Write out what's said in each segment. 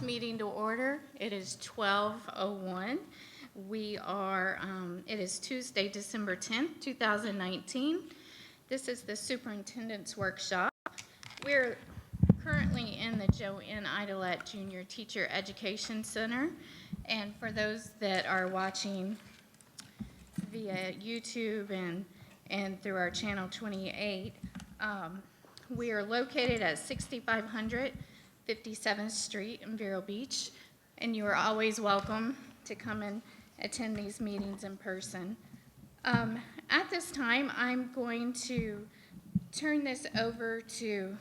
Meeting to order. It is 12:01. It is Tuesday, December 10th, 2019. This is the Superintendent's Workshop. We're currently in the Joe N. Idolette Junior Teacher Education Center. And for those that are watching via YouTube and through our Channel 28, we are located at 6500 57th Street in Vero Beach, and you are always welcome to come and attend these meetings in person. At this time, I'm going to turn this over to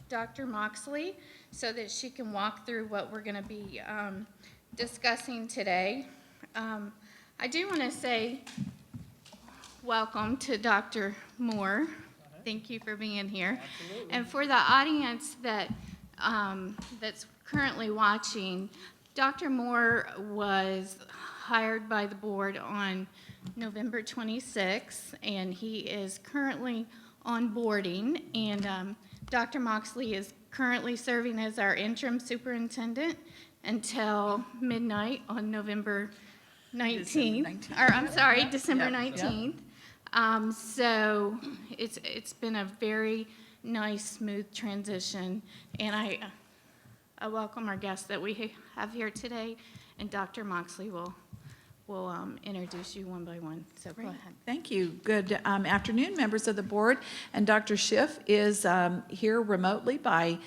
Dr. Moxley so that she can walk through what we're going to be discussing today. I do want to say welcome to Dr. Moore. Thank you for being here. Absolutely. And for the audience that's currently watching, Dr. Moore was hired by the board on November 26th, and he is currently onboarding. And Dr. Moxley is currently serving as our interim superintendent until midnight on November 19th. December 19th. So it's been a very nice, smooth transition, and I welcome our guests that we have here today, and Dr. Moxley will introduce you one by one. So go ahead. Thank you. Good afternoon, members of the board. And Dr. Schiff is here remotely by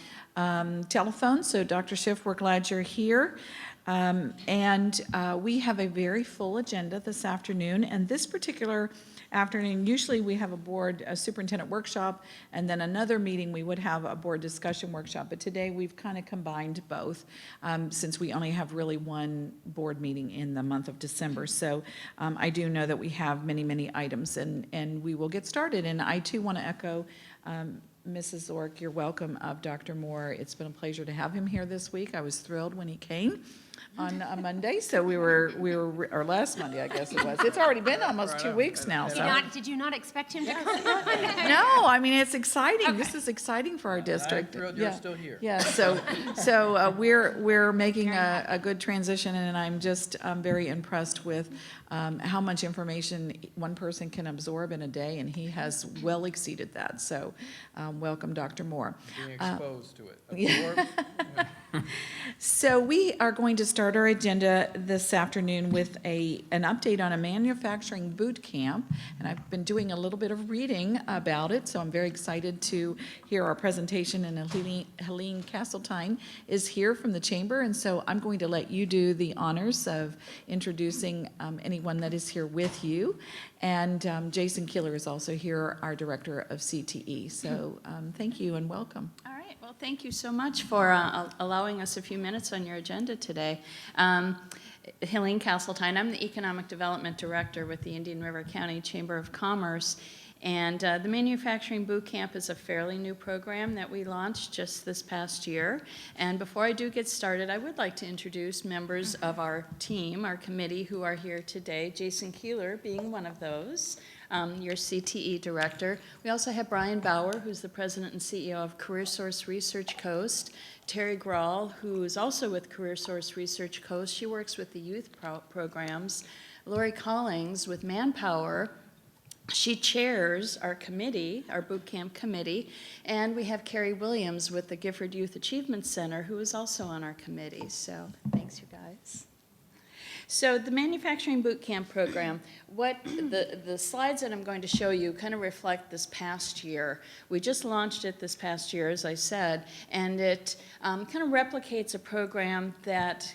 telephone. So Dr. Schiff, we're glad you're here. And we have a very full agenda this afternoon, and this particular afternoon, usually we have a superintendent workshop, and then another meeting we would have a board discussion workshop, but today we've kind of combined both since we only have really one board meeting in the month of December. So I do know that we have many, many items, and we will get started. And I too want to echo Mrs. Zork, your welcome of Dr. Moore. It's been a pleasure to have him here this week. I was thrilled when he came on a Monday, so we were, or last Monday, I guess it was. It's already been almost 2 weeks now. Did you not expect him to come? No, I mean, it's exciting. Okay. This is exciting for our district. I'm thrilled you're still here. Yeah, so we're making a good transition, and I'm just very impressed with how much information one person can absorb in a day, and he has well exceeded that. So welcome, Dr. Moore. Being exposed to it. Yeah. So we are going to start our agenda this afternoon with an update on a manufacturing boot camp, and I've been doing a little bit of reading about it, so I'm very excited to hear our presentation, and Helene Castletine is here from the chamber, and so I'm going to let you do the honors of introducing anyone that is here with you, and Jason Keeler is also here, our director of CTE, so thank you and welcome. All right. Well, thank you so much for allowing us a few minutes on your agenda today. Helene Castletine, I'm the Economic Development Director with the Indian River County Chamber of Commerce, and the Manufacturing Boot Camp is a fairly new program that we launched just this past year. And before I do get started, I would like to introduce members of our team, our committee, who are here today, Jason Keeler being one of those. Your CTE director. We also have Brian Bauer, who's the president and CEO of Career Source Research Coast. Terry Grawl, who is also with Career Source Research Coast. She works with the youth programs. Lori Collings with Manpower. She chairs our committee, our boot camp committee. And we have Carrie Williams with the Gifford Youth Achievement Center, who is also on our committee. So thanks, you guys. So the Manufacturing Boot Camp program, what the slides that I'm going to show you kind of reflect this past year. We just launched it this past year, as I said, and it kind of replicates a program that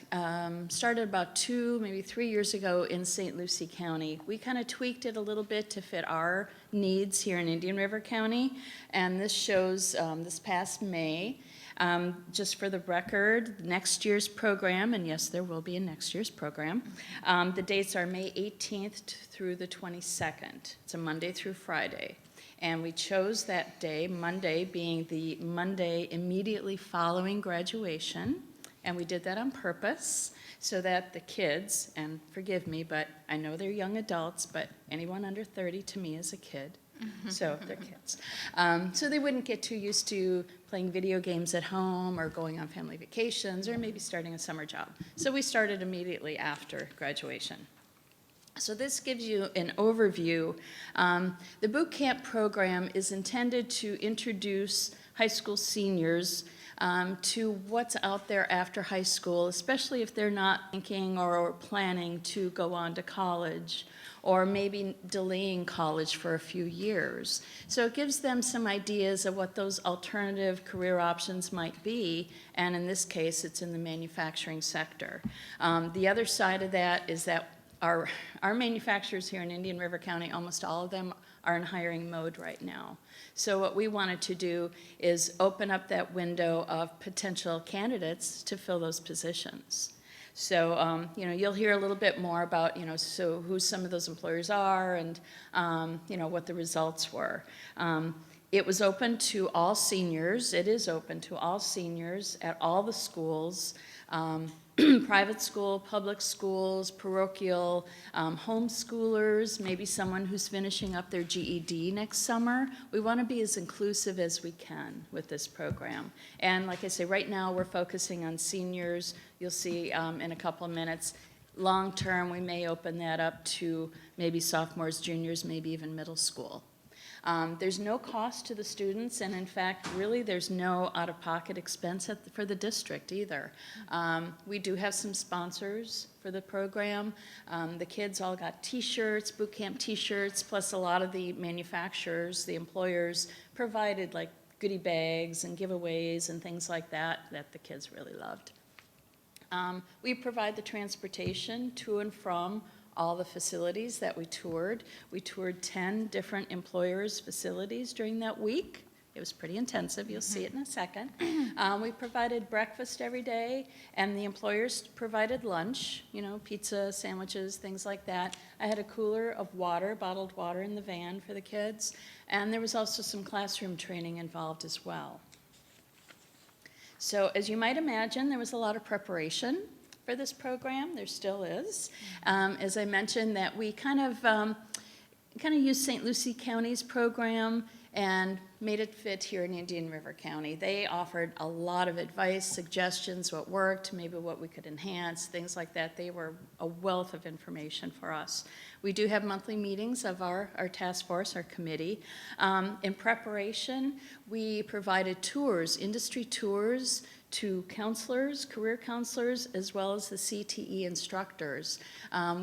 started about 2, maybe 3 years ago in St. Lucie County. We kind of tweaked it a little bit to fit our needs here in Indian River County, and this shows this past May. Just for the record, next year's program, and yes, there will be a next year's program, the dates are May 18th through the 22nd. It's a Monday through Friday. And we chose that day, Monday being the Monday immediately following graduation, and we did that on purpose so that the kids, and forgive me, but I know they're young adults, but anyone under 30 to me is a kid. So they're kids. So they wouldn't get too used to playing video games at home or going on family vacations or maybe starting a summer job. So we started immediately after graduation. So this gives you an overview. The boot camp program is intended to introduce high school seniors to what's out there after high school, especially if they're not thinking or planning to go on to college or maybe delaying college for a few years. So it gives them some ideas of what those alternative career options might be, and in this case, it's in the manufacturing sector. The other side of that is that our manufacturers here in Indian River County, almost all of them are in hiring mode right now. So what we wanted to do is open up that window of potential candidates to fill those positions. So, you'll hear a little bit more about, so who some of those employers are and, what the results were. It was open to all seniors. It is open to all seniors at all the schools. Private school, public schools, parochial, homeschoolers, maybe someone who's finishing up their GED next summer. We want to be as inclusive as we can with this program. And like I say, right now we're focusing on seniors. You'll see in a couple of minutes. Long term, we may open that up to maybe sophomores, juniors, maybe even middle school. There's no cost to the students, and in fact, really, there's no out-of-pocket expense for the district either. We do have some sponsors for the program. The kids all got t-shirts, boot camp t-shirts, plus a lot of the manufacturers, the employers, provided like goodie bags and giveaways and things like that the kids really loved. We provide the transportation to and from all the facilities that we toured. We toured 10 different employers' facilities during that week. It was pretty intensive. You'll see it in a second. We provided breakfast every day, and the employers provided lunch, pizza, sandwiches, things like that. I had a cooler of water, bottled water in the van for the kids, and there was also some classroom training involved as well. So as you might imagine, there was a lot of preparation for this program. There still is. As I mentioned, that we kind of used St. Lucie County's program and made it fit here in Indian River County. They offered a lot of advice, suggestions, what worked, maybe what we could enhance, things like that. They were a wealth of information for us. We do have monthly meetings of our task force, our committee. In preparation, we provided tours, industry tours, to counselors, career counselors, as well as the CTE instructors.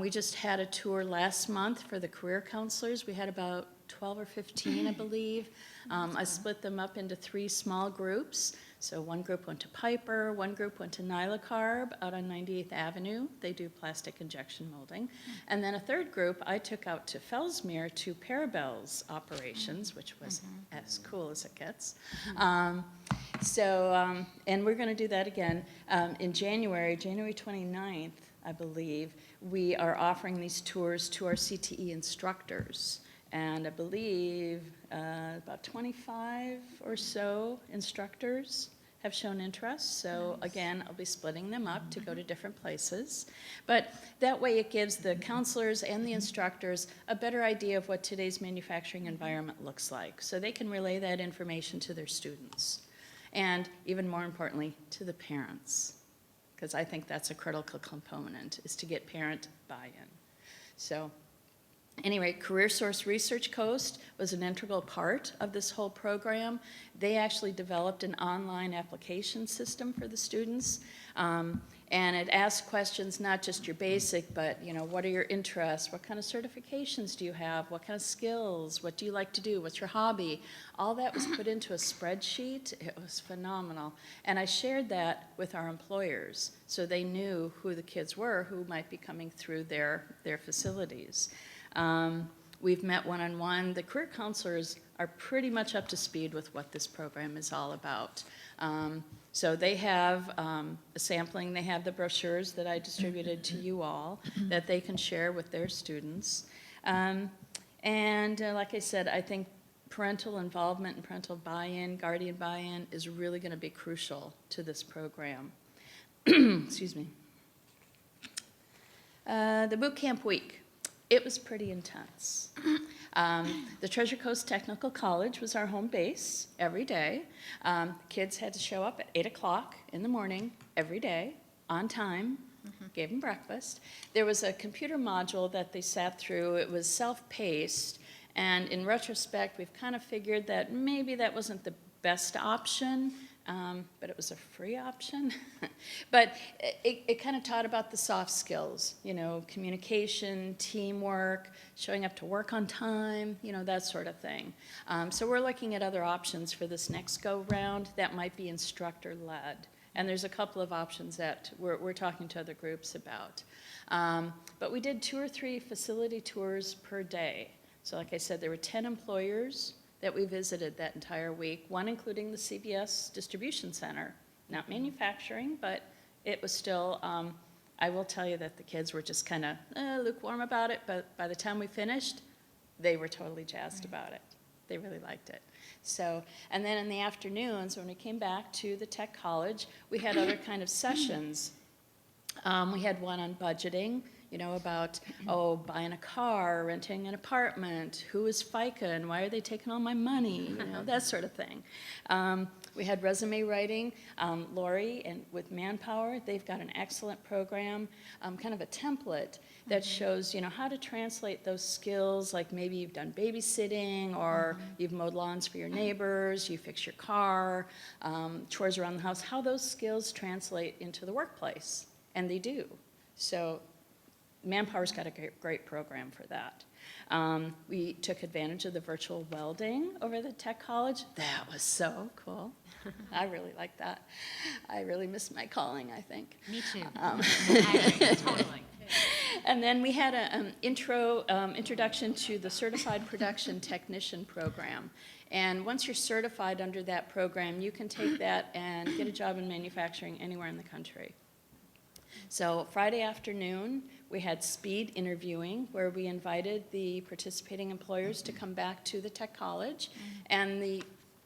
We just had a tour last month for the career counselors. We had about 12 or 15, I believe. I split them up into 3 small groups. So one group went to Piper, one group went to Nylacarb out on 98th Avenue. They do plastic injection molding. And then a third group I took out to Fellsmere to Parabel's operations, which was as cool as it gets. And we're going to do that again in January 29th, I believe. We are offering these tours to our CTE instructors. And I believe about 25 or so instructors have shown interest. So again, I'll be splitting them up to go to different places. But that way it gives the counselors and the instructors a better idea of what today's manufacturing environment looks like. So they can relay that information to their students. And even more importantly, to the parents. Because I think that's a critical component, is to get parent buy-in. So anyway, Career Source Research Coast was an integral part of this whole program. They actually developed an online application system for the students. And it asks questions, not just your basic, but what are your interests? What kind of certifications do you have? What kind of skills? What do you like to do? What's your hobby? All that was put into a spreadsheet. It was phenomenal. And I shared that with our employers so they knew who the kids were who might be coming through their facilities. We've met one-on-one. The career counselors are pretty much up to speed with what this program is all about. So they have a sampling. They have the brochures that I distributed to you all that they can share with their students. Like I said, I think parental involvement and parental buy-in, guardian buy-in is really going to be crucial to this program. Excuse me. The boot camp week. It was pretty intense. The Treasure Coast Technical College was our home base every day. Kids had to show up at 8 o'clock in the morning every day, on time, gave them breakfast. There was a computer module that they sat through. It was self-paced, and in retrospect, we've kind of figured that maybe that wasn't the best option, but it was a free option. But it kind of taught about the soft skills, you know, communication, teamwork, showing up to work on time, you know, that sort of thing. So we're looking at other options for this next go-round that might be instructor-led. And there's a couple of options that we're talking to other groups about. But we did 2 or 3 facility tours per day. So like I said, there were 10 employers that we visited that entire week, one including the CBS distribution center. Not manufacturing, but it was still, I will tell you that the kids were just kind of lukewarm about it, but by the time we finished, they were totally jazzed about it. They really liked it. So, and then in the afternoons, when we came back to the tech college, we had other kind of sessions. We had one on budgeting, you know, about, buying a car, renting an apartment, who is FICA and why are they taking all my money, you know, that sort of thing. We had resume writing. Lori and with Manpower, they've got an excellent program, kind of a template that shows, you know, how to translate those skills, like maybe you've done babysitting or you've mowed lawns for your neighbors, you fix your car, chores around the house, how those skills translate into the workplace, and they do. So Manpower's got a great program for that. We took advantage of the virtual welding over the tech college. That was so cool. I really liked that. I really missed my calling, I think. Me too. Totally. And then we had an introduction to the Certified Production Technician program. And once you're certified under that program, you can take that and get a job in manufacturing anywhere in the country. So Friday afternoon, we had speed interviewing where we invited the participating employers to come back to the tech college, and the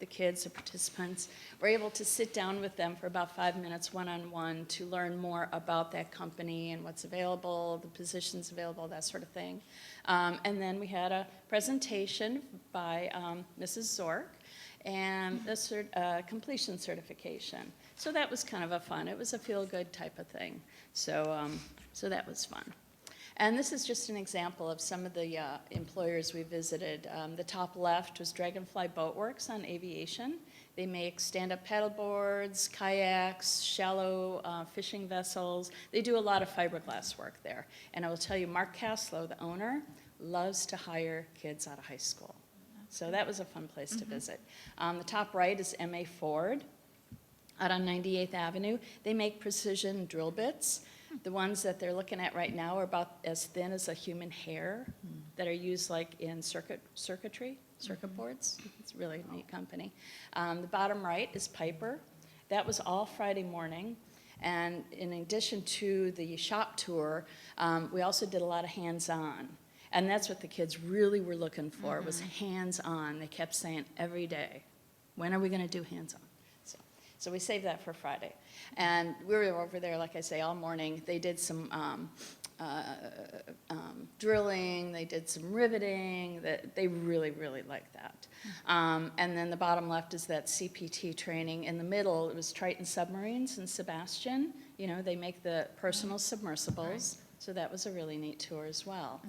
kids, the participants, were able to sit down with them for about 5 minutes one-on-one to learn more about that company and what's available, the positions available, that sort of thing. And then we had a presentation by Mrs. Zork and a completion certification. So that was kind of a fun, it was a feel-good type of thing. So, so that was fun. And this is just an example of some of the employers we visited. The top left was Dragonfly Boatworks on aviation. They make stand-up paddleboards, kayaks, shallow fishing vessels. They do a lot of fiberglass work there. And I will tell you, Mark Caslow, the owner, loves to hire kids out of high school. So that was a fun place to visit. The top right is M.A. Ford out on 98th Avenue. They make precision drill bits. The ones that they're looking at right now are about as thin as a human hair that are used like in circuit boards. It's really a neat company. The bottom right is Piper. That was all Friday morning. And in addition to the shop tour, we also did a lot of hands-on. And that's what the kids really were looking for, was hands-on. They kept saying every day, when are we going to do hands-on? So we saved that for Friday. And we were over there, like I say, all morning. They did some drilling, they did some riveting. They really, really liked that. And then the bottom left is that CPT training. In the middle, it was Triton Submarines in Sebastian. You know, they make the personal submersibles. Right. So that was a really neat tour as well.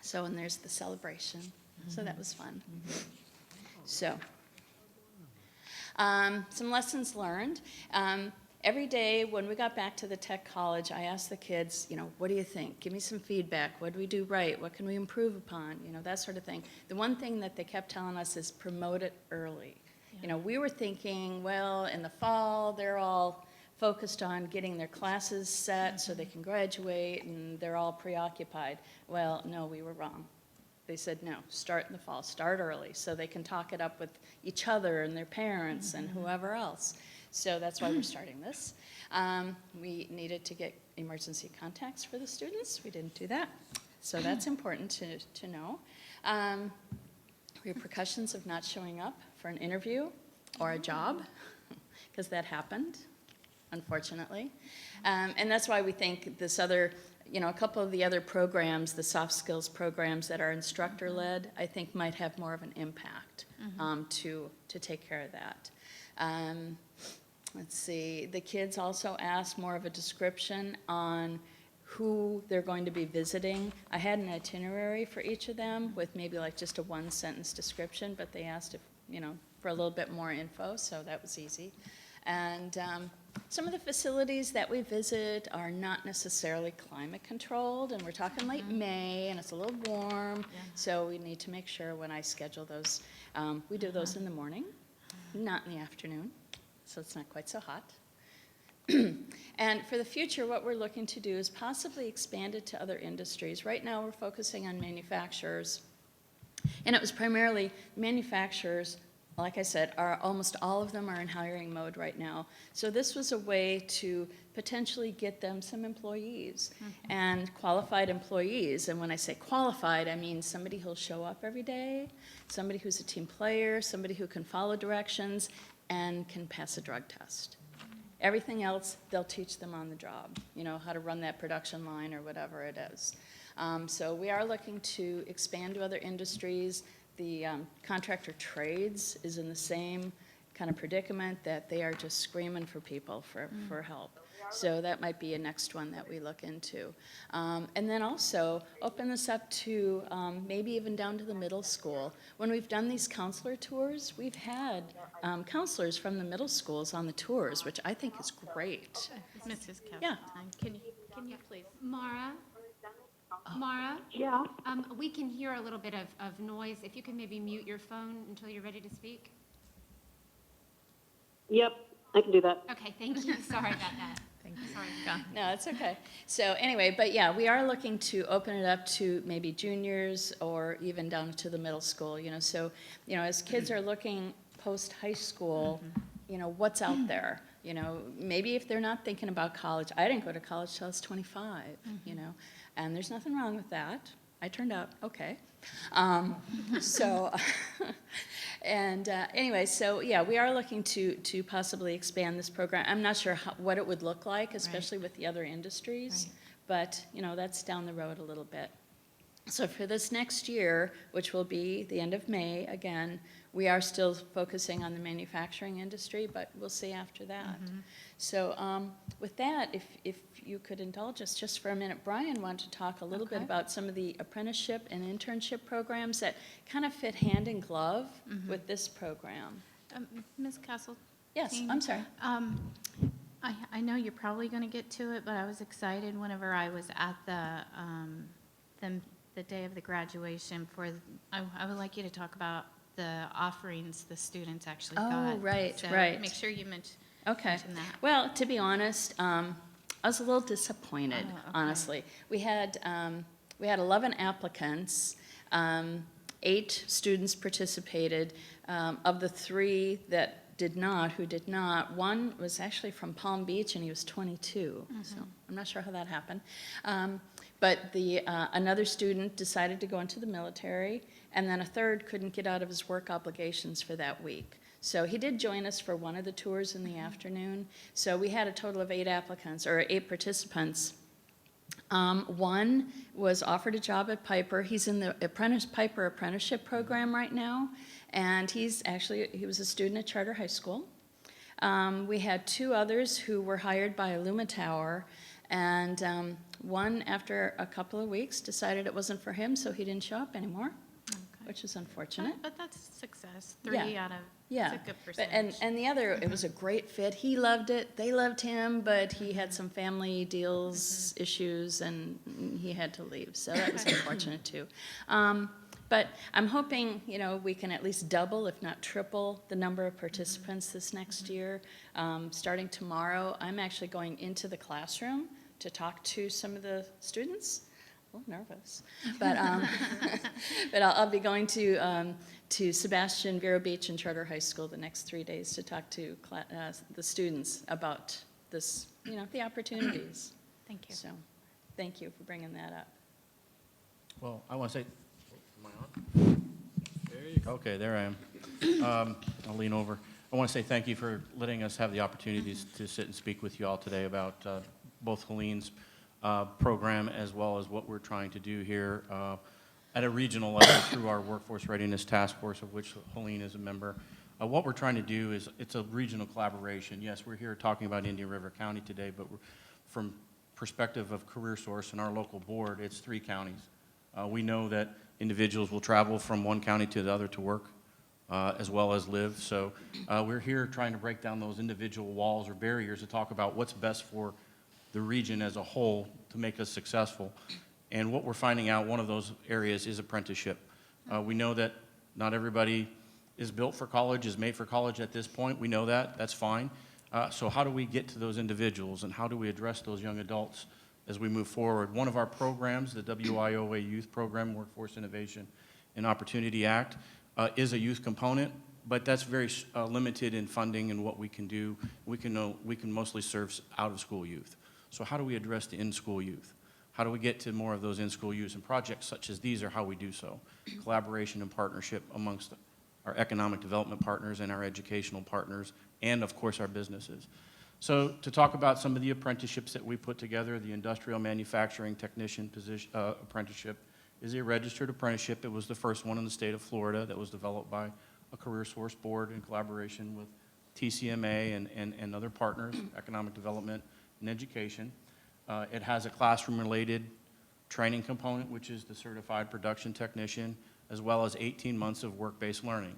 So, and there's the celebration. So that was fun. So. Some lessons learned. Every day when we got back to the tech college, I asked the kids, you know, what do you think? Give me some feedback. What do we do right? What can we improve upon? You know, that sort of thing. The one thing that they kept telling us is promote it early. Yeah. You know, we were thinking, well, in the fall, they're all focused on getting their classes set so they can graduate and they're all preoccupied. Well, no, we were wrong. They said, no, start in the fall, start early, so they can talk it up with each other and their parents and whoever else. So that's why we're starting this. We needed to get emergency contacts for the students. We didn't do that. So that's important to know. Repercussions of not showing up for an interview or a job, because that happened, unfortunately. And that's why we think this other you know, a couple of the other programs, the soft skills programs that are instructor-led, I think might have more of an impact to take care of that. Let's see, the kids also asked more of a description on who they're going to be visiting. I had an itinerary for each of them with maybe like just a one-sentence description, but they asked if, you know, for a little bit more info, so that was easy. And some of the facilities that we visit are not necessarily climate controlled, and we're talking late May, and it's a little warm, so we need to make sure when I schedule those, we do those in the morning, not in the afternoon, so it's not quite so hot. And for the future, what we're looking to do is possibly expand it to other industries. Right now, we're focusing on manufacturers, and it was primarily manufacturers. Like I said, almost all of them are in hiring mode right now. So this was a way to potentially get them some employees and qualified employees. And when I say qualified, I mean somebody who'll show up every day, somebody who's a team player, somebody who can follow directions and can pass a drug test. Everything else, they'll teach them on the job, you know, how to run that production line or whatever it is. So we are looking to expand to other industries. The contractor trades is in the same kind of predicament that they are just screaming for people for help. So that might be a next one that we look into. And then also open this up to maybe even down to the middle school. When we've done these counselor tours, we've had counselors from the middle schools on the tours, which I think is great. Mrs. Castletine, Yeah. can you please? Mara? Mara? Yeah. We can hear a little bit of noise. If you can maybe mute your phone until you're ready to speak. Yep, I can do that. Okay, thank you. Sorry about that. Thank you. Sorry. No, it's okay. So anyway, but yeah, we are looking to open it up to maybe juniors or even down to the middle school, you know. So, you know, as kids are looking post-high school, you know, what's out there? You know, maybe if they're not thinking about college. I didn't go to college till I was 25, you know, and there's nothing wrong with that. I turned out okay. Anyway, so yeah, we are looking to possibly expand this program. I'm not sure what it would look like, especially with the other industries, but you know, that's down the road a little bit. So for this next year, which will be the end of May, again, we are still focusing on the manufacturing industry, but we'll see after that. So with that, if you could indulge us just for a minute, Brian wanted to talk a little bit about some of the apprenticeship and internship programs that kind of fit hand in glove with this program. Ms. Castle? Yes, I'm sorry. I know you're probably going to get to it, but I was excited whenever I was at the day of the graduation I would like you to talk about the offerings the students actually got. Oh, right, So right. make sure you mention Okay. that. Well, to be honest, I was a little disappointed, Oh, okay. honestly. We had 11 applicants. 8 students participated. Of the 3 that did not, one was actually from Palm Beach, and he was 22. So I'm not sure how that happened. But another student decided to go into the military, and then a third couldn't get out of his work obligations for that week. So he did join us for one of the tours in the afternoon. So we had a total of 8 applicants, or 8 participants. One was offered a job at Piper. He's in the Piper apprenticeship program right now, and he was a student at Charter High School. We had 2 others who were hired by Illumitower, and one, after a couple of weeks, decided it wasn't for him, so he didn't show up anymore, which is unfortunate. But that's success. 3 out of, Yeah, it's a good but, percentage. and the other, it was a great fit. He loved it, they loved him, but he had some family deals, issues, and he had to leave, so that was unfortunate too. But I'm hoping, you know, we can at least double, if not triple, the number of participants this next year. Starting tomorrow, I'm actually going into the classroom to talk to some of the students. A little nervous, but but I'll be going to Sebastian, Vero Beach, and Charter High School the next 3 days to talk to the students about this, you know, the opportunities. Thank you. So, thank you for bringing that up. Well, I want to say, am I on? There you go. Okay, there I am. I'll lean over. I want to say thank you for letting us have the opportunities to sit and speak with you all today about both Helene's program, as well as what we're trying to do here at a regional level through our Workforce Readiness Task Force, of which Helene is a member. What we're trying to do is, it's a regional collaboration. Yes, we're here talking about Indian River County today, but from perspective of CareerSource and our local board, it's 3 counties. We know that individuals will travel from one county to the other to work, as well as live. So we're here trying to break down those individual walls or barriers to talk about what's best for the region as a whole to make us successful. And what we're finding out, one of those areas is apprenticeship. We know that not everybody is built for college, is made for college at this point. We know that. That's fine. So how do we get to those individuals, and how do we address those young adults as we move forward? One of our programs, the WIOA Youth Program, Workforce Innovation and Opportunity Act, is a youth component, but that's very limited in funding and what we can do. We can mostly serve out-of-school youth. So how do we address the in-school youth? How do we get to more of those in-school youth? And projects such as these are how we do so. Collaboration and partnership amongst our economic development partners and our educational partners, and of course our businesses. So to talk about some of the apprenticeships that we put together, the industrial manufacturing technician apprenticeship is a registered apprenticeship. It was the first one in the state of Florida that was developed by a CareerSource board in collaboration with TCMA and other partners, economic development and education. It has a classroom-related training component, which is the certified production technician, as well as 18 months of work-based learning.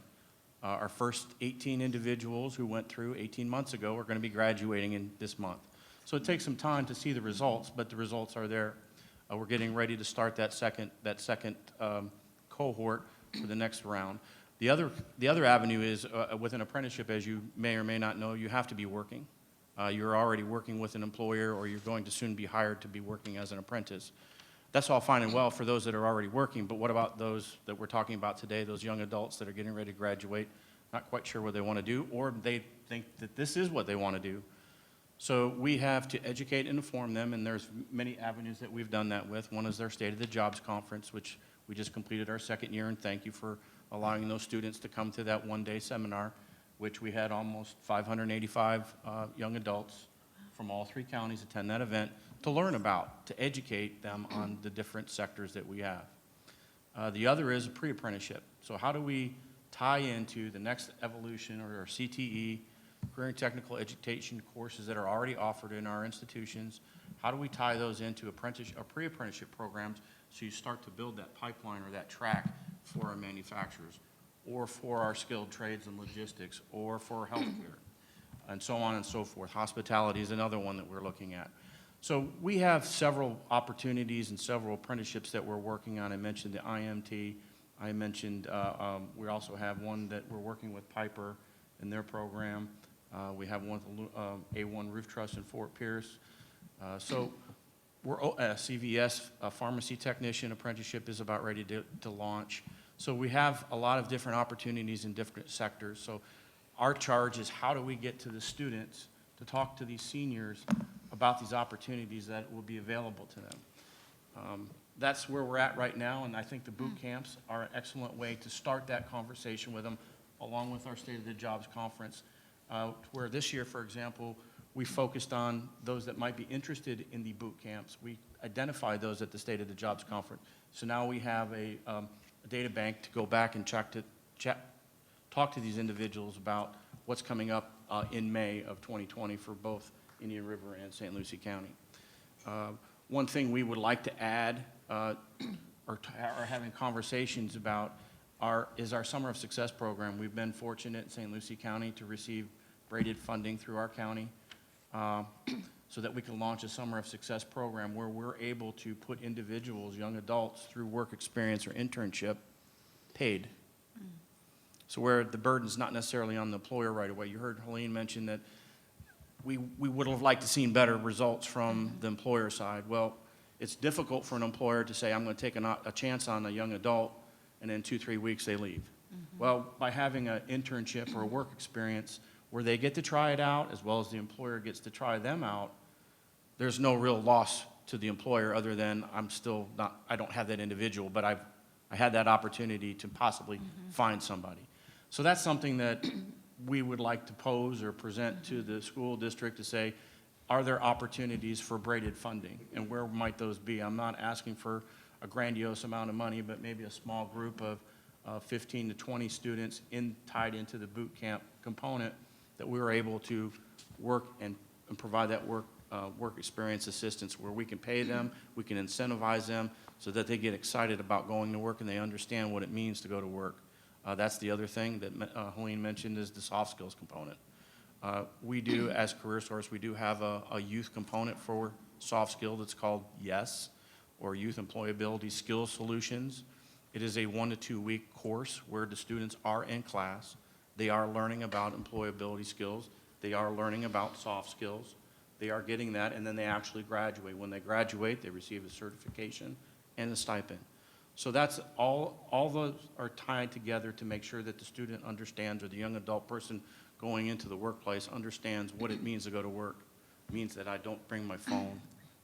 Our first 18 individuals who went through 18 months ago are going to be graduating in this month. So it takes some time to see the results, but the results are there. We're getting ready to start that second cohort for the next round. The other avenue is with an apprenticeship, as you may or may not know, you have to be working. You're already working with an employer, or you're going to soon be hired to be working as an apprentice. That's all fine and well for those that are already working, but what about those that we're talking about today, those young adults that are getting ready to graduate, not quite sure what they want to do, or they think that this is what they want to do? So we have to educate and inform them, and there's many avenues that we've done that with. One is their State of the Jobs Conference, which we just completed our 2nd year, and thank you for allowing those students to come to that one-day seminar, which we had almost 585 young adults from all 3 counties attend that event to learn about, to educate them on the different sectors that we have. The other is a pre-apprenticeship. So how do we tie into the next evolution, or our CTE, career and technical education courses that are already offered in our institutions? How do we tie those into pre-apprenticeship programs so you start to build that pipeline or that track for our manufacturers, or for our skilled trades and logistics, or for healthcare, and so on and so forth. Hospitality is another one that we're looking at. So we have several opportunities and several apprenticeships that we're working on. I mentioned the IMT. I mentioned we also have one that we're working with Piper in their program. We have one with A1 Roof Truss in Fort Pierce. So we're CVS, a pharmacy technician apprenticeship, is about ready to launch. So we have a lot of different opportunities in different sectors. So our charge is, how do we get to the students to talk to these seniors about these opportunities that will be available to them? That's where we're at right now, and I think the boot camps are an excellent way to start that conversation with them, along with our State of the Jobs Conference, where this year, for example, we focused on those that might be interested in the boot camps. We identified those at the State of the Jobs Conference. So now we have a data bank to go back and talk to these individuals about what's coming up in May of 2020 for both Indian River and St. Lucie County. One thing we would like to add, or are having conversations about, is our Summer of Success program. We've been fortunate in St. Lucie County to receive braided funding through our county, so that we can launch a Summer of Success program where we're able to put individuals, young adults, through work experience or internship paid. So where the burden's not necessarily on the employer right away. You heard Helene mention that we would have liked to seen better results from the employer side. Well, it's difficult for an employer to say, I'm going to take a chance on a young adult, and in 2-3 weeks they leave. Well, by having an internship or a work experience where they get to try it out, as well as the employer gets to try them out, there's no real loss to the employer other than I don't have that individual, but I had that opportunity to possibly find somebody. So that's something that we would like to pose or present to the school district to say, are there opportunities for braided funding, and where might those be? I'm not asking for a grandiose amount of money, but maybe a small group of 15 to 20 students tied into the boot camp component that we were able to work and provide that work experience assistance where we can pay them, we can incentivize them so that they get excited about going to work and they understand what it means to go to work. That's the other thing that Helene mentioned is the soft skills component. We do, as Career Source, we do have a youth component for soft skill that's called YES, or Youth Employability Skills Solutions. It is a 1 to 2 week course where the students are in class. They are learning about employability skills. They are learning about soft skills. They are getting that, and then they actually graduate. When they graduate, they receive a certification and a stipend. So that's all those are tied together to make sure that the student understands, or the young adult person going into the workplace understands what it means to go to work. It means that I don't bring my phone,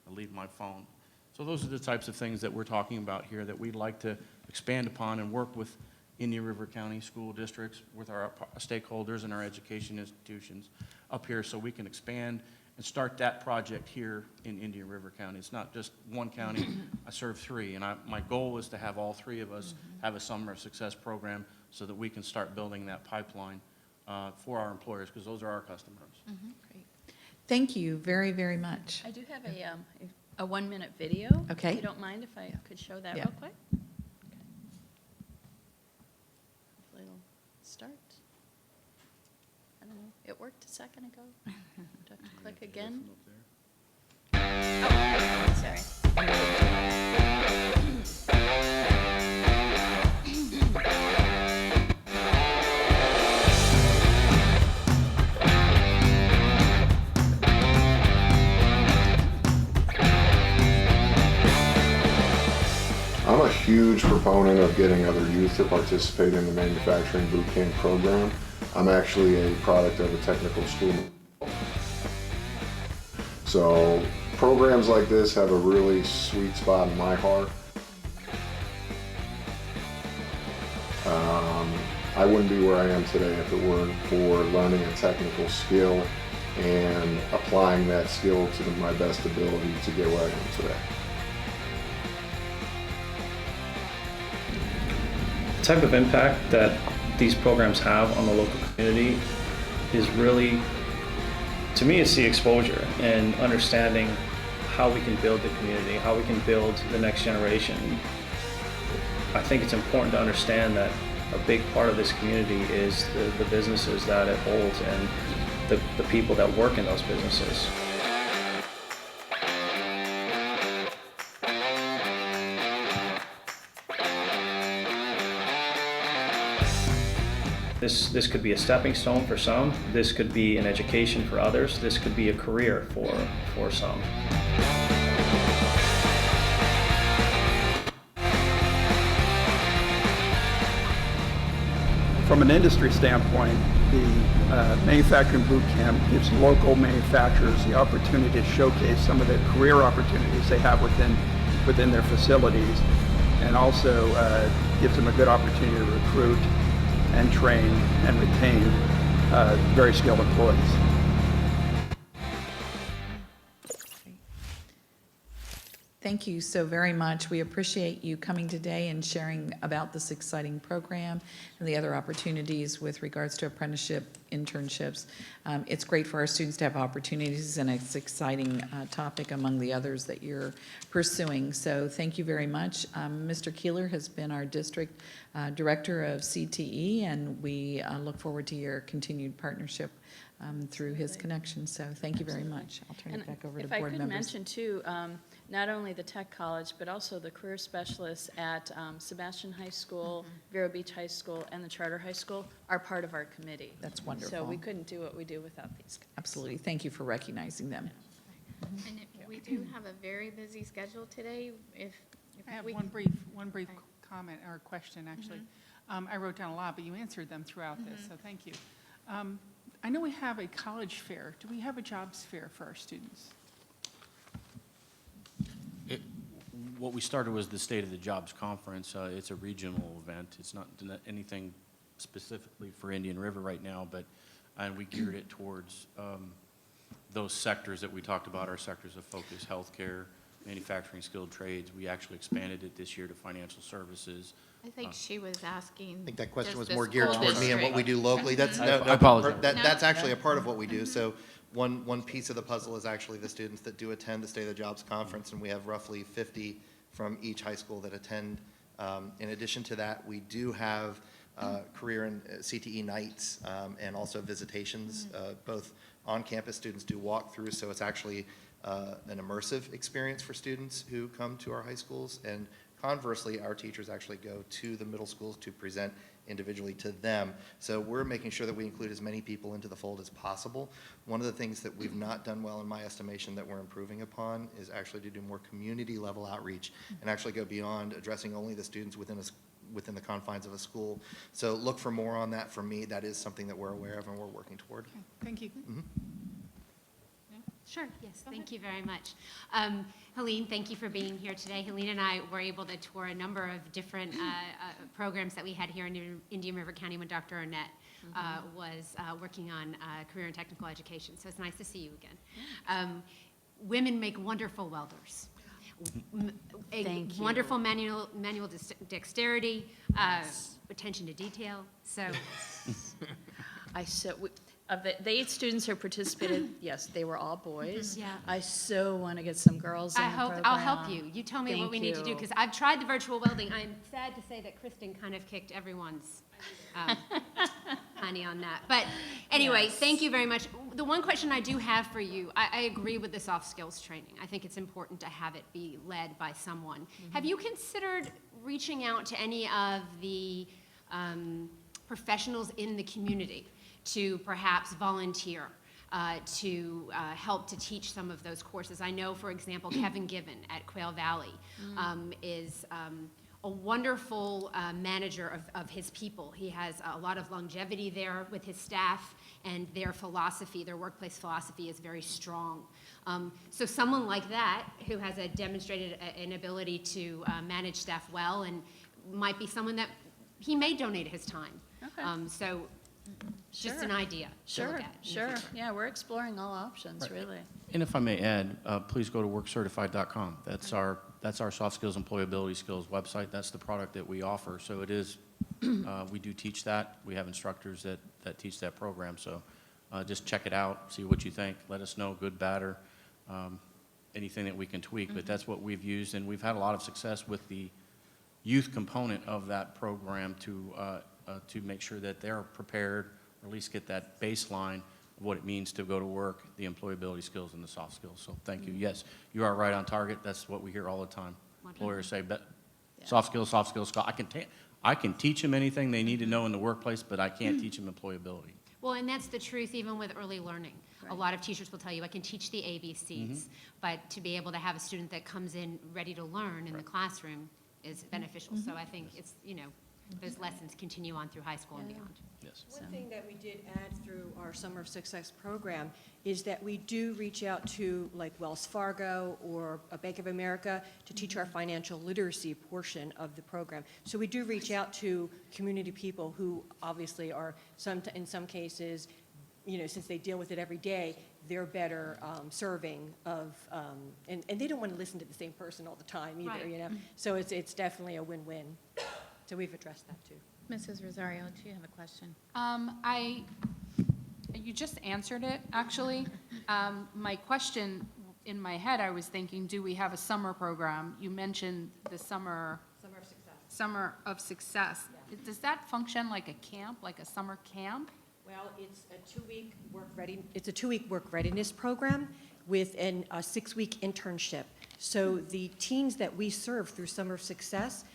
I leave my phone. So those are the types of things that we're talking about here that we'd like to expand upon and work with Indian River County school districts, with our stakeholders and our education institutions up here, so we can expand and start that project here in Indian River County. It's not just one county. I serve 3, and my goal is to have all 3 of us have a Summer of Success program so that we can start building that pipeline for our employers, because those are our customers. Great. Thank you very, very much. I do have a 1-minute video. Okay. If you don't mind if I could show that Yeah. real quick? Okay. Hopefully it'll start. I don't know, it worked a second ago. Do I have to click again? Oh, sorry. I'm a huge proponent of getting other youth to participate in the manufacturing boot camp program. I'm actually a product of a technical school. So programs like this have a really sweet spot in my heart. I wouldn't be where I am today if it weren't for learning a technical skill and applying that skill to my best ability to get where I am today. The type of impact that these programs have on the local community is really, to me, it's the exposure and understanding how we can build the community, how we can build the next generation. I think it's important to understand that a big part of this community is the businesses that it holds and the people that work in those businesses. This could be a stepping stone for some. This could be an education for others. This could be a career for some. From an industry standpoint, the manufacturing boot camp gives local manufacturers the opportunity to showcase some of the career opportunities they have within their facilities, and also gives them a good opportunity to recruit and train and retain very skilled employees. Thank you so very much. We appreciate you coming today and sharing about this exciting program and the other opportunities with regards to apprenticeship, internships. It's great for our students to have opportunities, and it's an exciting topic among the others that you're pursuing. So thank you very much. Mr. Keeler has been our district director of CTE, and we look forward to your continued partnership through his connection. So thank you very much. I'll turn it back over to board members. If I could mention too, not only the Tech College, but also the career specialists at Sebastian High School, Vero Beach High School, and the Charter High School are part of our committee. That's wonderful. So we couldn't do what we do without these guys. Absolutely. Thank you for recognizing them. And we do have a very busy schedule today. If I have we one brief comment or question, actually. I wrote down a lot, but you answered them throughout this, so thank you. I know we have a college fair. Do we have a jobs fair for our students? What we started was the State of the Jobs Conference. It's a regional event. It's not anything specifically for Indian River right now, but and we geared it towards those sectors that we talked about, our sectors of focus, healthcare, manufacturing, skilled trades. We actually expanded it this year to financial services. I think she was asking. I think that question does was the more geared school toward me and what we district- do locally. That's, I no, no, apologize. that's actually a part of what we do. So one piece of the puzzle is actually the students that do attend the State of the Jobs Conference, and we have roughly 50 from each high school that attend. In addition to that, we do have career and CTE nights and also visitations. Both on-campus students do walkthroughs, so it's actually an immersive experience for students who come to our high schools. And conversely, our teachers actually go to the middle schools to present individually to them. So we're making sure that we include as many people into the fold as possible. One of the things that we've not done well in my estimation that we're improving upon is actually to do more community level outreach and actually go beyond addressing only the students within the confines of a school. So look for more on that. For me, that is something that we're aware of and we're working toward. Okay, thank you. Sure, yes, thank you very much. Helene, thank you for being here today. Helene and I were able to tour a number of different programs that we had here in Indian River County when Dr. Arnett was working on career and technical education, so it's nice to see you again. Women make wonderful welders. Thank you. Wonderful manual dexterity, attention to detail, so. Of the 8 students who participated, yes, they were all boys. Yeah. I so want to get some girls in the program. I'll help you. You tell me what Thank we need to do, you. because I've tried the virtual welding. I'm sad to say that Kristen kind of kicked everyone's honey on that. But anyway, Yes. thank you very much. The one question I do have for you, I agree with the soft skills training. I think it's important to have it be led by someone. Have you considered reaching out to any of the professionals in the community to perhaps volunteer to help to teach some of those courses? I know, for example, Kevin Given at Quail Valley is a wonderful manager of his people. He has a lot of longevity there with his staff, and their philosophy, their workplace philosophy is very strong. So someone like that who has demonstrated an ability to manage staff well, and might be someone that he may donate his time. Okay. So just Sure. an idea to look Sure, at. in the sure. future. Yeah, we're exploring all options, really. And if I may add, please go to workcertified.com. That's our soft skills, employability skills website. That's the product that we offer. So it is, we do teach that. We have instructors that teach that program. So just check it out, see what you think. Let us know, good, bad, or anything that we can tweak. But that's what we've used, and we've had a lot of success with the youth component of that program to make sure that they're prepared, or at least get that baseline of what it means to go to work, the employability skills and the soft skills. So thank you. Yes, you are right on target. That's what we hear all the time. Employers say, soft skills. I can teach them anything they need to know in the workplace, but I can't teach them employability. Well, and that's the truth even with early learning. A Right. lot of teachers will tell you, I can teach the ABCs, but to be able to have a student that comes in ready to learn in the classroom is beneficial. So I think it's, those lessons continue on through high school and beyond. Yes. One thing that we did add through our Summer of Success program is that we do reach out to like Wells Fargo or a Bank of America to teach our financial literacy portion of the program. So we do reach out to community people who obviously are in some cases, since they deal with it every day, they're better serving of, and they don't want to listen to the same person all the time either, Right. So it's definitely a win-win. So we've addressed that too. Mrs. Rosario, do you have a question? You just answered it, actually. My question in my head, I was thinking, do we have a summer program? You mentioned the Summer Summer of Success. Summer of Success. Does that function like a camp, like a summer camp? Well, it's a two-week work readiness program with a 6-week internship. So the teens that we serve through Summer of Success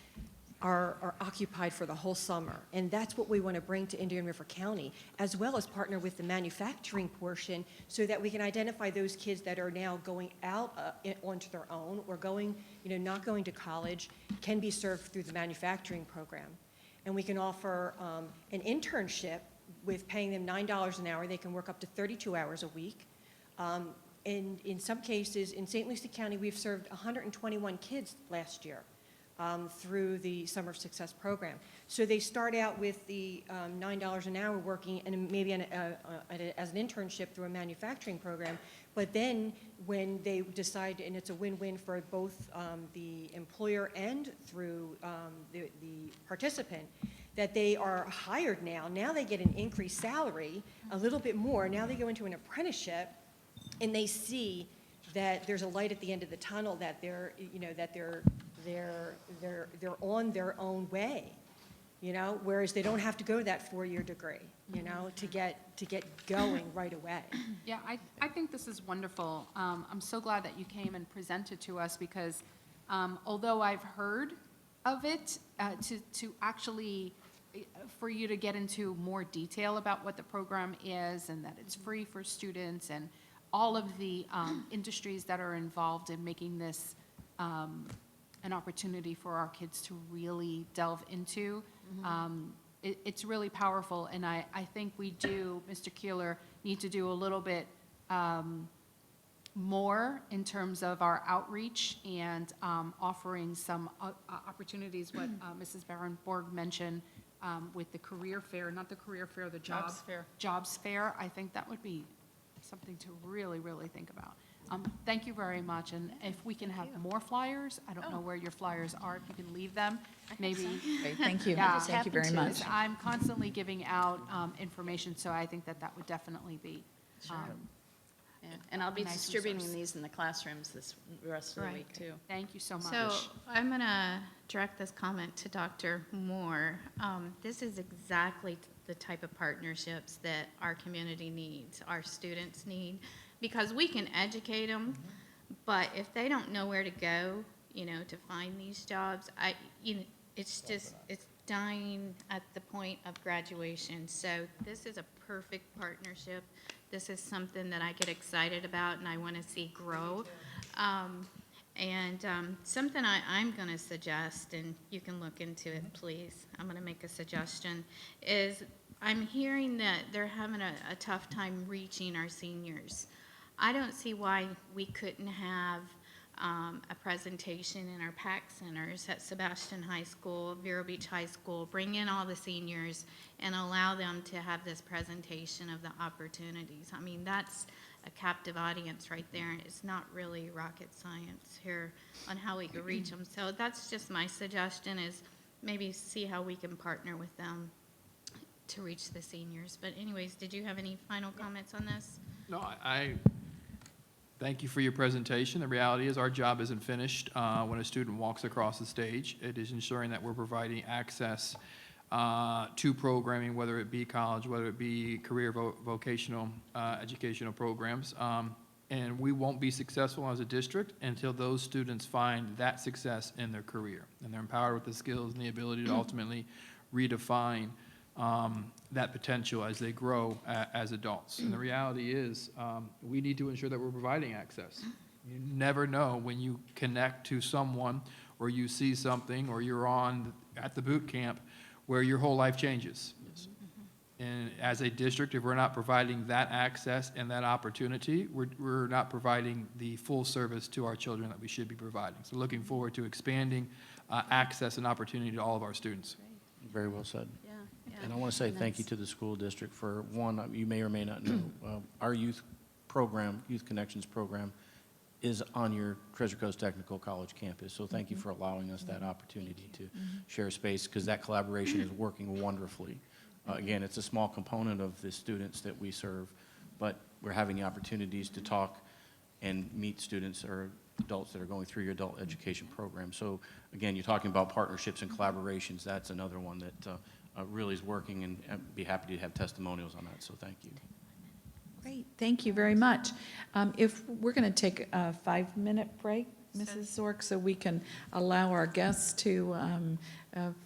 are occupied for the whole summer. And that's what we want to bring to Indian River County, as well as partner with the manufacturing portion so that we can identify those kids that are now going out onto their own or not going to college, can be served through the manufacturing program. And we can offer an internship with paying them $9 an hour. They can work up to 32 hours a week. And in some cases, in St. Lucie County, we've served 121 kids last year through the Summer of Success program. So they start out with the $9 an hour working and maybe as an internship through a manufacturing program, But then when they decide, and it's a win-win for both the employer and through the participant, that they are hired now they get an increased salary, a little bit more. Now they go into an apprenticeship, and they see that there's a light at the end of the tunnel, that they're, you know, that they're on their own way, you know, whereas they don't have to go that four-year degree, you know, to get going right away. Yeah, I think this is wonderful. I'm so glad that you came and presented to us because although I've heard of it, to actually, for you to get into more detail about what the program is and that it's free for students and all of the industries that are involved in making this an opportunity for our kids to really delve into. It's really powerful, and I think we do, Mr. Keeler, need to do a little bit more in terms of our outreach and offering some opportunities, what Mrs. Barenborg mentioned with the career fair, not the career fair, the Jobs fair. Jobs fair. I think that would be something to really, really think about. Thank you very much, and if we can have more flyers, I don't know where your flyers are, if you can leave them, maybe. Great, thank you. Yeah. Thank you very much. I'm constantly giving out information, so I think that would definitely be. Yeah, and I'll be Nice distributing resource. these in the classrooms this rest of the Right. week, too. Thank you so much. So I'm going to direct this comment to Dr. Moore. This is exactly the type of partnerships that our community needs, our students need, because we can educate them, but if they don't know where to go, you know, to find these jobs, it's dying at the point of graduation. So this is a perfect partnership. This is something that I get excited about and I want to see grow. Something I'm going to suggest, and you can look into it, please. I'm going to make a suggestion, is I'm hearing that they're having a tough time reaching our seniors. I don't see why we couldn't have a presentation in our PAC centers at Sebastian High School, Vero Beach High School, bring in all the seniors and allow them to have this presentation of the opportunities. I mean, that's a captive audience right there, and it's not really rocket science here on how we can reach them. So that's just my suggestion, is maybe see how we can partner with them to reach the seniors. But anyways, did you have any final comments on this? No, I thank you for your presentation. The reality is our job isn't finished when a student walks across the stage. It is ensuring that we're providing access to programming, whether it be college, whether it be career vocational educational programs. And we won't be successful as a district until those students find that success in their career. And they're empowered with the skills and the ability to ultimately redefine that potential as they grow as adults. And the reality is, we need to ensure that we're providing access. You never know when you connect to someone or you see something or you're at the boot camp where your whole life changes. And as a district, if we're not providing that access and that opportunity, we're not providing the full service to our children that we should be providing. So looking forward to expanding access and opportunity to all of our students. Very well said. Yeah, yeah. And I want to say thank you to the school district for, one, you may or may not know, our youth program, Youth Connections program, is on your Treasure Coast Technical College campus. So thank you for allowing us that opportunity to share space, because that collaboration is working wonderfully. Again, it's a small component of the students that we serve, but we're having the opportunities to talk and meet students or adults that are going through your adult education program. So again, you're talking about partnerships and collaborations. That's another one that really is working, and I'd be happy to have testimonials on that. So thank you. Great, thank you very much. If we're going to take a 5-minute break, Mrs. Zork, so we can allow our guests to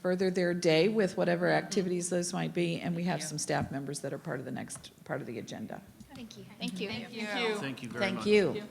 further their day with whatever activities those might be, and we have some staff members that are part of the next part of the agenda. Thank you. Thank you. Thank you. Thank you very much. Thank you.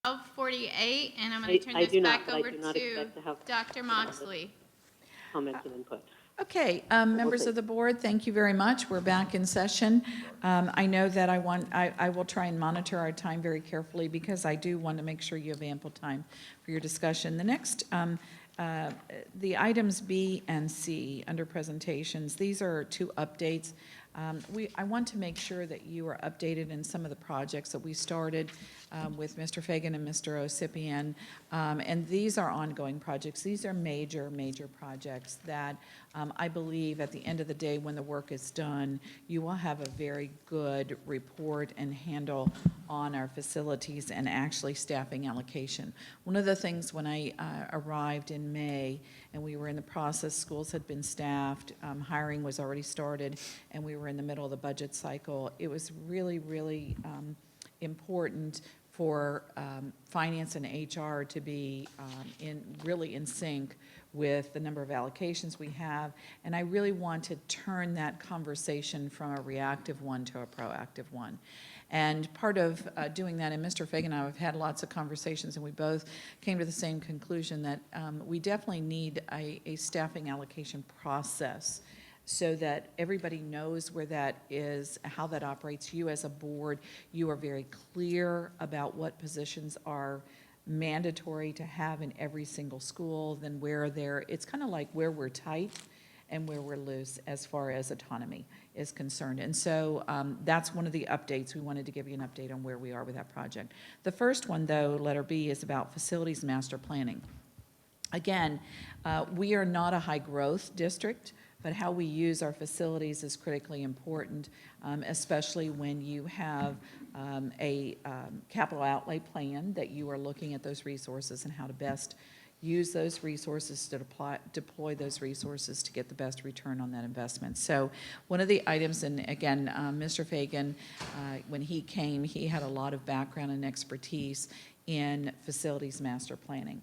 12:48, and I'm going to turn I this do not, back but I over do not to expect to have Dr. Moxley. comments and input. Okay, members of the board, thank you very much. We're back in session. I know that I will try and monitor our time very carefully because I do want to make sure you have ample time for your discussion. The next, the items B and C under presentations, these are two updates. I want to make sure that you are updated in some of the projects that we started with Mr. Fagan and Mr. Osipian. And these are ongoing projects. These are major, major projects that I believe at the end of the day, when the work is done, you will have a very good report and handle on our facilities and actually staffing allocation. One of the things when I arrived in May and we were in the process, schools had been staffed, hiring was already started, and we were in the middle of the budget cycle, it was really, really important for finance and HR to be really in sync with the number of allocations we have. And I really want to turn that conversation from a reactive one to a proactive one. And part of doing that, and Mr. Fagan and I have had lots of conversations, and we both came to the same conclusion that we definitely need a staffing allocation process so that everybody knows where that is, how that operates. You as a board, you are very clear about what positions are mandatory to have in every single school, then where it's kind of like where we're tight and where we're loose as far as autonomy is concerned. And so that's one of the updates. We wanted to give you an update on where we are with that project. The first one, though, letter B, is about facilities master planning. Again, we are not a high-growth district, but how we use our facilities is critically important, especially when you have a capital outlay plan that you are looking at those resources and how to best use those resources to deploy those resources to get the best return on that investment. So one of the items, and again, Mr. Fagan, when he came, he had a lot of background and expertise in facilities master planning.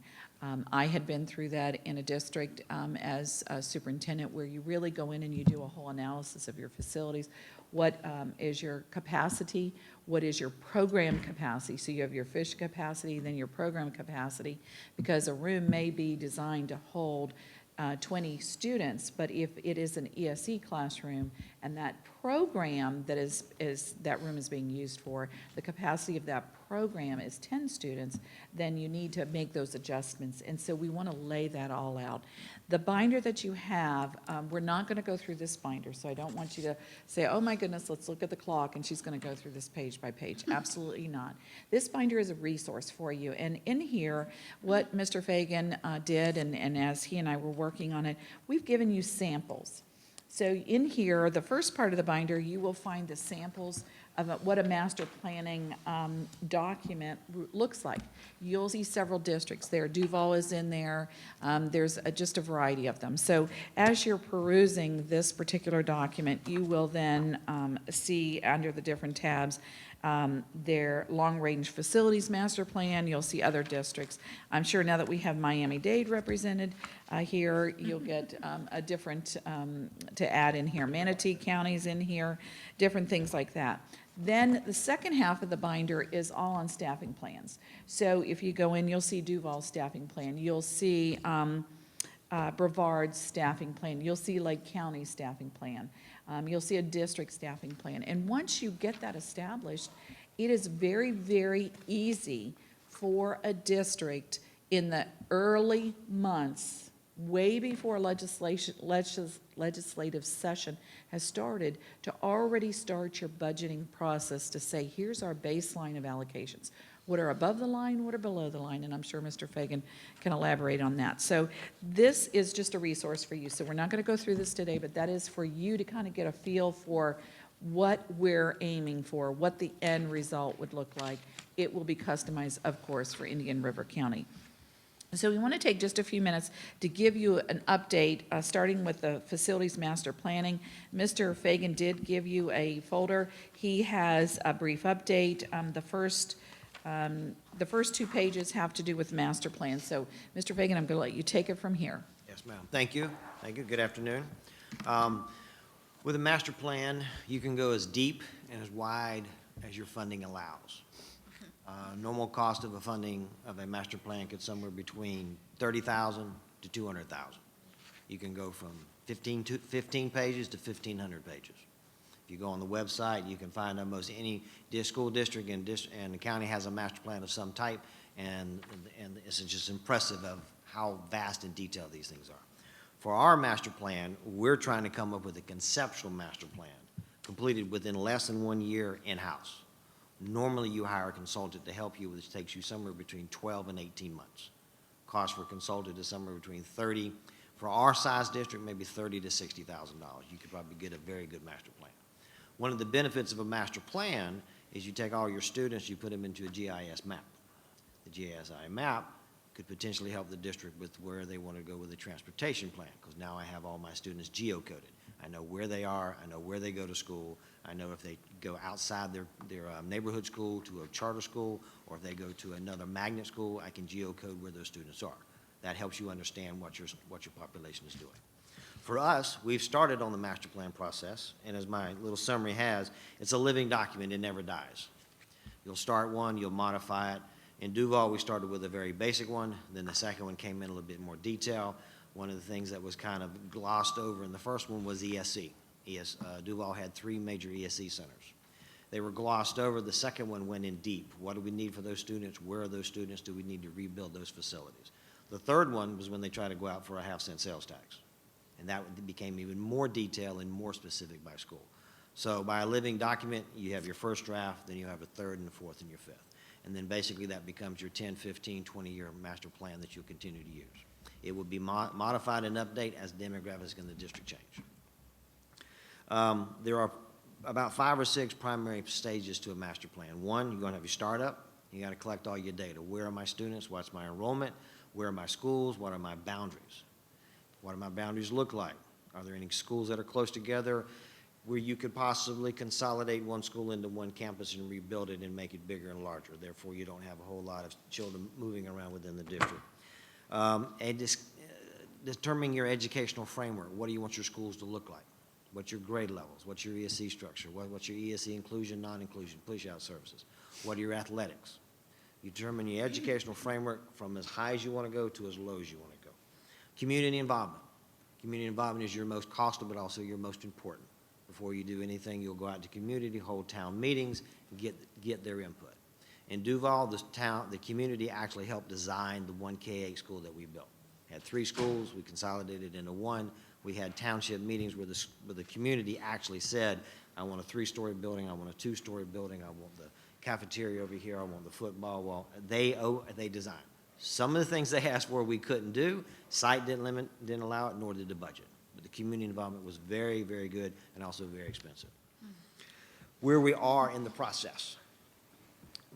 I had been through that in a district as a superintendent where you really go in and you do a whole analysis of your facilities. What is your capacity? What is your program capacity? So you have your fish capacity, then your program capacity, because a room may be designed to hold 20 students, but if it is an ESE classroom and that program that that room is being used for, the capacity of that program is 10 students, then you need to make those adjustments. And so we want to lay that all out. The binder that you have, we're not going to go through this binder, so I don't want you to say, oh my goodness, let's look at the clock and she's going to go through this page by page. Absolutely not. This binder is a resource for you. And in here, what Mr. Fagan did, and as he and I were working on it, we've given you samples. So in here, the first part of the binder, you will find the samples of what a master planning document looks like. You'll see several districts there. Duval is in there. There's just a variety of them. So as you're perusing this particular document, you will then see under the different tabs their long-range facilities master plan. You'll see other districts. I'm sure now that we have Miami-Dade represented here, you'll get a different, to add in here, Manatee County's in here, different things like that. Then the second half of the binder is all on staffing plans. So if you go in, you'll see Duval's staffing plan. You'll see Brevard's staffing plan. You'll see Lake County's staffing plan. You'll see a district staffing plan. And once you get that established, it is very, very easy for a district in the early months, way before legislative session has started, to already start your budgeting process to say, here's our baseline of allocations. What are above the line, what are below the line, and I'm sure Mr. Fagan can elaborate on that. So this is just a resource for you. So we're not going to go through this today, but that is for you to kind of get a feel for what we're aiming for, what the end result would look like. It will be customized, of course, for Indian River County. So we want to take just a few minutes to give you an update, starting with the facilities master planning. Mr. Fagan did give you a folder. He has a brief update. The first 2 pages have to do with master plan. So, Mr. Fagan, I'm going to let you take it from here. Yes, ma'am. Thank you. Thank you. Good afternoon. With a master plan, you can go as deep and as wide as your funding allows. Normal cost of a funding of a master plan could somewhere between 30,000 to 200,000. You can go from 15 pages to 1,500 pages. If you go on the website, you can find almost any school district and the county has a master plan of some type, and it's just impressive of how vast and detailed these things are. For our master plan, we're trying to come up with a conceptual master plan completed within less than 1 year in-house. Normally, you hire a consultant to help you, which takes you somewhere between 12 and 18 months. Cost for a consultant is somewhere between 30, for our size district, maybe $30,000 to $60,000. You could probably get a very good master plan. One of the benefits of a master plan is you take all your students, you put them into a GIS map. The GIS map could potentially help the district with where they want to go with the transportation plan, because now I have all my students geocoded. I know where they are, I know where they go to school, I know if they go outside their neighborhood school to a charter school, or if they go to another magnet school, I can geocode where those students are. That helps you understand what your population is doing. For us, we've started on the master plan process, and as my little summary has, it's a living document, it never dies. You'll start one, you'll modify it. In Duval, we started with a very basic one, then the second one came in a little bit more detail. One of the things that was kind of glossed over in the first one was ESC. Duval had 3 major ESC centers. They were glossed over. The second one went in deep. What do we need for those students? Where are those students? Do we need to rebuild those facilities? The third one was when they tried to go out for a half-cent sales tax. And that became even more detailed and more specific by school. So by a living document, you have your first draft, then you have a third and a fourth and your fifth. And then basically that becomes your 10, 15, 20-year master plan that you'll continue to use. It will be modified and updated as demographics in the district change. There are about 5 or 6 primary stages to a master plan. One, you're going to have your startup. You got to collect all your data. Where are my students? What's my enrollment? Where are my schools? What are my boundaries? What do my boundaries look like? Are there any schools that are close together where you could possibly consolidate one school into one campus and rebuild it and make it bigger and larger? Therefore, you don't have a whole lot of children moving around within the district. Determining your educational framework. What do you want your schools to look like? What's your grade levels? What's your ESC structure? What's your ESC inclusion, non-inclusion, push-out services? What are your athletics? You determine your educational framework from as high as you want to go to as low as you want to go. Community involvement. Community involvement is your most costly, but also your most important. Before you do anything, you'll go out to community, hold town meetings, and get their input. In Duval, the community actually helped design the 1 K-8 school that we built. We had 3 schools, we consolidated into 1. We had township meetings where the community actually said, I want a 3-story building, I want a 2-story building, I want the cafeteria over here, I want the football wall. They designed. Some of the things they asked for we couldn't do. Site didn't allow it, nor did the budget. But the community involvement was very, very good and also very expensive. Where we are in the process.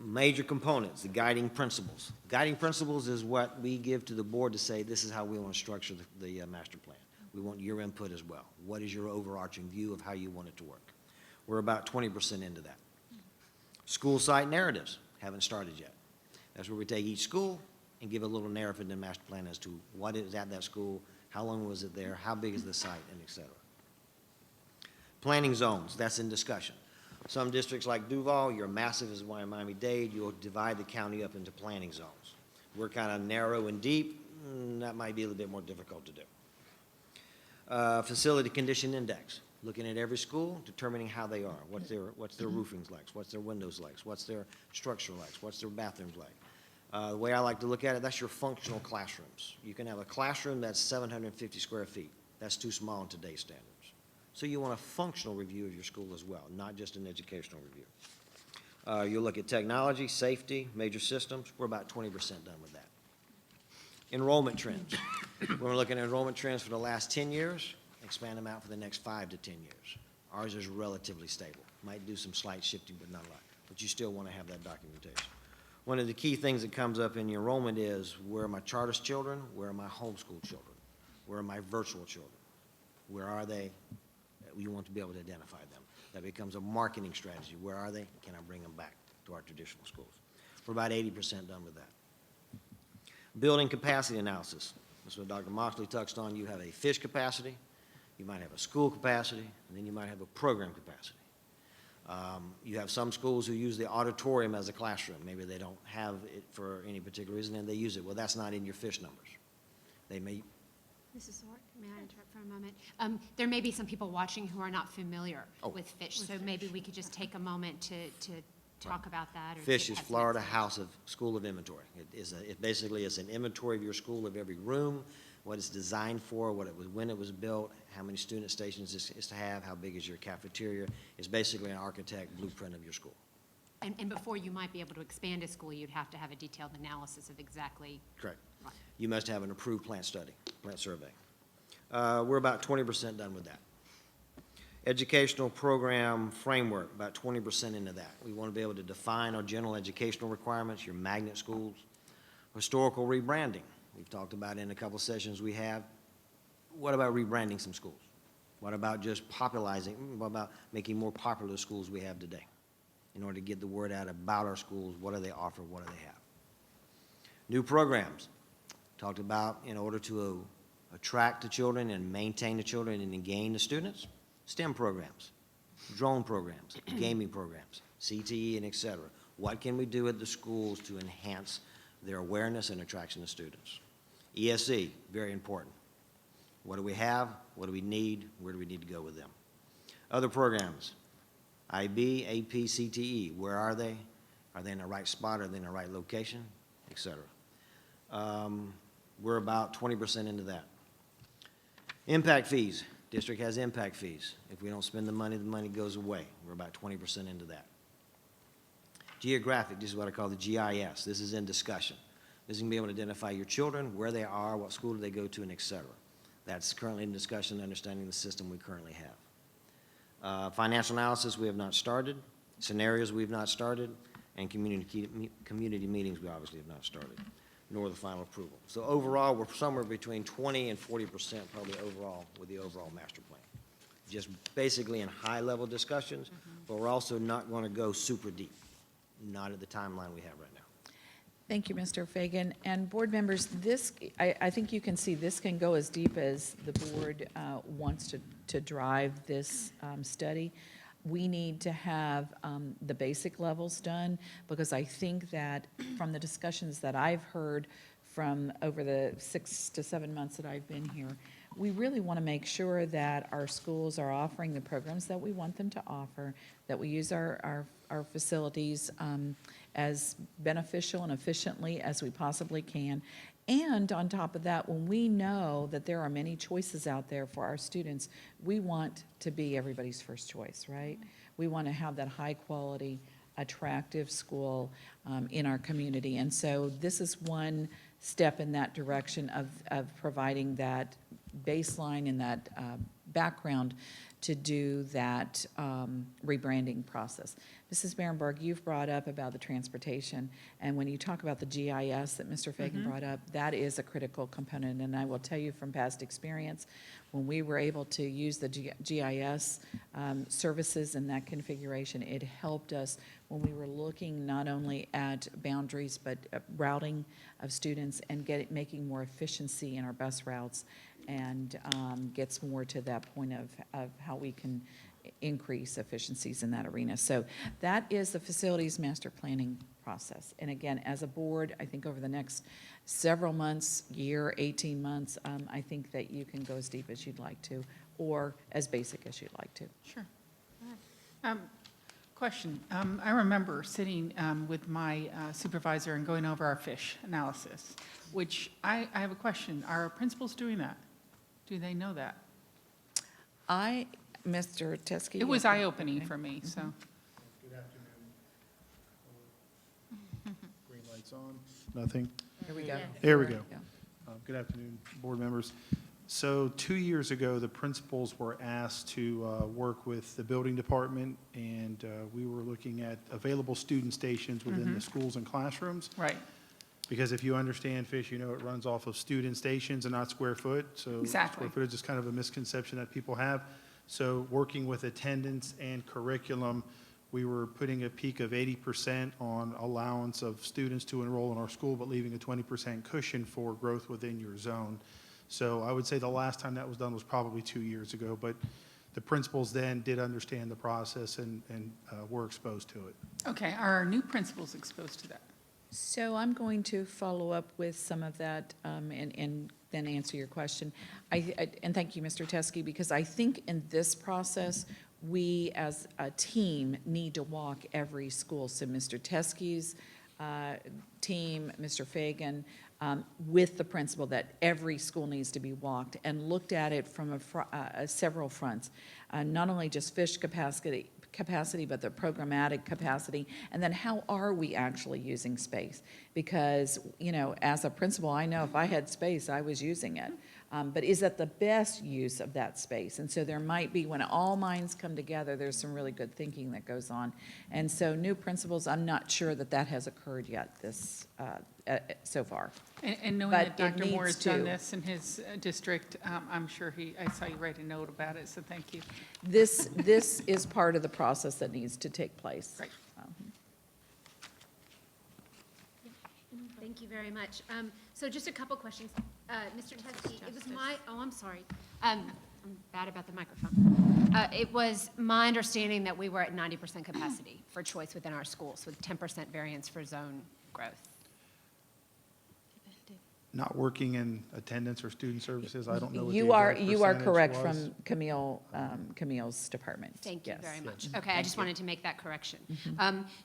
Major components, the guiding principles. Guiding principles is what we give to the board to say this is how we want to structure the master plan. We want your input as well. What is your overarching view of how you want it to work? We're about 20% into that. School site narratives, haven't started yet. That's where we take each school and give a little narrative in the master plan as to what is at that school, how long was it there, how big is the site, and et cetera. Planning zones, that's in discussion. Some districts like Duval, you're massive as Miami-Dade, you'll divide the county up into planning zones. We're kind of narrow and deep, that might be a little bit more difficult to do. Facility condition index, looking at every school, determining how they are, what's their roofing like, what's their windows like, what's their structure like, what's their bathrooms like. The way I like to look at it, that's your functional classrooms. You can have a classroom that's 750 square feet. That's too small in today's standards. So you want a functional review of your school as well, not just an educational review. You'll look at technology, safety, major systems. We're about 20% done with that. Enrollment trends. We're looking at enrollment trends for the last 10 years, expand them out for the next 5 to 10 years. Ours is relatively stable. Might do some slight shifting, but not a lot. But you still want to have that documentation. One of the key things that comes up in the enrollment is where are my charter children, where are my homeschool children, where are my virtual children, where are they? You want to be able to identify them. That becomes a marketing strategy. Where are they? Can I bring them back to our traditional schools? We're about 80% done with that. Building capacity analysis. That's what Dr. Moxley touched on. You have a fish capacity, you might have a school capacity, and then you might have a program capacity. You have some schools who use the auditorium as a classroom. Maybe they don't have it for any particular reason, and they use it. Well, that's not in your fish numbers. They may, Mrs. Swart, may I interrupt for a moment? There may be some people watching who are not familiar with fish, so maybe we could just take a moment to talk about that. Or FISH to is have some Florida explanation. House of School of Inventory. It basically is an inventory of your school, of every room, what it's designed for, what it was, when it was built, how many student stations it is to have, how big is your cafeteria. It's basically an architect blueprint of your school. And before you might be able to expand a school, you'd have to have a detailed analysis of exactly. Correct. Right. You must have an approved plant study, plant survey. We're about 20% done with that. Educational program framework, about 20% into that. We want to be able to define our general educational requirements, your magnet schools. Historical rebranding, we've talked about in a couple of sessions we have. What about rebranding some schools? What about just popularizing, what about making more popular the schools we have today? In order to get the word out about our schools, what do they offer, what do they have? New programs, talked about in order to attract the children and maintain the children and gain the students. STEM programs, drone programs, gaming programs, CTE, and et cetera. What can we do at the schools to enhance their awareness and attraction of students? ESE, very important. What do we have? What do we need? Where do we need to go with them? Other programs, IB, AP, CTE, where are they? Are they in the right spot? Are they in the right location? Et cetera. We're about 20% into that. Impact fees. District has impact fees. If we don't spend the money goes away. We're about 20% into that. Geographic, this is what I call the GIS. This is in discussion. This is going to be able to identify your children, where they are, what school do they go to, and et cetera. That's currently in discussion, understanding the system we currently have. Financial analysis, we have not started. Scenarios, we've not started. And community meetings, we obviously have not started, nor the final approval. So overall, we're somewhere between 20 and 40% probably overall with the overall master plan. Just basically in high-level discussions, but we're also not going to go super deep, not at the timeline we have right now. Thank you, Mr. Fagan. And board members, this, I think you can see this can go as deep as the board wants to drive this study. We need to have the basic levels done, because I think that from the discussions that I've heard from over the 6 to 7 months that I've been here, we really want to make sure that our schools are offering the programs that we want them to offer, that we use our facilities as beneficial and efficiently as we possibly can. And on top of that, when we know that there are many choices out there for our students, we want to be everybody's first choice, right? We want to have that high-quality, attractive school in our community. And so this is one step in that direction of providing that baseline and that background to do that rebranding process. Mrs. Berenberg, you've brought up about the transportation, and when you talk about the GIS that Mr. Fagan brought up, that is a critical component, and I will tell you from past experience, when we were able to use the GIS services in that configuration, it helped us when we were looking not only at boundaries, but routing of students and making more efficiency in our bus routes, and gets more to that point of how we can increase efficiencies in that arena. So that is the facilities master planning process. And again, as a board, I think over the next several months, year, 18 months, I think that you can go as deep as you'd like to, or as basic as you'd like to. Sure. Question. I remember sitting with my supervisor and going over our fish analysis, which I have a question. Are our principals doing that? Do they know that? Mr. Teskey? It was eye-opening for me, so. Good afternoon. Green lights on. Nothing? Here we go. There we go. Yeah. Good afternoon, board members. So 2 years ago, the principals were asked to work with the building department, and we were looking at available student stations within the schools and classrooms. Right. Because if you understand fish, you know it runs off of student stations and not square foot. So Exactly. square footage is kind of a misconception that people have. So working with attendance and curriculum, we were putting a peak of 80% on allowance of students to enroll in our school, but leaving a 20% cushion for growth within your zone. So I would say the last time that was done was probably 2 years ago, but the principals then did understand the process and were exposed to it. Okay, are our new principals exposed to that? So I'm going to follow up with some of that and then answer your question. And thank you, Mr. Teskey, because I think in this process, we as a team need to walk every school. So Mr. Teskey's team, Mr. Fagan, with the principal, that every school needs to be walked and looked at it from several fronts. Not only just fish capacity, but the programmatic capacity, and then how are we actually using space? Because, you know, as a principal, I know if I had space, I was using it. But is that the best use of that space? And so there might be, when all minds come together, there's some really good thinking that goes on. And so new principals, I'm not sure that that has occurred yet so far. And knowing But that it Dr. Moore has needs done to. this in his district, I'm sure I saw you write a note about it, so thank you. This is part of the process that needs to take place. Great. Thank you very much. So just a couple questions. Mr. Teskey, it was I'm sorry. I'm bad about the microphone. It was my understanding that we were at 90% capacity for choice within our schools with 10% variance for zone growth. Not working in attendance or student services, I don't know what the You are exact correct percentage was. from Camille's department. Thank you Yes. very much. Okay, I just wanted to make that correction.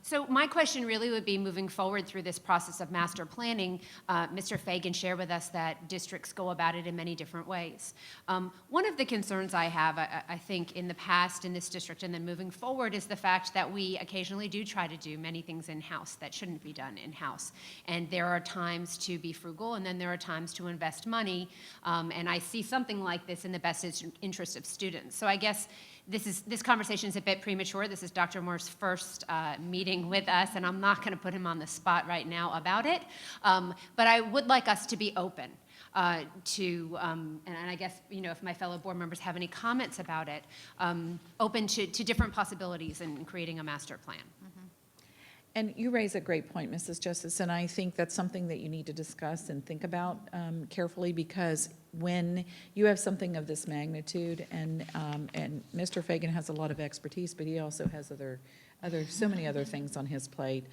So my question really would be, moving forward through this process of master planning, Mr. Fagan shared with us that districts go about it in many different ways. One of the concerns I have, I think, in the past in this district and then moving forward, is the fact that we occasionally do try to do many things in-house that shouldn't be done in-house. And there are times to be frugal, and then there are times to invest money, and I see something like this in the best interest of students. So I guess this conversation is a bit premature. This is Dr. Moore's first meeting with us, and I'm not going to put him on the spot right now about it, but I would like us to be open and I guess, you know, if my fellow board members have any comments about it, open to different possibilities in creating a master plan. And you raise a great point, Mrs. Justice, and I think that's something that you need to discuss and think about carefully, because when you have something of this magnitude, and Mr. Fagan has a lot of expertise, but he also has so many other things on his plate.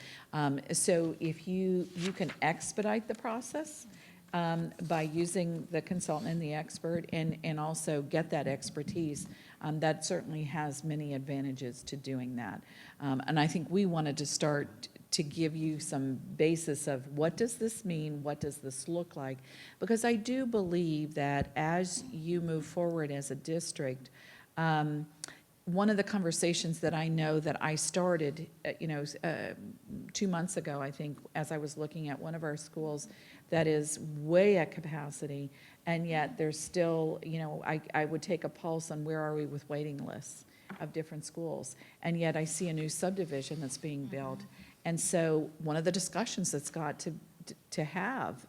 So if you can expedite the process by using the consultant and the expert, and also get that expertise, that certainly has many advantages to doing that. And I think we wanted to start to give you some basis of what does this mean, what does this look like? Because I do believe that as you move forward as a district, one of the conversations that I know that I started, 2 months ago, I think, as I was looking at one of our schools that is way at capacity, and yet there's still, I would take a pulse on where are we with waiting lists of different schools, and yet I see a new subdivision that's being built. And so one of the discussions that's got to have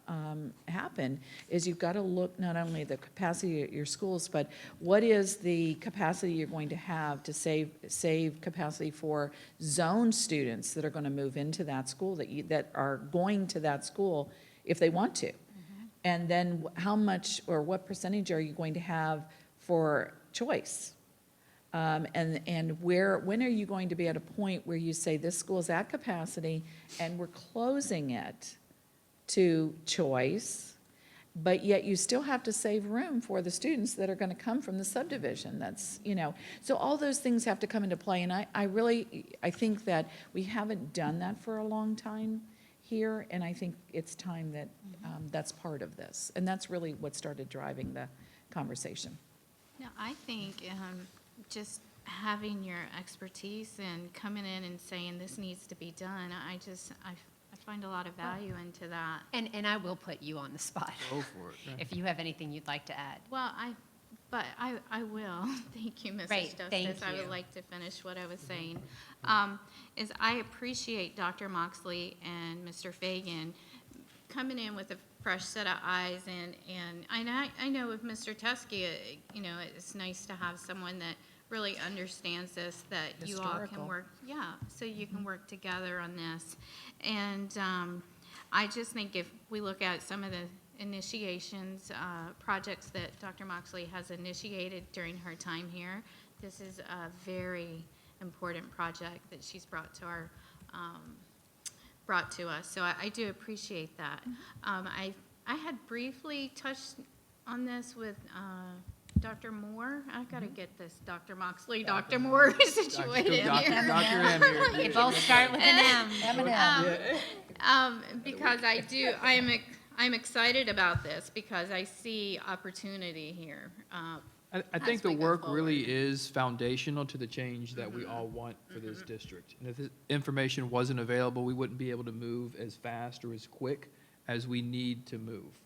happen is you've got to look not only the capacity at your schools, but what is the capacity you're going to have to save capacity for zone students that are going to move into that school, that are going to that school if they want to. And then how much or what percentage are you going to have for choice? And when are you going to be at a point where you say this school is at capacity and we're closing it to choice, but yet you still have to save room for the students that are going to come from the subdivision? That's, so all those things have to come into play. And I think that we haven't done that for a long time here, and I think it's time that that's part of this. And that's really what started driving the conversation. No, I think just having your expertise and coming in and saying this needs to be done, I find a lot of value into that. And I will put you on the spot. Go for it. Yeah. If you have anything you'd like to add. Well, I will. Thank you, Mrs. Great, Justice. thank I you. would like to finish what I was saying. Is I appreciate Dr. Moxley and Mr. Fagan coming in with a fresh set of eyes, and I know with Mr. Teskey, it's nice to have someone that really understands this, that you all can Historical. work, so you can work together on this. And I just think if we look at some of the initiations, projects that Dr. Moxley has initiated during her time here, this is a very important project that she's brought to our, brought to us. So I do appreciate that. I had briefly touched on this with Dr. Moore. I've got to get this Dr. Moxley, Dr. Moore situated here. Dr. M here. They both start with an M. Because I'm excited about this because I see opportunity here. I think the work really is foundational to the change that we all want for this district. And if this information wasn't available, we wouldn't be able to move as fast or as quick as we need to move.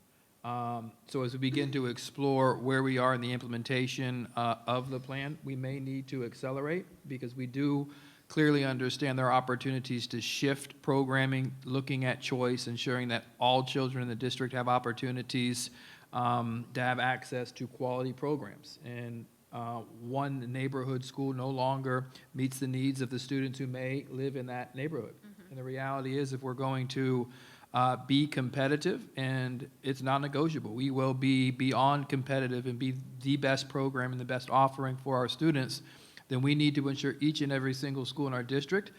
So as we begin to explore where we are in the implementation of the plan, we may need to accelerate because we do clearly understand there are opportunities to shift programming, looking at choice, ensuring that all children in the district have opportunities to have access to quality programs. And one neighborhood school no longer meets the needs of the students who may live in that neighborhood. And the reality is if we're going to be competitive, and it's not negotiable. We will be beyond competitive and be the best program and the best offering for our students, then we need to ensure each and every single school in our district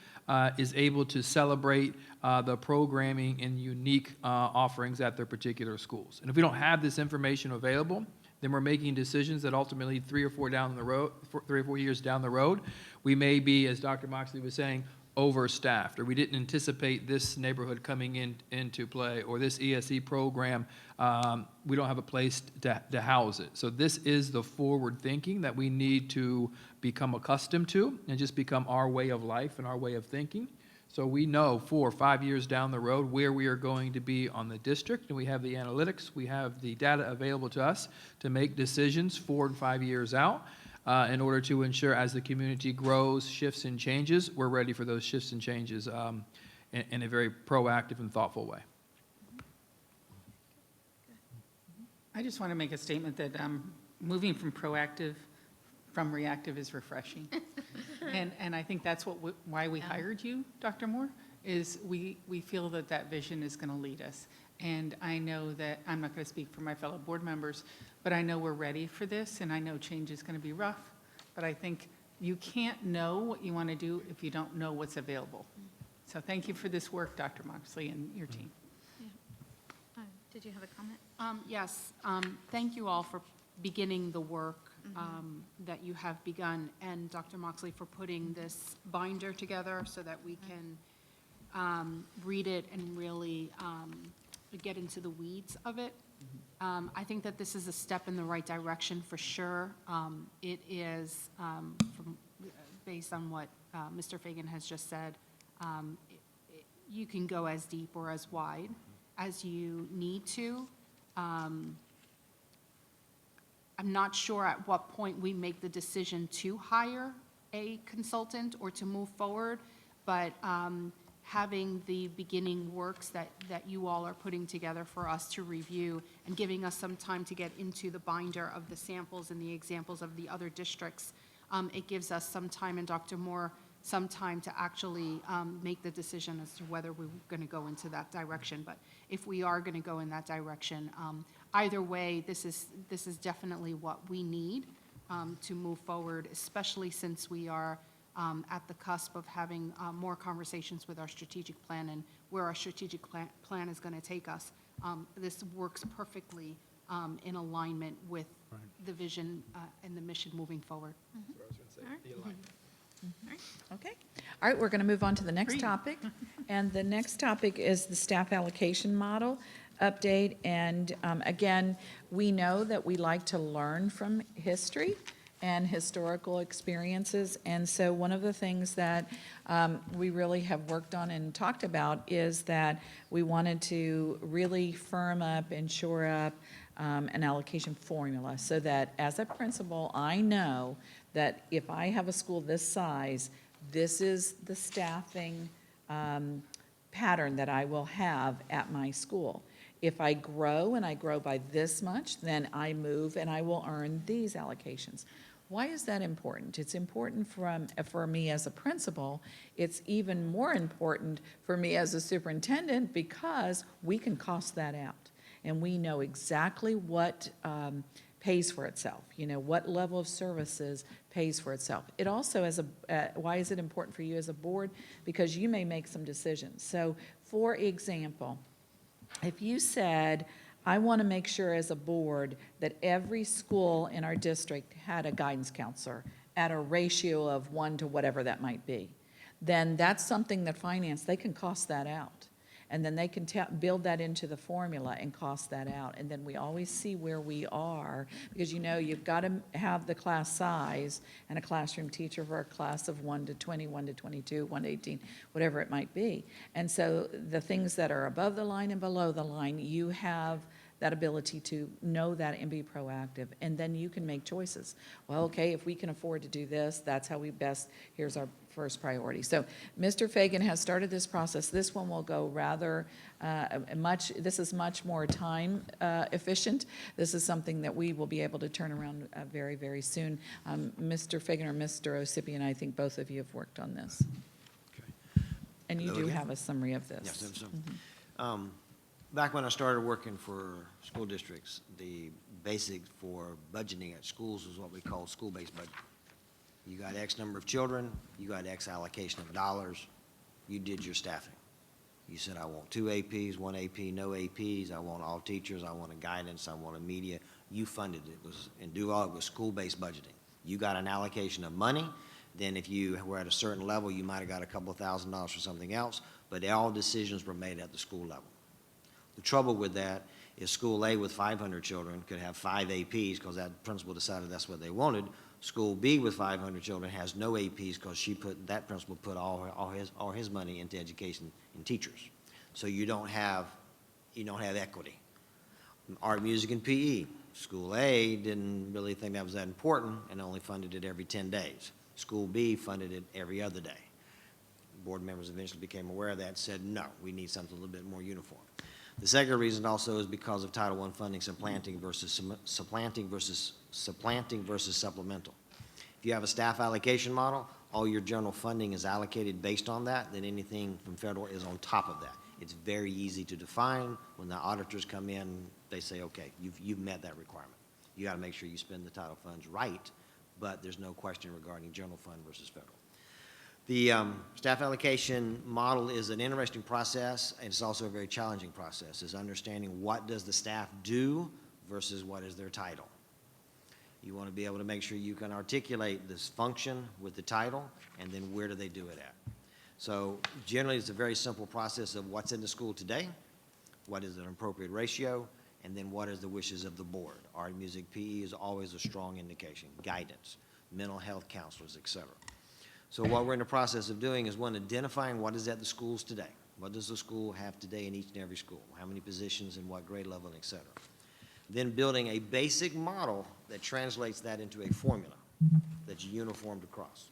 is able to celebrate the programming and unique offerings at their particular schools. And if we don't have this information available, then we're making decisions that ultimately 3 or 4 years down the road, we may be, as Dr. Moxley was saying, overstaffed, or we didn't anticipate this neighborhood coming into play, or this ESE program, we don't have a place to house it. So this is the forward thinking that we need to become accustomed to and just become our way of life and our way of thinking. So we know 4 or 5 years down the road where we are going to be on the district, and we have the analytics, we have the data available to us to make decisions 4 and 5 years out. In order to ensure as the community grows, shifts and changes, we're ready for those shifts and changes in a very proactive and thoughtful way. I just want to make a statement that moving from reactive is refreshing. And I think that's why we hired you, Dr. Moore, is we feel that that vision is going to lead us. And I know that, I'm not going to speak for my fellow board members, but I know we're ready for this, and I know change is going to be rough. But I think you can't know what you want to do if you don't know what's available. So thank you for this work, Dr. Moxley and your team. Did you have a comment? Yes, thank you all for beginning the work that you have begun, and Dr. Moxley for putting this binder together so that we can read it and really get into the weeds of it. I think that this is a step in the right direction for sure. It is, based on what Mr. Fagan has just said, you can go as deep or as wide as you need to. I'm not sure at what point we make the decision to hire a consultant or to move forward, but having the beginning works that you all are putting together for us to review and giving us some time to get into the binder of the samples and the examples of the other districts, it gives us some time, and Dr. Moore, some time to actually make the decision as to whether we're going to go into that direction. But if we are going to go in that direction, either way, this is definitely what we need to move forward, especially since we are at the cusp of having more conversations with our strategic plan and where our strategic plan is going to take us. This works perfectly in alignment with the vision and the mission moving forward. That's what I was going to say, the alignment. Okay. All right, we're going to move on to the next topic. And the next topic is the staff allocation model update. And again, we know that we like to learn from history and historical experiences. And so one of the things that we really have worked on and talked about is that we wanted to really firm up and shore up an allocation formula so that as a principal, I know that if I have a school this size, this is the staffing pattern that I will have at my school. If I grow and I grow by this much, then I move and I will earn these allocations. Why is that important? It's important for me as a principal. It's even more important for me as a superintendent because we can cost that out. And we know exactly what pays for itself? You know, what level of services pays for itself? It also, why is it important for you as a board? Because you may make some decisions. So, for example, if you said, I want to make sure as a board that every school in our district had a guidance counselor at a ratio of 1 to whatever that might be, then that's something that finance, they can cost that out. And then they can build that into the formula and cost that out. And then we always see where we are, because you know you've got to have the class size and a classroom teacher for a class of 1 to 20, 1 to 22, 1 to 18, whatever it might be. And so the things that are above the line and below the line, you have that ability to know that and be proactive, and then you can make choices. Well, okay, if we can afford to do this, that's how we best, here's our first priority. So Mr. Fagan has started this process. This one will go rather this is much more time efficient. This is something that we will be able to turn around very, very soon. Mr. Fagan or Mr. Osipian, I think both of you have worked on this. Okay. And you Hello do again. have a summary of this. Yes, so, back when I started working for school districts, the basic for budgeting at schools was what we call school-based budget. You got X number of children, you got X allocation of dollars, you did your staffing. You said, I want 2 APs, 1 AP, no APs, I want all teachers, I want a guidance, I want a media. You funded it. It was school-based budgeting. You got an allocation of money, then if you were at a certain level, you might have got a couple of $1,000s for something else, but all decisions were made at the school level. The trouble with that is School A with 500 children could have 5 APs because that principal decided that's what they wanted. School B with 500 children has no APs because that principal put all his money into education and teachers. So you don't have equity. Art, music, and PE. School A didn't really think that was that important and only funded it every 10 days. School B funded it every other day. Board members eventually became aware of that and said, no, we need something a little bit more uniform. The second reason also is because of Title I funding supplanting versus supplemental. If you have a staff allocation model, all your general funding is allocated based on that, then anything from federal is on top of that. It's very easy to define. When the auditors come in, they say, okay, you've met that requirement. You got to make sure you spend the title funds right, but there's no question regarding general fund versus federal. The staff allocation model is an interesting process, and it's also a very challenging process, is understanding what does the staff do versus what is their title. You want to be able to make sure you can articulate this function with the title, and then where do they do it at. So generally, it's a very simple process of what's in the school today, what is an appropriate ratio, and then what is the wishes of the board. Art, music, PE is always a strong indication, guidance, mental health counselors, et cetera. So what we're in the process of doing is, one, identifying what is at the schools today. What does the school have today in each and every school? How many positions and what grade level, et cetera. Then building a basic model that translates that into a formula that's uniformed across.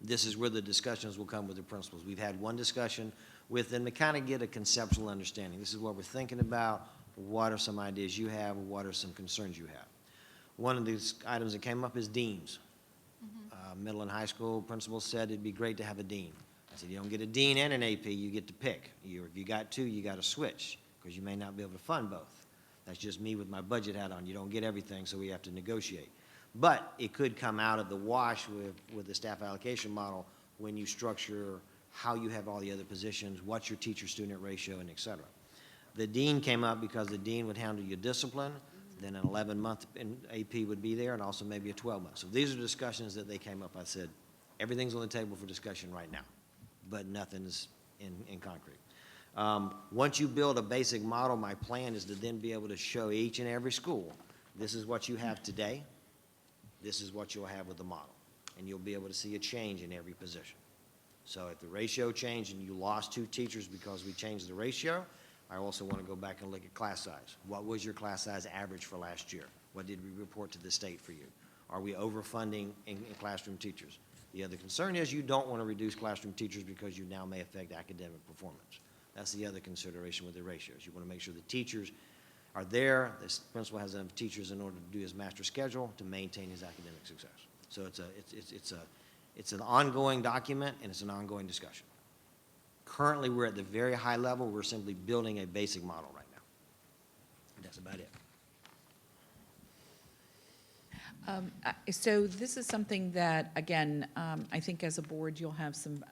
This is where the discussions will come with the principals. We've had one discussion with them to kind of get a conceptual understanding. This is what we're thinking about. What are some ideas you have? What are some concerns you have? One of these items that came up is deans. Middle and high school principals said it'd be great to have a dean. I said, you don't get a dean and an AP, you get to pick. If you got 2, you got to switch, because you may not be able to fund both. That's just me with my budget hat on. You don't get everything, so we have to negotiate. But it could come out of the wash with the staff allocation model when you structure how you have all the other positions, what's your teacher-student ratio, and et cetera. The dean came up because the dean would handle your discipline, then an 11-month AP would be there, and also maybe a 12-month. So these are discussions that they came up. I said, everything's on the table for discussion right now, but nothing's in concrete. Once you build a basic model, my plan is to then be able to show each and every school, this is what you have today, this is what you'll have with the model, and you'll be able to see a change in every position. So if the ratio changed and you lost 2 teachers because we changed the ratio, I also want to go back and look at class size. What was your class size average for last year? What did we report to the state for you? Are we overfunding in classroom teachers? The other concern is you don't want to reduce classroom teachers because you now may affect academic performance. That's the other consideration with the ratios. You want to make sure the teachers are there, this principal has enough teachers in order to do his master schedule to maintain his academic success. So it's an ongoing document, and it's an ongoing discussion. Currently, we're at the very high level. We're simply building a basic model right now. That's about it. So this is something that, again, I think as a board, you'll have some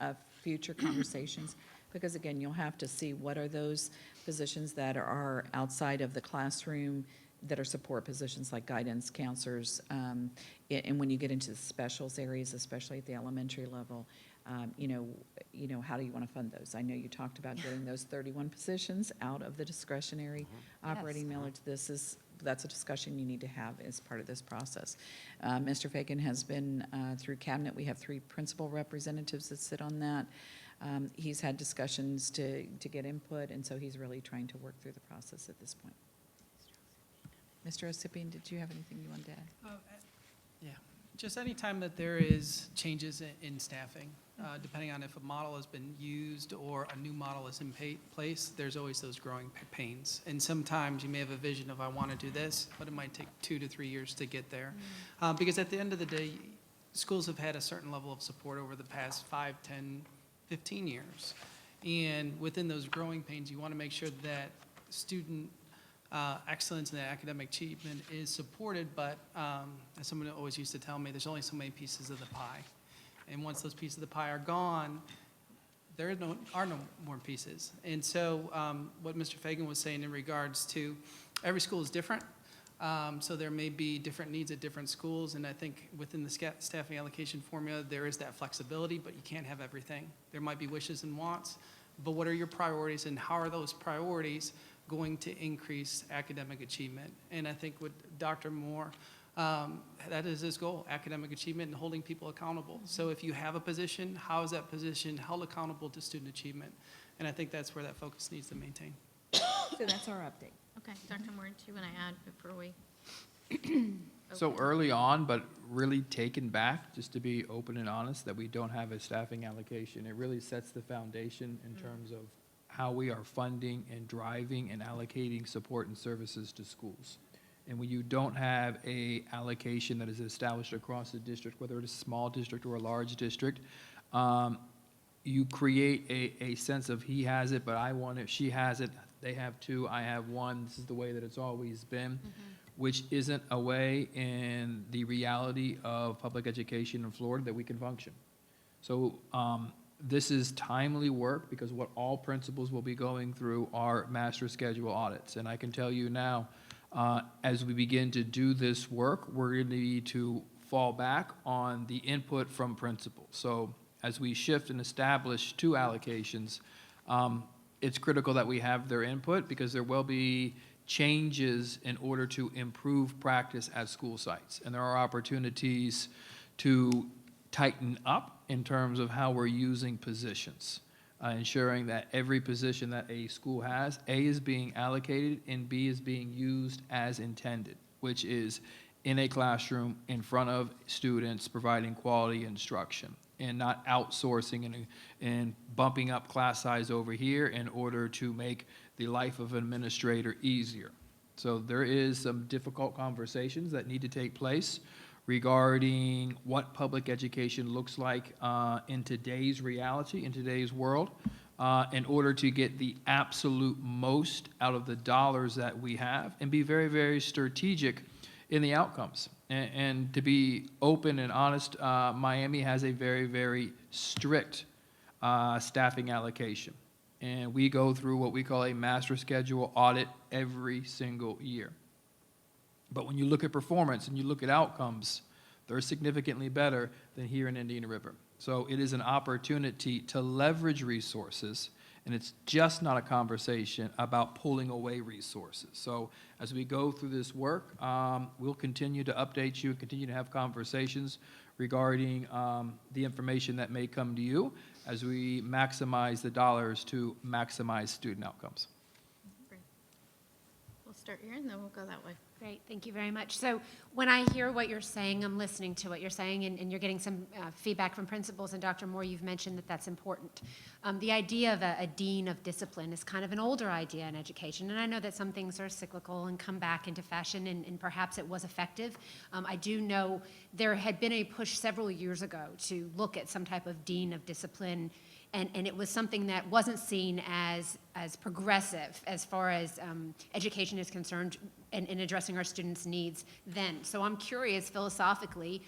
future conversations, because again, you'll have to see what are those positions that are outside of the classroom that are support positions like guidance counselors. And when you get into the specials areas, especially at the elementary level, you know, how do you want to fund those? I know you talked about getting those 31 positions out of the discretionary operating millage. That's a discussion you need to have as part of this process. Mr. Fagan has been through cabinet. We have 3 principal representatives that sit on that. He's had discussions to get input, and so he's really trying to work through the process at this point. Mr. Osipian, did you have anything you wanted to add? Yeah, just anytime that there is changes in staffing, depending on if a model has been used or a new model is in place, there's always those growing pains. And sometimes you may have a vision of, I want to do this, but it might take 2 to 3 years to get there. Because at the end of the day, schools have had a certain level of support over the past 5, 10, 15 years. And within those growing pains, you want to make sure that student excellence and academic achievement is supported, but as someone always used to tell me, there's only so many pieces of the pie. And once those pieces of the pie are gone, there are no more pieces. And so what Mr. Fagan was saying in regards to every school is different, so there may be different needs at different schools, and I think within the staffing allocation formula, there is that flexibility, but you can't have everything. There might be wishes and wants, but what are your priorities, and how are those priorities going to increase academic achievement? And I think with Dr. Moore, that is his goal, academic achievement and holding people accountable. So if you have a position, how is that position held accountable to student achievement? And I think that's where that focus needs to maintain. So that's our update. Okay, Dr. Moore, do you want to add before we? So early on, but really taken back, just to be open and honest, that we don't have a staffing allocation. It really sets the foundation in terms of how we are funding and driving and allocating support and services to schools. And when you don't have a allocation that is established across the district, whether it's a small district or a large district, you create a sense of he has it, but I want it, she has it, they have 2, I have 1, this is the way that it's always been, which isn't a way in the reality of public education in Florida that we can function. So this is timely work, because what all principals will be going through are master schedule audits. And I can tell you now, as we begin to do this work, we're going to need to fall back on the input from principals. So as we shift and establish 2 allocations, it's critical that we have their input, because there will be changes in order to improve practice at school sites. And there are opportunities to tighten up in terms of how we're using positions, ensuring that every position that a school has, A, is being allocated, and B, is being used as intended, which is in a classroom in front of students, providing quality instruction, and not outsourcing and bumping up class size over here in order to make the life of an administrator easier. So there is some difficult conversations that need to take place regarding what public education looks like in today's reality, in today's world, in order to get the absolute most out of the dollars that we have and be very, very strategic in the outcomes. And to be open and honest, Miami has a very, very strict staffing allocation. And we go through what we call a master schedule audit every single year. But when you look at performance and you look at outcomes, they're significantly better than here in Indian River. So it is an opportunity to leverage resources, and it's just not a conversation about pulling away resources. So as we go through this work, we'll continue to update you, continue to have conversations regarding the information that may come to you as we maximize the dollars to maximize student outcomes. Great. We'll start here and then we'll go that way. Great, thank you very much. So when I hear what you're saying, I'm listening to what you're saying, and you're getting some feedback from principals, and Dr. Moore, you've mentioned that that's important. The idea of a dean of discipline is kind of an older idea in education, and I know that some things are cyclical and come back into fashion, and perhaps it was effective. I do know there had been a push several years ago to look at some type of dean of discipline and it was something that wasn't seen as progressive as far as education is concerned and in addressing our students' needs then. So I'm curious philosophically,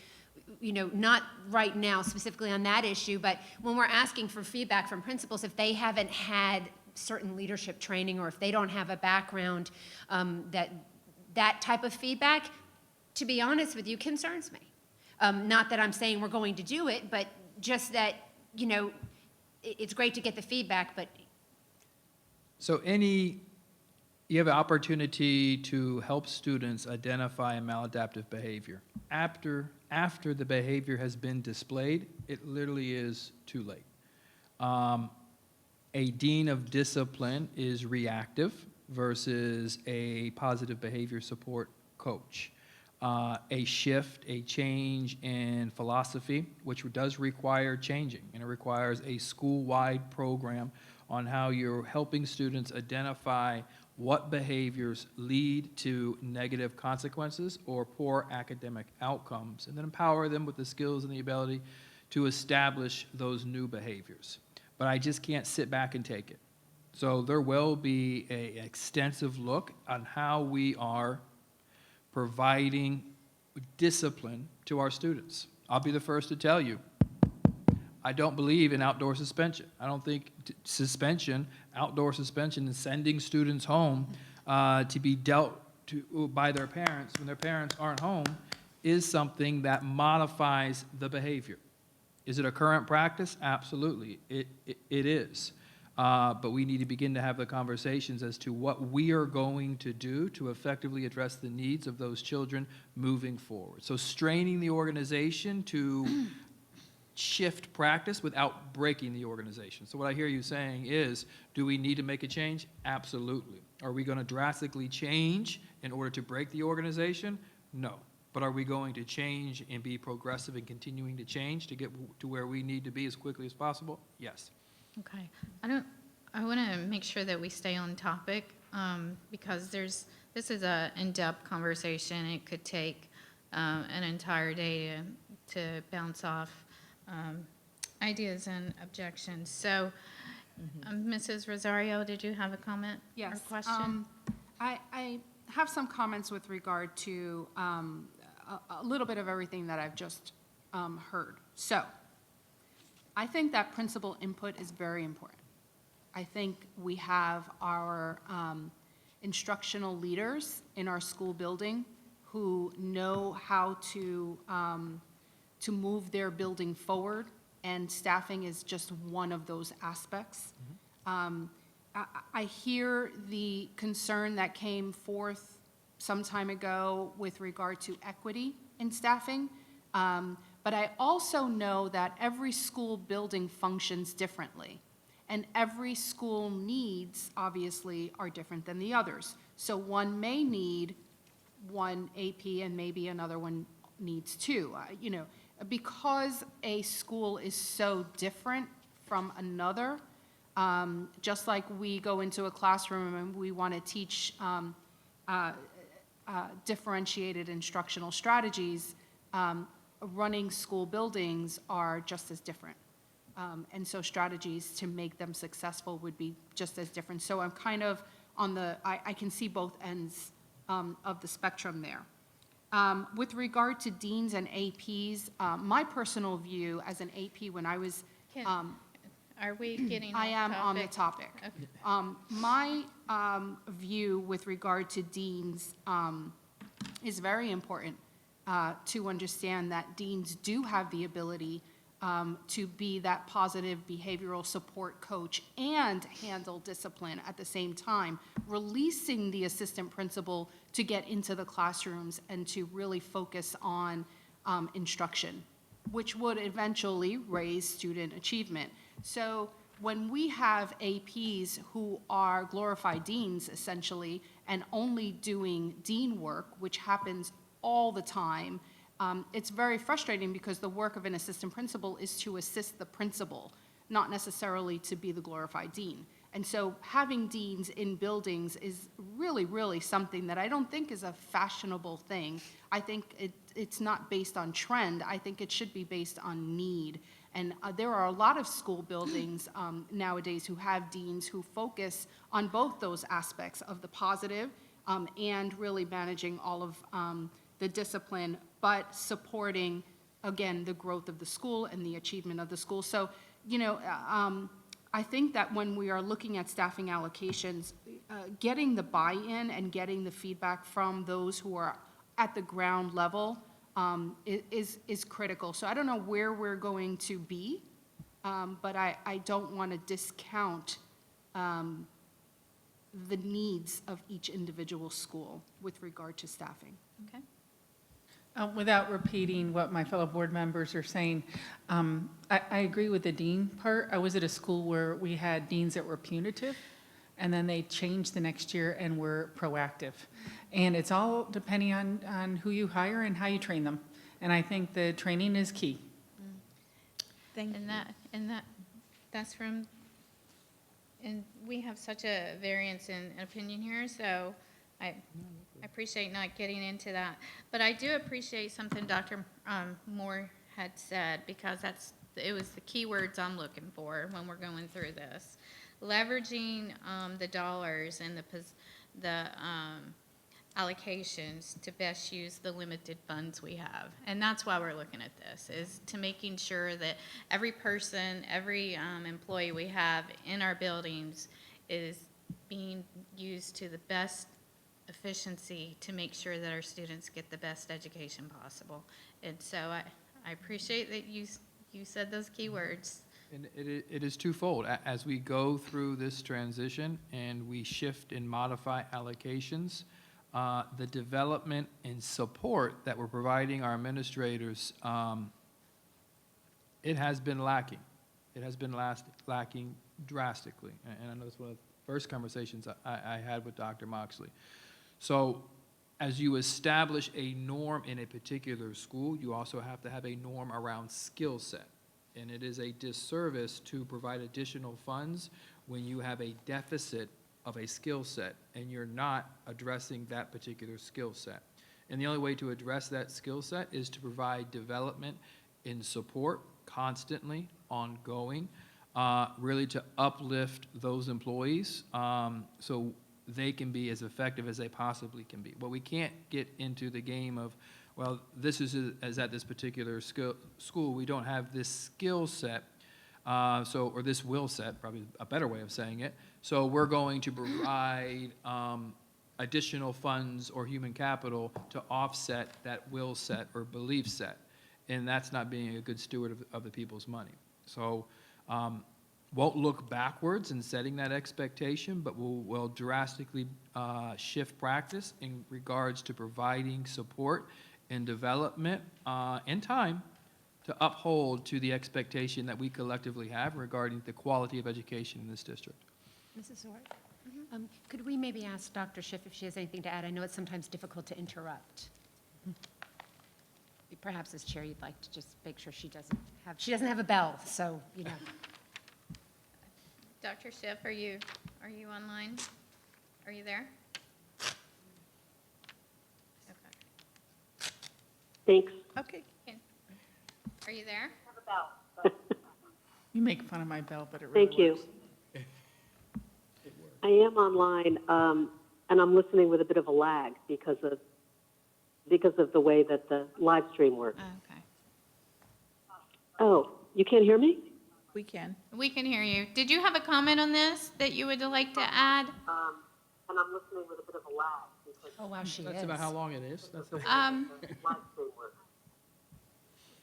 you know, not right now specifically on that issue, but when we're asking for feedback from principals, if they haven't had certain leadership training or if they don't have a background, that type of feedback, to be honest with you, concerns me. Not that I'm saying we're going to do it, but just that, you know, it's great to get the feedback, but So you have an opportunity to help students identify maladaptive behavior. After the behavior has been displayed, it literally is too late. A dean of discipline is reactive versus a positive behavior support coach. A shift, a change in philosophy, which does require changing, and it requires a school-wide program on how you're helping students identify what behaviors lead to negative consequences or poor academic outcomes, and then empower them with the skills and the ability to establish those new behaviors. But I just can't sit back and take it. So there will be an extensive look on how we are providing discipline to our students. I'll be the first to tell you, I don't believe in outdoor suspension. I don't think outdoor suspension, and sending students home to be dealt to by their parents when their parents aren't home is something that modifies the behavior. Is it a current practice? Absolutely, it is. But we need to begin to have the conversations as to what we are going to do to effectively address the needs of those children moving forward. So straining the organization to shift practice without breaking the organization. So what I hear you saying is, do we need to make a change? Absolutely. Are we going to drastically change in order to break the organization? No. But are we going to change and be progressive and continuing to change to get to where we need to be as quickly as possible? Yes. Okay. I want to make sure that we stay on topic because this is an in-depth conversation. It could take an entire day to bounce off ideas and objections. So, Mrs. Rosario, did you have a comment or question? I have some comments with regard to a little bit of everything that I've just heard. So, I think that principal input is very important. I think we have our instructional leaders in our school building who know how to move their building forward, and staffing is just one of those aspects. I hear the concern that came forth some time ago with regard to equity in staffing, but I also know that every school building functions differently, and every school needs, obviously, are different than the others. So one may need one AP and maybe another one needs two. You know, because a school is so different from another, just like we go into a classroom and we want to teach differentiated instructional strategies, running school buildings are just as different. And so strategies to make them successful would be just as different. So I'm kind of on I can see both ends of the spectrum there. With regard to deans and APs, my personal view as an AP when I was... Are we getting I am off on the topic? topic. My view with regard to deans is very important to understand that deans do have the ability to be that positive behavioral support coach and handle discipline at the same time, releasing the assistant principal to get into the classrooms and to really focus on instruction, which would eventually raise student achievement. So when we have APs who are glorified deans, essentially, and only doing dean work, which happens all the time, it's very frustrating because the work of an assistant principal is to assist the principal, not necessarily to be the glorified dean. And so having deans in buildings is really, really something that I don't think is a fashionable thing. I think it's not based on trend. I think it should be based on need. And there are a lot of school buildings nowadays who have deans who focus on both those aspects of the positive and really managing all of the discipline, but supporting, again, the growth of the school and the achievement of the school. So, I think that when we are looking at staffing allocations, getting the buy-in and getting the feedback from those who are at the ground level is critical. So I don't know where we're going to be, but I don't want to discount the needs of each individual school with regard to staffing. Okay. Without repeating what my fellow board members are saying, I agree with the dean part. I was at a school where we had deans that were punitive, and then they changed the next year and were proactive. And it's all depending on who you hire and how you train them. And I think the training is key. That's from, and we have such a variance in opinion here, so I appreciate not getting into that. But I do appreciate something Dr. Moore had said, because it was the key words I'm looking for when we're going through this. Leveraging the dollars and the allocations to best use the limited funds we have. And that's why we're looking at this, is to making sure that every person, every employee we have in our buildings is being used to the best efficiency to make sure that our students get the best education possible. And so I appreciate that you said those key words. And it is twofold. As we go through this transition and we shift and modify allocations, the development and support that we're providing our administrators, it has been lacking. It has been lacking drastically. And I know it's one of the first conversations I had with Dr. Moxley. So as you establish a norm in a particular school, you also have to have a norm around skill set. And it is a disservice to provide additional funds when you have a deficit of a skill set and you're not addressing that particular skill set. And the only way to address that skill set is to provide development in support constantly, ongoing, really to uplift those employees so they can be as effective as they possibly can be. But we can't get into the game of, well, this is at this particular school, we don't have this skill set, or this will set, probably a better way of saying it, so we're going to provide additional funds or human capital to offset that will set or belief set. And that's not being a good steward of the people's money. So won't look backwards in setting that expectation, but will drastically shift practice in regards to providing support and development and time to uphold to the expectation that we collectively have regarding the quality of education in this district. Mrs. Swart? Could we maybe ask Dr. Schiff if she has anything to add? I know it's sometimes difficult to interrupt. Perhaps as chair, you'd like to just make sure she doesn't have a bell, so, you know. Dr. Schiff, are you online? Are you there? Okay. Thanks. Okay. Are you there? You make fun of my bell, but it really Thank you. works. I am online, and I'm listening with a bit of a lag because of the way that the live stream works. Okay. Oh, you can't hear me? We can. We can hear you. Did you have a comment on this that you would like to add? And I'm listening with a bit of a lag because Oh, wow, she is. That's about how long it is. That's the live stream works.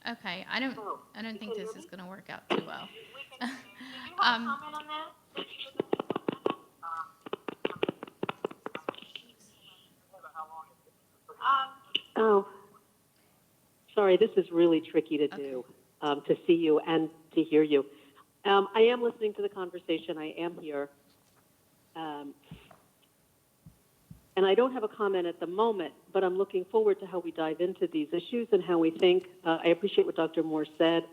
Okay, I don't think this is gonna work out too well. Oh, sorry, this is really tricky to do, to see you and to hear you. I am listening to the conversation. I am here. And I don't have a comment at the moment, but I'm looking forward to how we dive into these issues and how we think. I appreciate what Dr. Moore said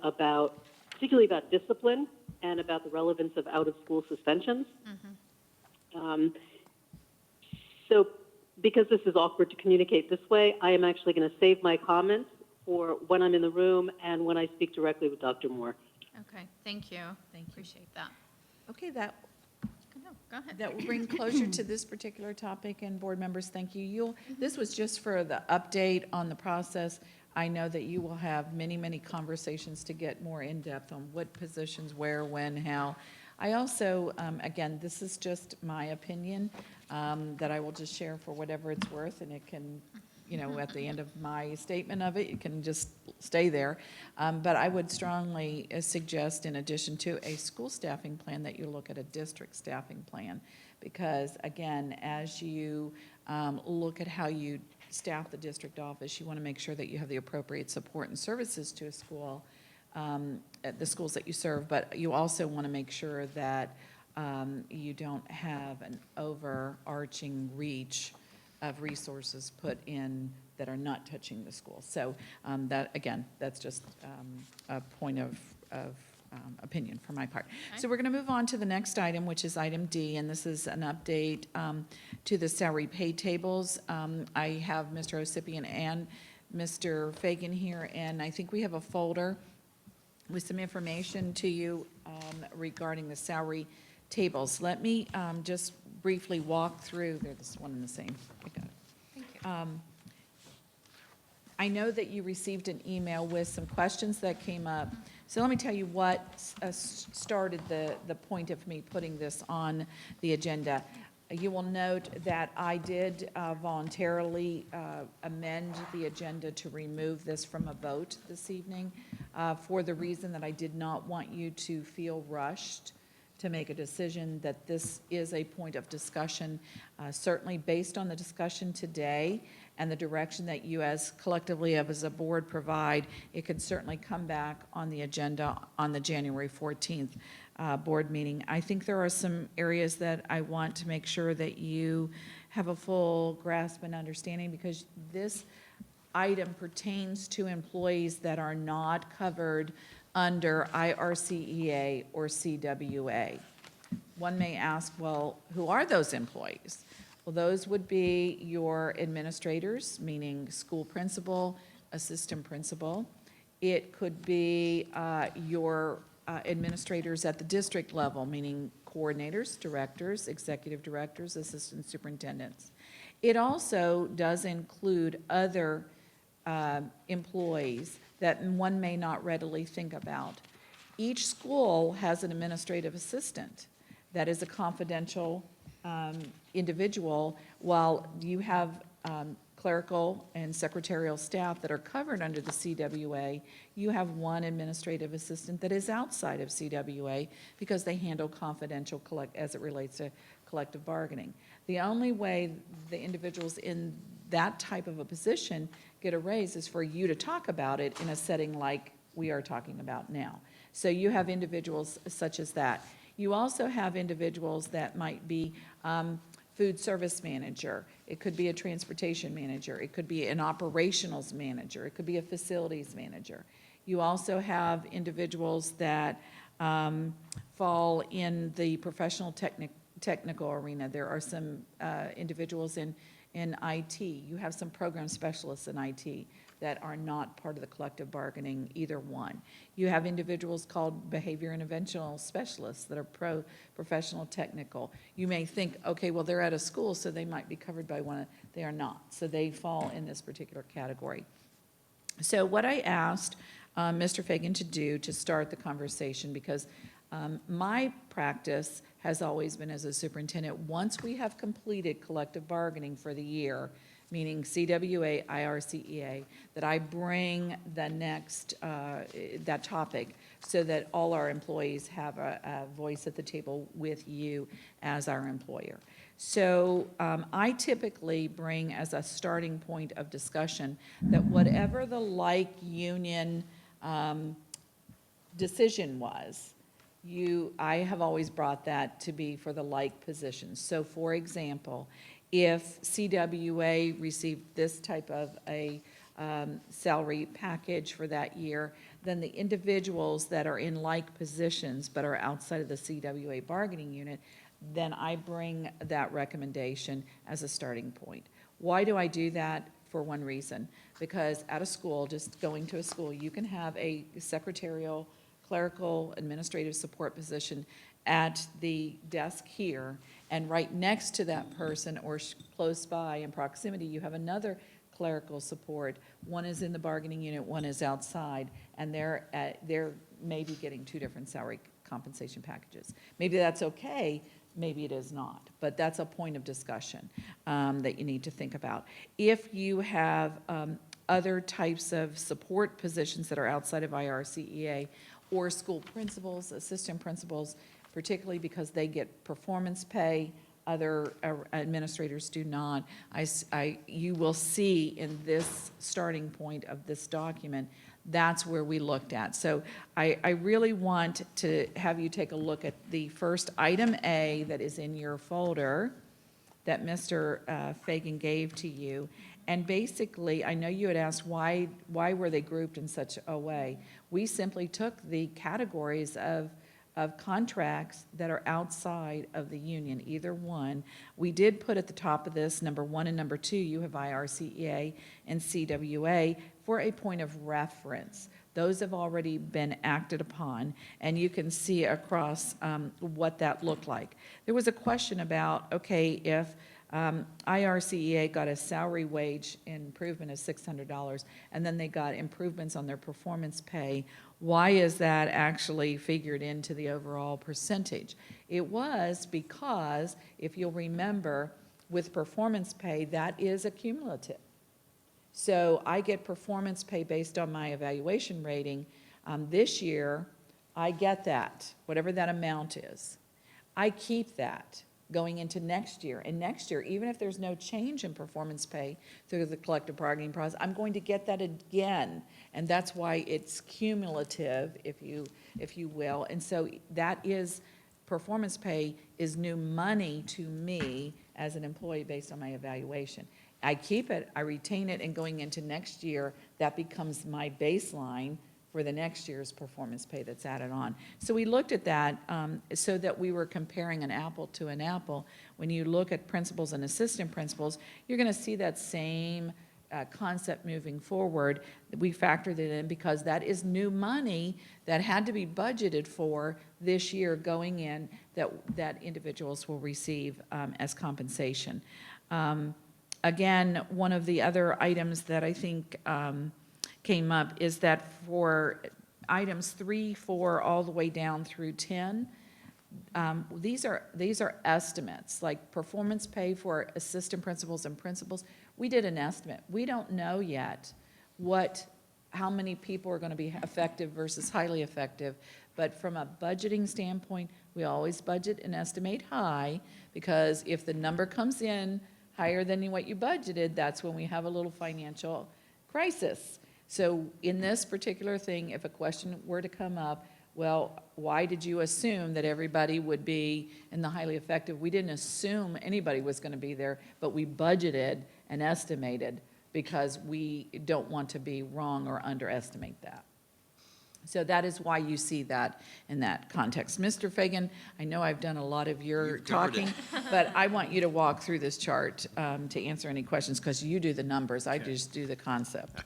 particularly about discipline and about the relevance of out-of-school suspensions. So because this is awkward to communicate this way, I am actually going to save my comments for when I'm in the room and when I speak directly with Dr. Moore. Okay, thank you. Thank you. Appreciate that. Okay, that No, go ahead. That will bring closure to this particular topic, and board members, thank you. This was just for the update on the process. I know that you will have many, many conversations to get more in-depth on what positions, where, when, how. I also, again, this is just my opinion, that I will just share for whatever it's worth, and it can, at the end of my statement of it, it can just stay there. But I would strongly suggest, in addition to a school staffing plan, that you look at a district staffing plan. Because again, as you look at how you staff the district office, you want to make sure that you have the appropriate support and services to a school, at the schools that you serve. But you also want to make sure that you don't have an overarching reach of resources put in that are not touching the school. So that, again, that's just a point of opinion for my part. So we're going to move on to the next item, which is item D, and this is an update to the salary pay tables. I have Mr. Osipian and Mr. Fagan here, and I think we have a folder with some information to you regarding the salary tables. Let me just briefly walk through, they're this one and the same. I got it. Thank you. I know that you received an email with some questions that came up. So let me tell you what started the point of me putting this on the agenda. You will note that I did voluntarily amend the agenda to remove this from a vote this evening for the reason that I did not want you to feel rushed to make a decision, that this is a point of discussion. Certainly based on the discussion today and the direction that you as collectively as a board provide, it could certainly come back on the agenda on the January 14th board meeting. I think there are some areas that I want to make sure that you have a full grasp and understanding, because this item pertains to employees that are not covered under IRCEA or CWA. One may ask, well, who are those employees? Well, those would be your administrators, meaning school principal, assistant principal. It could be your administrators at the district level, meaning coordinators, directors, executive directors, assistant superintendents. It also does include other employees that one may not readily think about. Each school has an administrative assistant that is a confidential individual, while you have clerical and secretarial staff that are covered under the CWA. You have one administrative assistant that is outside of CWA because they handle confidential as it relates to collective bargaining. The only way the individuals in that type of a position get a raise is for you to talk about it in a setting like we are talking about now. So you have individuals such as that. You also have individuals that might be food service manager. It could be a transportation manager. It could be an operationals manager. It could be a facilities manager. You also have individuals that fall in the professional technical arena. There are some individuals in IT. You have some program specialists in IT that are not part of the collective bargaining, either one. You have individuals called behavior interventional specialists that are professional technical. You may think, okay, well, they're at a school, so they might be covered by one. They are not. So they fall in this particular category. So what I asked Mr. Fagan to do to start the conversation, because my practice has always been as a superintendent, once we have completed collective bargaining for the year, meaning CWA, IRCEA, that I bring the next, that topic, so that all our employees have a voice at the table with you as our employer. So I typically bring as a starting point of discussion that whatever the like union decision was, I have always brought that to be for the like positions. So for example, if CWA received this type of a salary package for that year, then the individuals that are in like positions but are outside of the CWA bargaining unit, then I bring that recommendation as a starting point. Why do I do that? For one reason, because at a school, just going to a school, you can have a secretarial clerical administrative support position at the desk here, and right next to that person or close by in proximity, you have another clerical support. One is in the bargaining unit, one is outside, and they're maybe getting two different salary compensation packages. Maybe that's okay, maybe it is not, but that's a point of discussion that you need to think about. If you have other types of support positions that are outside of IRCEA, or school principals, assistant principals, particularly because they get performance pay, other administrators do not. You will see in this starting point of this document, that's where we looked at. So I really want to have you take a look at the first item A that is in your folder that Mr. Fagan gave to you. And basically, I know you had asked why were they grouped in such a way. We simply took the categories of contracts that are outside of the union, either one. We did put at the top of this, number 1 and number 2, you have IRCEA and CWA for a point of reference. Those have already been acted upon, and you can see across what that looked like. There was a question about, okay, if IRCEA got a salary wage improvement of $600, and then they got improvements on their performance pay, why is that actually figured into the overall percentage? It was because, if you'll remember, with performance pay, that is accumulative. So I get performance pay based on my evaluation rating. This year, I get that, whatever that amount is. I keep that going into next year. And next year, even if there's no change in performance pay through the collective bargaining process, I'm going to get that again. And that's why it's cumulative, if you will. And so that is, performance pay is new money to me as an employee based on my evaluation. I keep it, I retain it, and going into next year, that becomes my baseline for the next year's performance pay that's added on. So we looked at that so that we were comparing an apple to an apple. When you look at principals and assistant principals, you're going to see that same concept moving forward. We factored it in because that is new money that had to be budgeted for this year going in that individuals will receive as compensation. Again, one of the other items that I think came up is that for items 3, 4, all the way down through 10, these are estimates, like performance pay for assistant principals and principals. We did an estimate. We don't know yet how many people are going to be effective versus highly effective, but from a budgeting standpoint, we always budget and estimate high, because if the number comes in higher than what you budgeted, that's when we have a little financial crisis. So in this particular thing, if a question were to come up, well, why did you assume that everybody would be in the highly effective? We didn't assume anybody was going to be there, but we budgeted and estimated because we don't want to be wrong or underestimate that. So that is why you see that in that context. Mr. Fagan, I know I've done a lot of your talking, but I want you to walk through this chart to answer any questions, because you do the numbers, I just do the concept.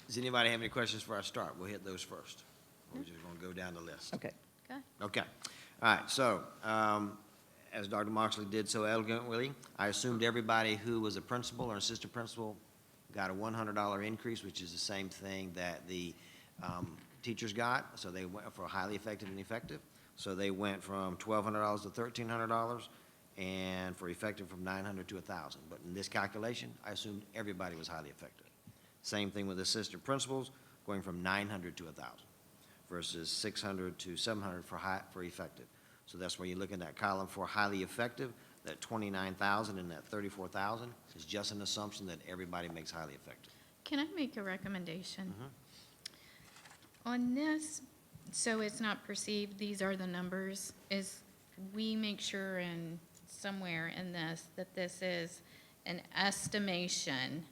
Does anybody have any questions before I start? We'll hit those first. We're just going to go down the list. Okay. Okay. All right. So, as Dr. Moxley did so elegantly, I assumed everybody who was a principal or assistant principal got a $100 increase, which is the same thing that the teachers got. So they went for highly effective and effective. So they went from $1,200 to $1,300, and for effective from $900 to $1,000. But in this calculation, I assumed everybody was highly effective. Same thing with assistant principals, going from $900 to $1,000 versus $600 to $700 for effective. So that's where you look in that column for highly effective. That 29,000 and that 34,000 is just an assumption that everybody makes highly effective. Can I make a recommendation? On this, so it's not perceived, these are the numbers, is we make sure in somewhere in this that this is an estimation.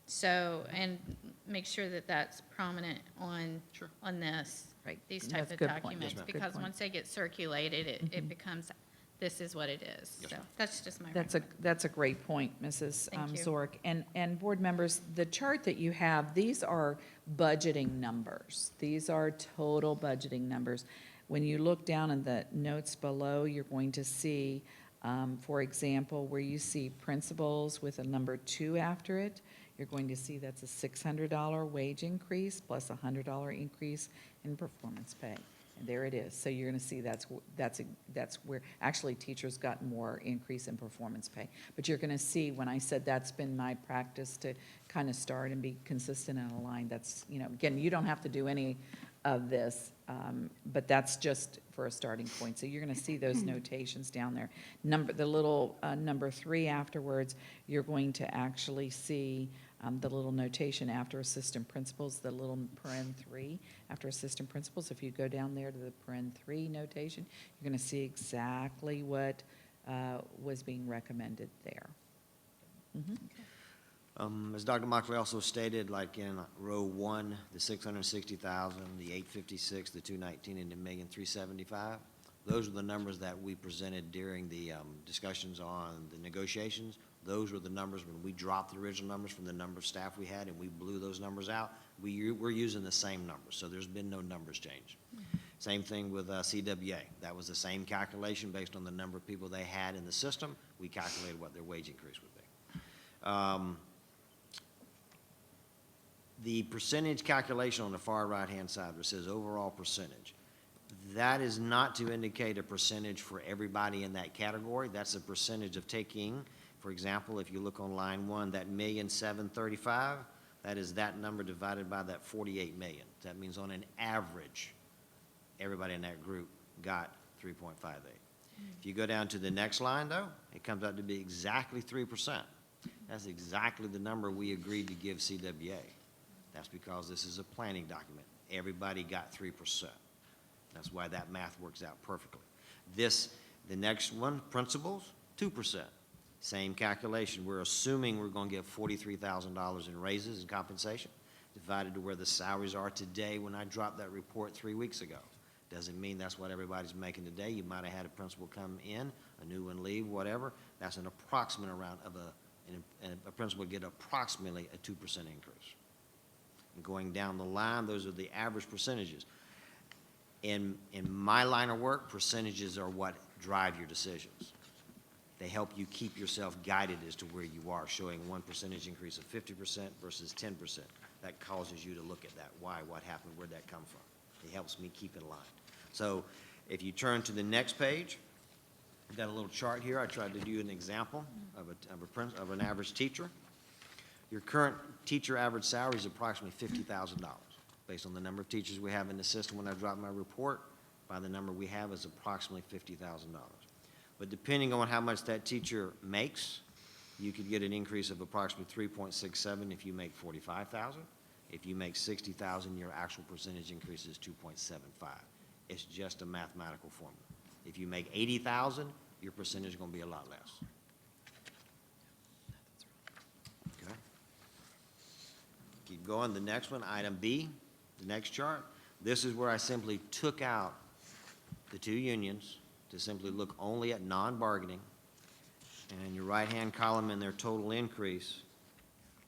So, and make sure that that's prominent on this, Right. these That's type a of good point. documents. Yes, ma'am. Good Because point. once they get circulated, it becomes this is what it is. So that's just my That's a great point, Mrs. Thank you. Zork. And board members, the chart that you have, these are budgeting numbers. These are total budgeting numbers. When you look down in the notes below, you're going to see, for example, where you see principals with a number 2 after it, you're going to see that's a $600 wage increase plus a $100 increase in performance pay. And there it is. So you're going to see that's where, actually, teachers got more increase in performance pay. But you're going to see, when I said that's been my practice to kind of start and be consistent and aligned, that's, again, you don't have to do any of this, but that's just for a starting point. So you're going to see those notations down there. The little number 3 afterwards, you're going to actually see the little notation after assistant principals, the little paren 3 after assistant principals. If you go down there to the paren 3 notation, you're going to see exactly what was being recommended there. As Dr. Moxley also stated, like in row 1, the 660,000, the 856, the 219, and the 1,375,000, those are the numbers that we presented during the discussions on the negotiations. Those were the numbers when we dropped the original numbers from the number of staff we had and we blew those numbers out. We're using the same numbers, so there's been no numbers change. Same thing with CWA. That was the same calculation based on the number of people they had in the system. We calculated what their wage increase would be. The percentage calculation on the far right-hand side that says overall percentage, that is not to indicate a percentage for everybody in that category. That's a percentage of taking, for example, if you look on line 1, that 1,735,000, that is that number divided by that 48 million. That means on an average, everybody in that group got 3.58. If you go down to the next line, though, it comes out to be exactly 3%. That's exactly the number we agreed to give CWA. That's because this is a planning document. Everybody got 3%. That's why that math works out perfectly. The next one, principals, 2%. Same calculation. We're assuming we're going to get $43,000 in raises and compensation, divided to where the salaries are today when I dropped that report 3 weeks ago. Doesn't mean that's what everybody's making today. You might have had a principal come in, a new one leave, whatever. That's an approximate amount of a principal would get approximately a 2% increase. And going down the line, those are the average percentages. In my line of work, percentages are what drive your decisions. They help you keep yourself guided as to where you are, showing 1% increase of 50% versus 10%. That causes you to look at that. Why? What happened? Where'd that come from? It helps me keep in line. So if you turn to the next page, I've got a little chart here. I tried to do an example of an average teacher. Your current teacher average salary is approximately $50,000. Based on the number of teachers we have in the system when I drop my report, by the number we have is approximately $50,000. But depending on how much that teacher makes, you could get an increase of approximately 3.67 if you make $45,000. If you make $60,000, your actual percentage increase is 2.75. It's just a mathematical formula. If you make $80,000, your percentage is going to be a lot less. Okay. Keep going. The next one, item B, the next chart. This is where I simply took out the 2 unions to simply look only at non-bargaining. And in your right-hand column in their total increase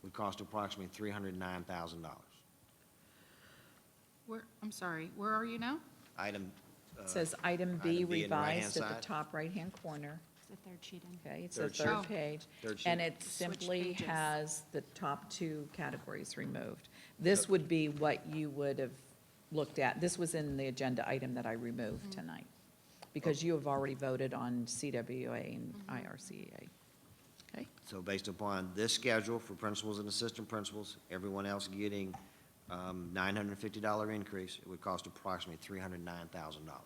would cost approximately $309,000. I'm sorry, where are you now? It says item B item B in the right-hand revised at the side. top right-hand corner. It's the third sheet in. Okay, it's the Third sheet. third Oh. page. Third sheet. And it Switch simply pages. has the top 2 categories removed. This would be what you would have looked at. This was in the agenda item that I removed tonight, because you have already voted on CWA and IRCA. Okay? So based upon this schedule for principals and assistant principals, everyone else getting $950 increase, it would cost approximately $309,000.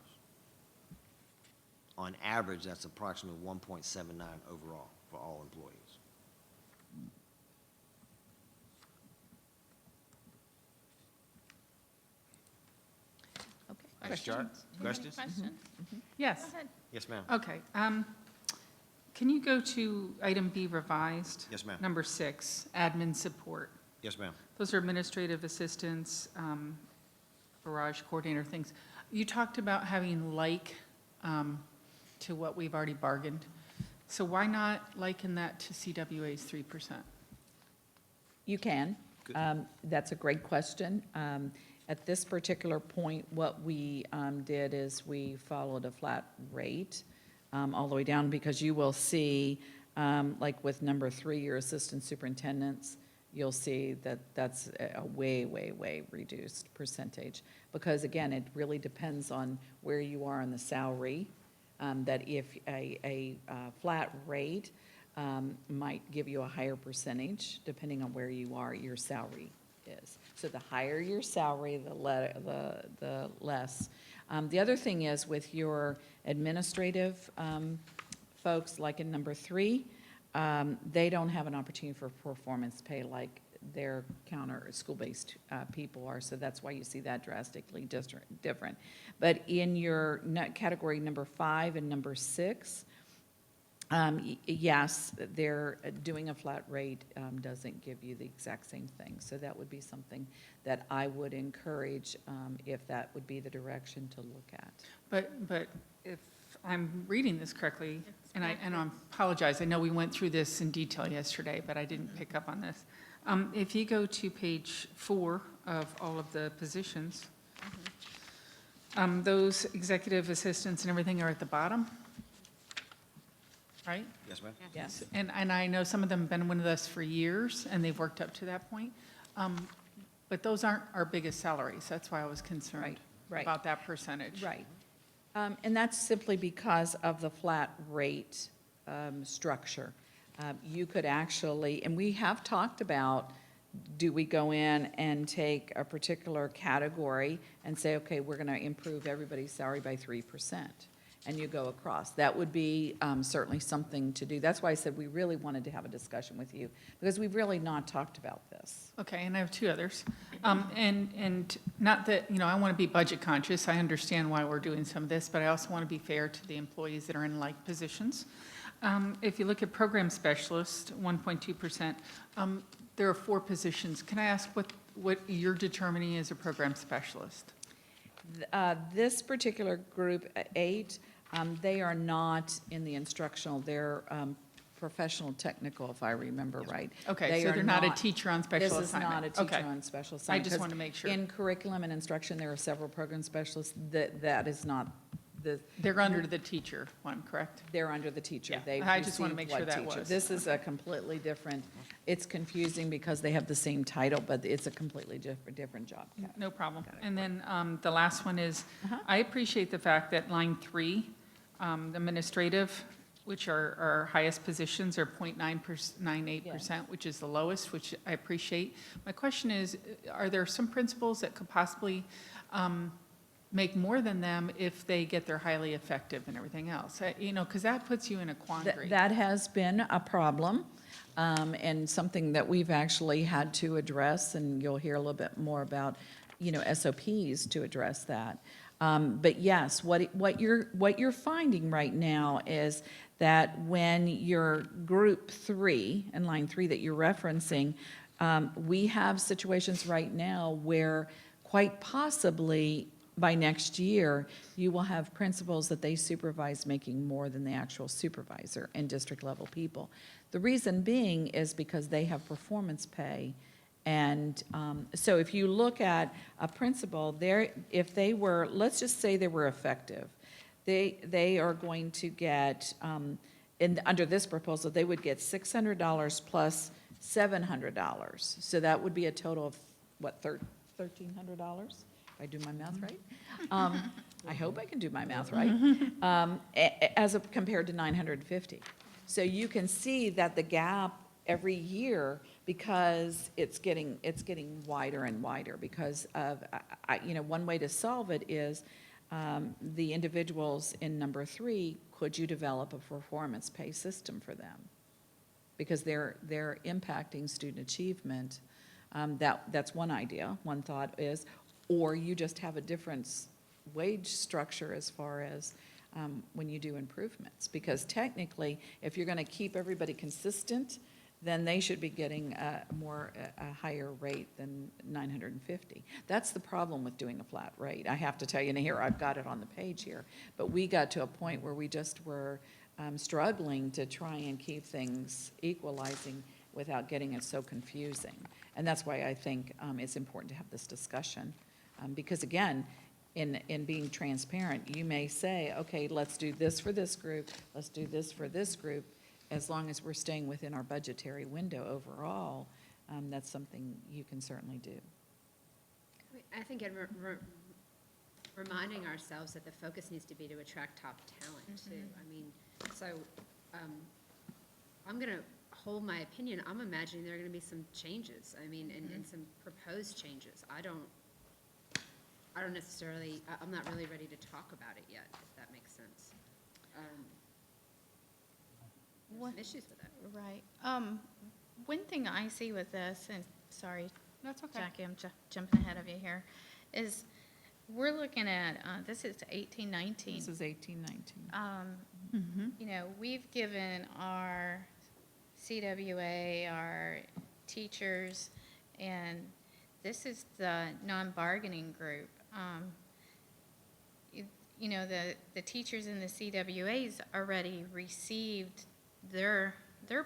On average, that's approximately 1.79 overall for all employees. Okay. Next chart. Questions? Questions? Yes. Go ahead. Yes, ma'am. Okay. Can you go to item B revised? Yes, ma'am. Number 6, admin support. Yes, ma'am. Those are administrative assistants, barrage coordinator things. You talked about having like to what we've already bargained. So why not liken that to CWA's 3%? You can. That's a great question. At this particular point, what we did is we followed a flat rate all the way down, because you will see, like with number 3, your assistant superintendents, you'll see that that's a way, way, way reduced percentage. Because again, it really depends on where you are in the salary, that if a flat rate might give you a higher percentage, depending on where you are, your salary is. So the higher your salary, the less. The other thing is with your administrative folks, like in number 3, they don't have an opportunity for performance pay like their counter school-based people are, so that's why you see that drastically different. But in your category number 5 and number 6, yes, they're doing a flat rate doesn't give you the exact same thing. So that would be something that I would encourage if that would be the direction to look at. But if I'm reading this correctly, and I apologize, I know we went through this in detail yesterday, but I didn't pick up on this. If you go to page 4 of all of the positions, those executive assistants and everything are at the bottom, right? Yes, ma'am? Yes. And I know some of them have been with us for years, and they've worked up to that point. But those aren't our biggest salaries. That's why I was concerned Right. about that percentage. Right. And that's simply because of the flat rate structure. You could actually, and we have talked about, do we go in and take a particular category and say, okay, we're going to improve everybody's salary by 3%, and you go across. That would be certainly something to do. That's why I said we really wanted to have a discussion with you, because we've really not talked about this. Okay, and I have 2 others. And not that, I want to be budget conscious. I understand why we're doing some of this, but I also want to be fair to the employees that are in like positions. If you look at program specialist, 1.2%, there are 4 positions. Can I ask what you're determining as a program specialist? This particular group, 8, they are not in the instructional, they're professional technical, if I remember right. Okay, so they're not a teacher on special This is not a assignment. teacher Okay. on special assignment. I just want to make sure. In curriculum and instruction, there are several program specialists, that is not the. They're under the teacher one, correct? They're under the teacher. Yeah, They've I just want to make received sure what that teacher. was. This is a completely different, it's confusing because they have the same title, but it's a completely different job. No problem. And then the last one is, Uh-huh. I appreciate the fact that line 3, administrative, which are our highest positions, are 0.98%, which is the lowest, which I appreciate. My question is, are there some principals that could possibly make more than them if they get their highly effective and everything else? Because that puts you in a quandary. That has been a problem, and something that we've actually had to address, and you'll hear a little bit more about, SOPs to address that. But yes, what you're finding right now is that when your group 3, and line 3 that you're referencing, we have situations right now where quite possibly by next year, you will have principals that they supervise making more than the actual supervisor and district level people. The reason being is because they have performance pay. And so if you look at a principal, if they were, let's just say they were effective, they are going to get, under this proposal, they would get $600 plus $700. So that would be a total of, what, $1,300? If I do my math right? I hope I can do my math right. Compared to $950. So you can see that the gap every year, because it's getting wider and wider because of, one way to solve it is the individuals in number 3, could you develop a performance pay system for them? Because they're impacting student achievement. That's one idea. One thought is, or you just have a different wage structure as far as when you do improvements. Because technically, if you're going to keep everybody consistent, then they should be getting a higher rate than 950. That's the problem with doing a flat rate. I have to tell you, and here, I've got it on the page here. But we got to a point where we just were struggling to try and keep things equalizing without getting it so confusing. And that's why I think it's important to have this discussion. Because again, in being transparent, you may say, okay, let's do this for this group, let's do this for this group. As long as we're staying within our budgetary window overall, that's something you can certainly do. I think reminding ourselves that the focus needs to be to attract top talent too. I mean, so I'm going to hold my opinion. I'm imagining there are going to be some changes. I mean, and some proposed changes. I don't necessarily, I'm not really ready to talk about it yet, if that makes sense. There's some issues with that. Right. One thing I see with this, and sorry, That's okay. Jackie, I'm jumping ahead of you here, is we're looking at, this is 1819. This is 1819. You know, we've given our CWA, our teachers, and this is the non-bargaining group. You know, the teachers in the CWAs already received their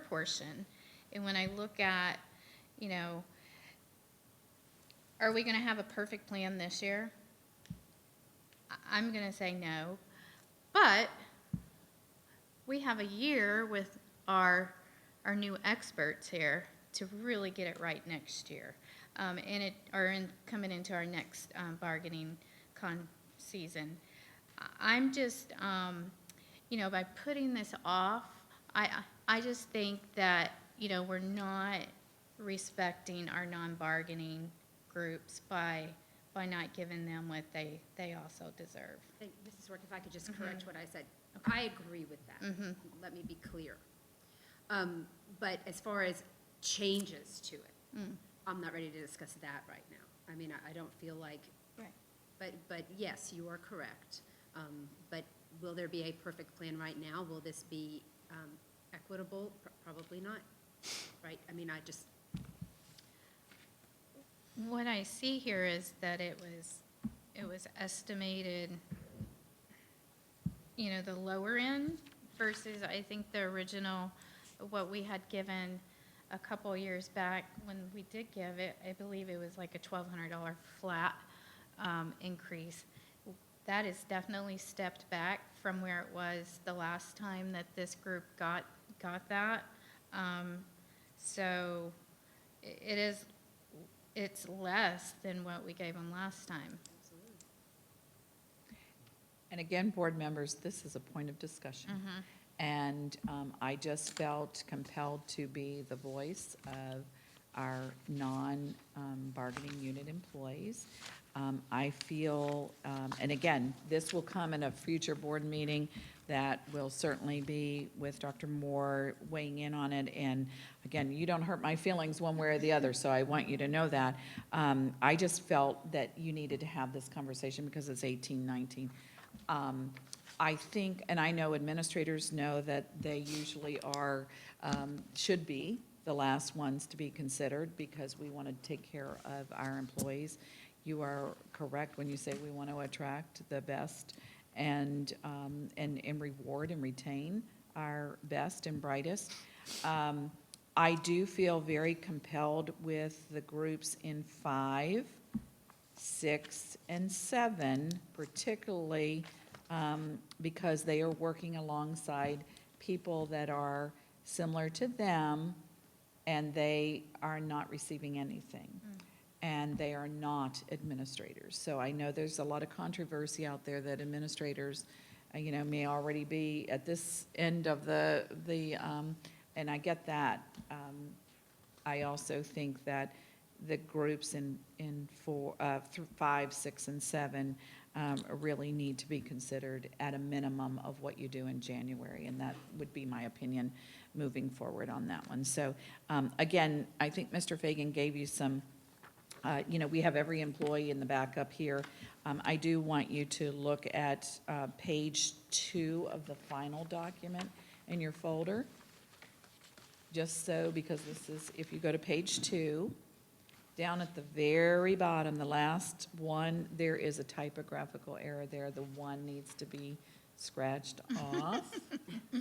portion. And when I look at, you know, are we going to have a perfect plan this year? I'm going to say no. But we have a year with our new experts here to really get it right next year. Coming into our next bargaining season. I'm just, you know, by putting this off, I just think that, you know, we're not respecting our non-bargaining groups by not giving them what they also deserve. Hey, Mrs. Work, if I could just correct what I said. I agree with that. Let me be clear. But as far as changes to it, I'm not ready to discuss that right now. I mean, I don't feel like, but yes, you are correct. But will there be a perfect plan right now? Will this be equitable? Probably not, right? I mean, What I see here is that it was estimated, you know, the lower end versus I think the original, what we had given a couple years back when we did give it, I believe it was like a $1,200 flat increase. That is definitely stepped back from where it was the last time that this group got that. So it's less than what we gave them last time. And again, board members, this is a point of discussion. And I just felt compelled to be the voice of our non-bargaining unit employees. I feel, and again, this will come in a future board meeting that will certainly be with Dr. Moore weighing in on it. And again, you don't hurt my feelings one way or the other, so I want you to know that. I just felt that you needed to have this conversation because it's 1819. I think, and I know administrators know that they usually are, should be the last ones to be considered because we want to take care of our employees. You are correct when you say we want to attract the best and reward and retain our best and brightest. I do feel very compelled with the groups in 5, 6, and 7, particularly because they are working alongside people that are similar to them and they are not receiving anything. And they are not administrators. So I know there's a lot of controversy out there that administrators, you know, may already be at this end of and I get that. I also think that the groups in 5, 6, and 7 really need to be considered at a minimum of what you do in January, and that would be my opinion moving forward on that one. So again, I think Mr. Fagan gave you some. You know, we have every employee in the backup here. I do want you to look at page 2 of the final document in your folder. just so, because this is, if you go to page 2, down at the very bottom, the last one, there is a typographical error there. The 1 needs to be scratched off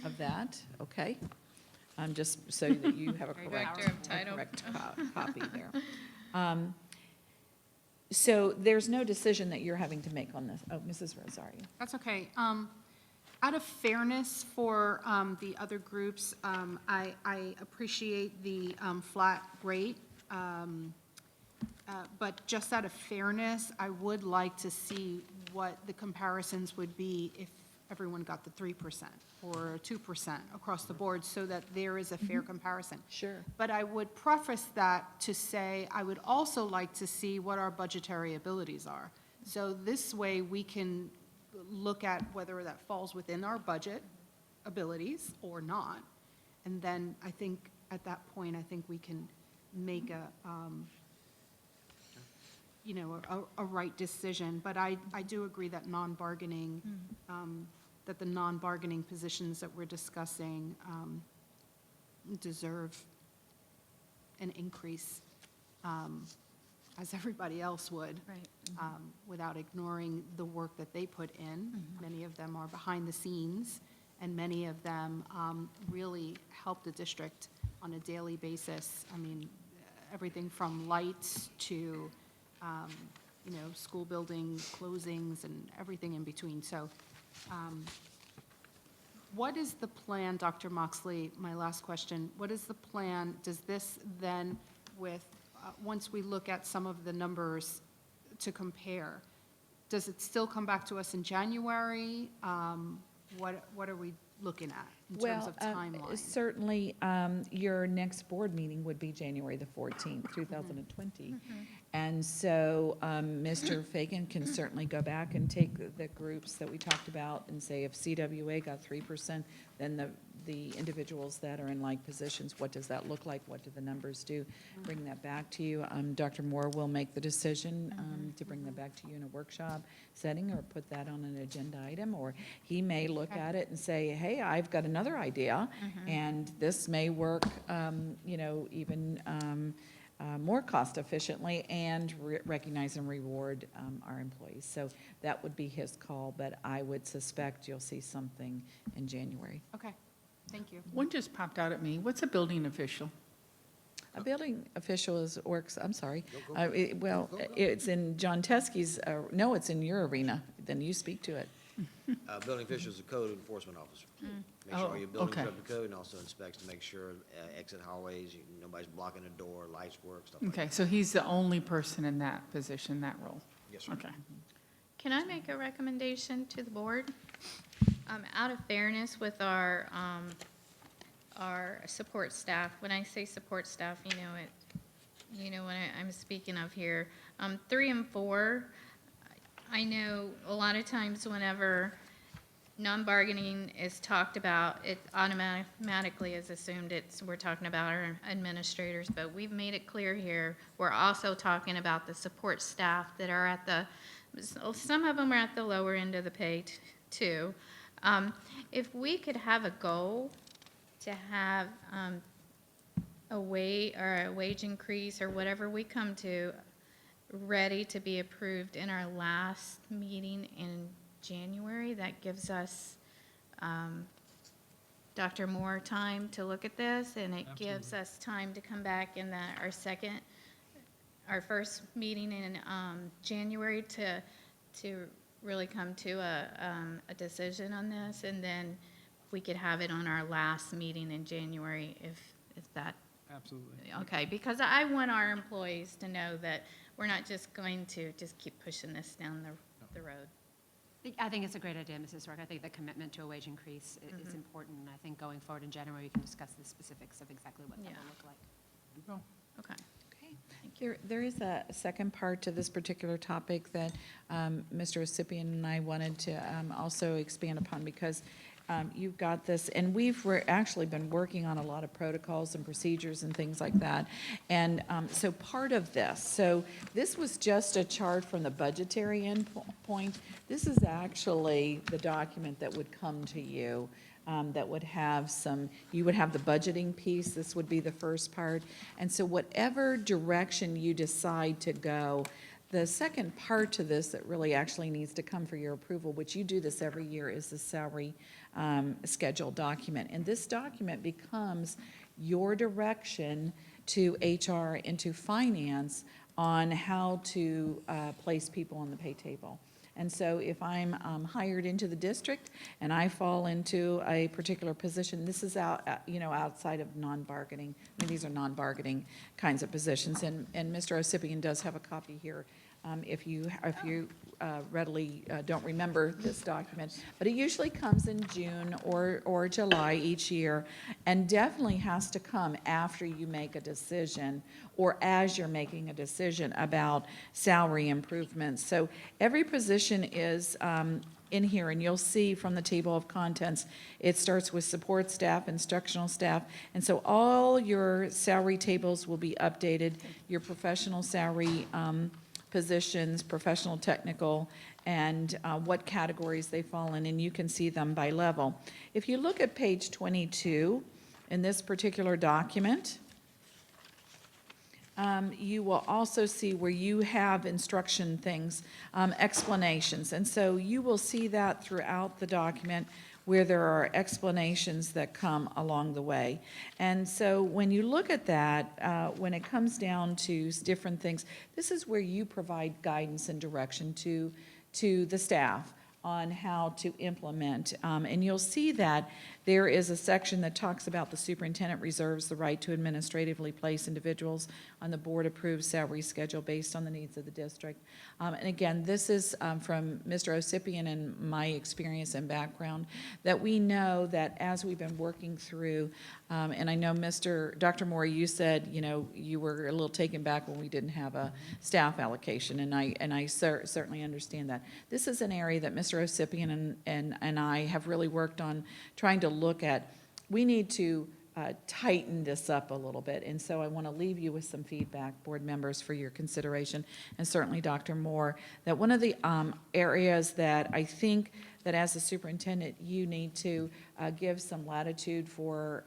of that, okay? Just so that you have a correct, Director of title. copy there. So there's no decision that you're having to make on this. Oh, Mrs. Rosario. That's okay. Out of fairness for the other groups, I appreciate the flat rate. But just out of fairness, I would like to see what the comparisons would be if everyone got the 3% or 2% across the board, so that there is a fair comparison. Sure. But I would preface that to say, I would also like to see what our budgetary abilities are. So this way, we can look at whether that falls within our budget abilities or not. And then I think, at that point, I think we can make a right decision. But I do agree that non-bargaining, that the non-bargaining positions that we're discussing deserve an increase, as everybody else would. Right. Without ignoring the work that they put in. Many of them are behind the scenes, and many of them really help the district on a daily basis. I mean, everything from lights to school building closings and everything in between. So what is the plan, Dr. Moxley, my last question, what is the plan? Does this then, once we look at some of the numbers to compare, does it still come back to us in January? What are we looking at in terms of timeline? Certainly, your next board meeting would be January the 14th, 2020. And so Mr. Fagan can certainly go back and take the groups that we talked about and say, if CWA got 3%, then the individuals that are in like positions, what does that look like? What do the numbers do? Bring that back to you. Dr. Moore will make the decision to bring that back to you in a workshop setting, or put that on an agenda item, or he may look at it and say, hey, I've got another idea, and this may work, even more cost efficiently and recognize and reward our employees. So that would be his call, but I would suspect you'll see something in January. Okay, thank you. One just popped out at me. What's a building official? A building official works, I'm sorry, it's in John Teskey's, no, it's in your arena, then you speak to it. Building official is a code enforcement officer. Make sure your building's up to code, and also inspects to make sure exit hallways, nobody's blocking a door, lights work, stuff like that. Okay, so he's the only person in that position, that role? Yes, sir. Okay. Can I make a recommendation to the board? Out of fairness with our support staff, when I say support staff, you know what I'm speaking of here. 3 and 4, I know a lot of times whenever non-bargaining is talked about, it automatically is assumed we're talking about our administrators, but we've made it clear here, we're also talking about the support staff that are some of them are at the lower end of the pay too. If we could have a goal to have a wage increase or whatever we come to ready to be approved in our last meeting in January, that gives us Dr. Moore time to look at this, and it gives us time to come back in our first meeting in January to really come to a decision on this, and then we could have it on our last meeting in January if that. Absolutely. Okay, because I want our employees to know that we're not just going to just keep pushing this down the road. I think it's a great idea, Mrs. Rourke. I think the commitment to a wage increase is important, and I think going forward in January, we can discuss the specifics of exactly what that will look like. Okay. There is a second part to this particular topic that Mr. Ossipian and I wanted to also expand upon, because you've got this, and we've actually been working on a lot of protocols and procedures and things like that. And so part of this was just a chart from the budgetary endpoint. This is actually the document that would come to you that would have you would have the budgeting piece, this would be the first part. And so whatever direction you decide to go, the second part to this that really actually needs to come for your approval, which you do this every year, is the salary schedule document. And this document becomes your direction to HR and to finance on how to place people on the pay table. And so if I'm hired into the district and I fall into a particular position, this is outside of non-bargaining. I mean, these are non-bargaining kinds of positions. And Mr. Osipian does have a copy here if you readily don't remember this document. But it usually comes in June or July each year, and definitely has to come after you make a decision or as you're making a decision about salary improvements. So every position is in here, and you'll see from the table of contents, it starts with support staff, instructional staff, and so all your salary tables will be updated, your professional salary positions, professional, technical, and what categories they fall in, and you can see them by level. If you look at page 22 in this particular document, you will also see where you have instruction things, explanations, and so you will see that throughout the document where there are explanations that come along the way. And so when you look at that, when it comes down to different things, this is where you provide guidance and direction to the staff on how to implement. And you'll see that there is a section that talks about the superintendent reserves the right to administratively place individuals on the board-approved salary schedule based on the needs of the district. And again, this is from Mr. Osipian and my experience and background, that we know that as we've been working through, and I know Dr. Moore, you said, you were a little taken back when we didn't have a staff allocation, and I certainly understand that. This is an area that Mr. Osipian and I have really worked on trying to look at. We need to tighten this up a little bit, and so I want to leave you with some feedback, board members, for your consideration, and certainly Dr. Moore, that one of the areas that I think that as a superintendent you need to give some latitude for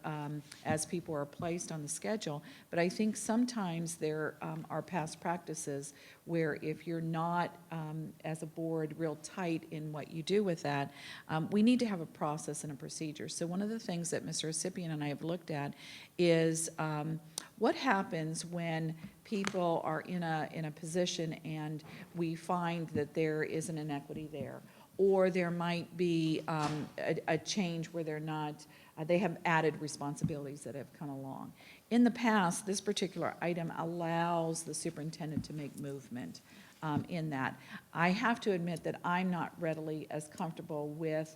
as people are placed on the schedule, but I think sometimes there are past practices where if you're not, as a board, real tight in what you do with that, we need to have a process and a procedure. So one of the things that Mr. Osipian and I have looked at is what happens when people are in a position and we find that there is an inequity there, or there might be a change where they're not, they have added responsibilities that have come along. In the past, this particular item allows the superintendent to make movement in that. I have to admit that I'm not readily as comfortable with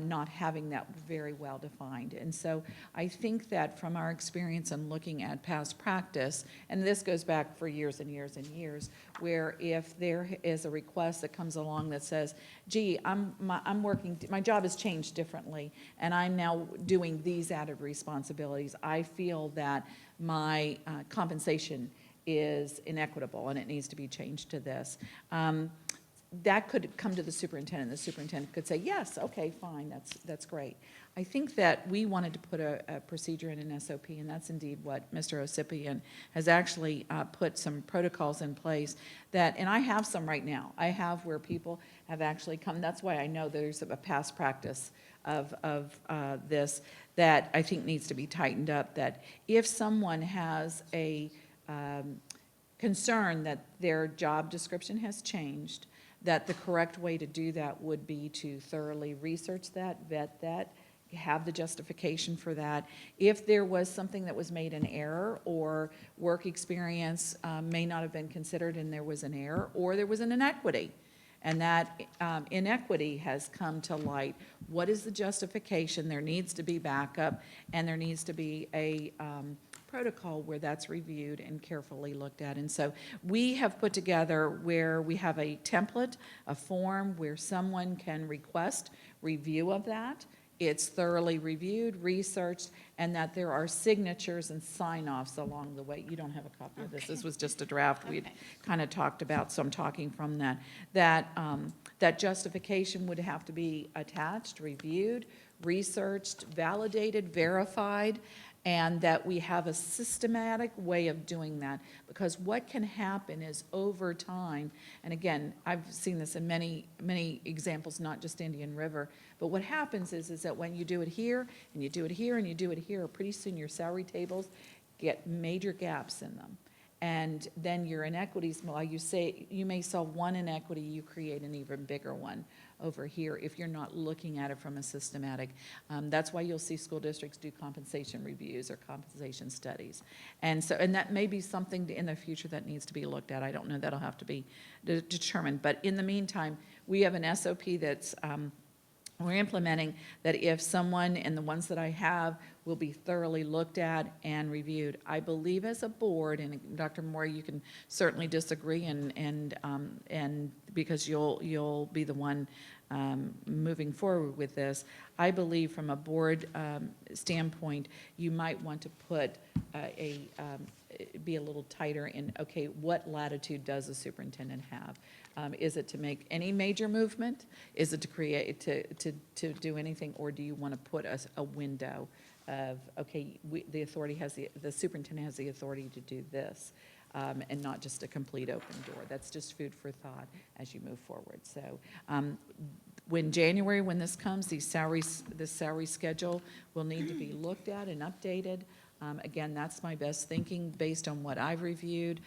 not having that very well defined. And so I think that from our experience in looking at past practice, and this goes back for years and years and years, where if there is a request that comes along that says, gee, I'm working, my job has changed differently, and I'm now doing these added responsibilities, I feel that my compensation is inequitable and it needs to be changed to this. That could come to the superintendent. The superintendent could say, yes, okay, fine, that's great. I think that we wanted to put a procedure in an SOP, and that's indeed what Mr. Osipian has actually put some protocols in place that, and I have some right now. I have where people have actually come, that's why I know there's a past practice of this that I think needs to be tightened up, that if someone has a concern that their job description has changed, that the correct way to do that would be to thoroughly research that, vet that, have the justification for that. If there was something that was made an error, or work experience may not have been considered and there was an error, or there was an inequity, and that inequity has come to light, what is the justification? There needs to be backup, and there needs to be a protocol where that's reviewed and carefully looked at. And so we have put together where we have a template, a form where someone can request review of that. It's thoroughly reviewed, researched, and that there are signatures and sign-offs along the way. You don't have a copy of this. This was just a draft we'd kind of talked about, so I'm talking from that. That justification would have to be attached, reviewed, researched, validated, verified, and that we have a systematic way of doing that. Because what can happen is over time, and again, I've seen this in many, many examples, not just Indian River, but what happens is that when you do it here, and you do it here, and you do it here, pretty soon your salary tables get major gaps in them. And then your inequities, while you may solve one inequity, you create an even bigger one over here if you're not looking at it from a systematic. That's why you'll see school districts do compensation reviews or compensation studies. And that may be something in the future that needs to be looked at. I don't know, that'll have to be determined. But in the meantime, we have an SOP that's we're implementing, that if someone, and the ones that I have, will be thoroughly looked at and reviewed. I believe as a board, and Dr. Moore, you can certainly disagree, and because you'll be the one moving forward with this, I believe from a board standpoint, you might want to put be a little tighter in, okay, what latitude does the superintendent have? Is it to make any major movement? Is it to create, to do anything, or do you want to put a window of, okay, the superintendent has the authority to do this, and not just a complete open door? That's just food for thought as you move forward. So when this comes, this salary schedule will need to be looked at and updated. Again, that's my best thinking based on what I've reviewed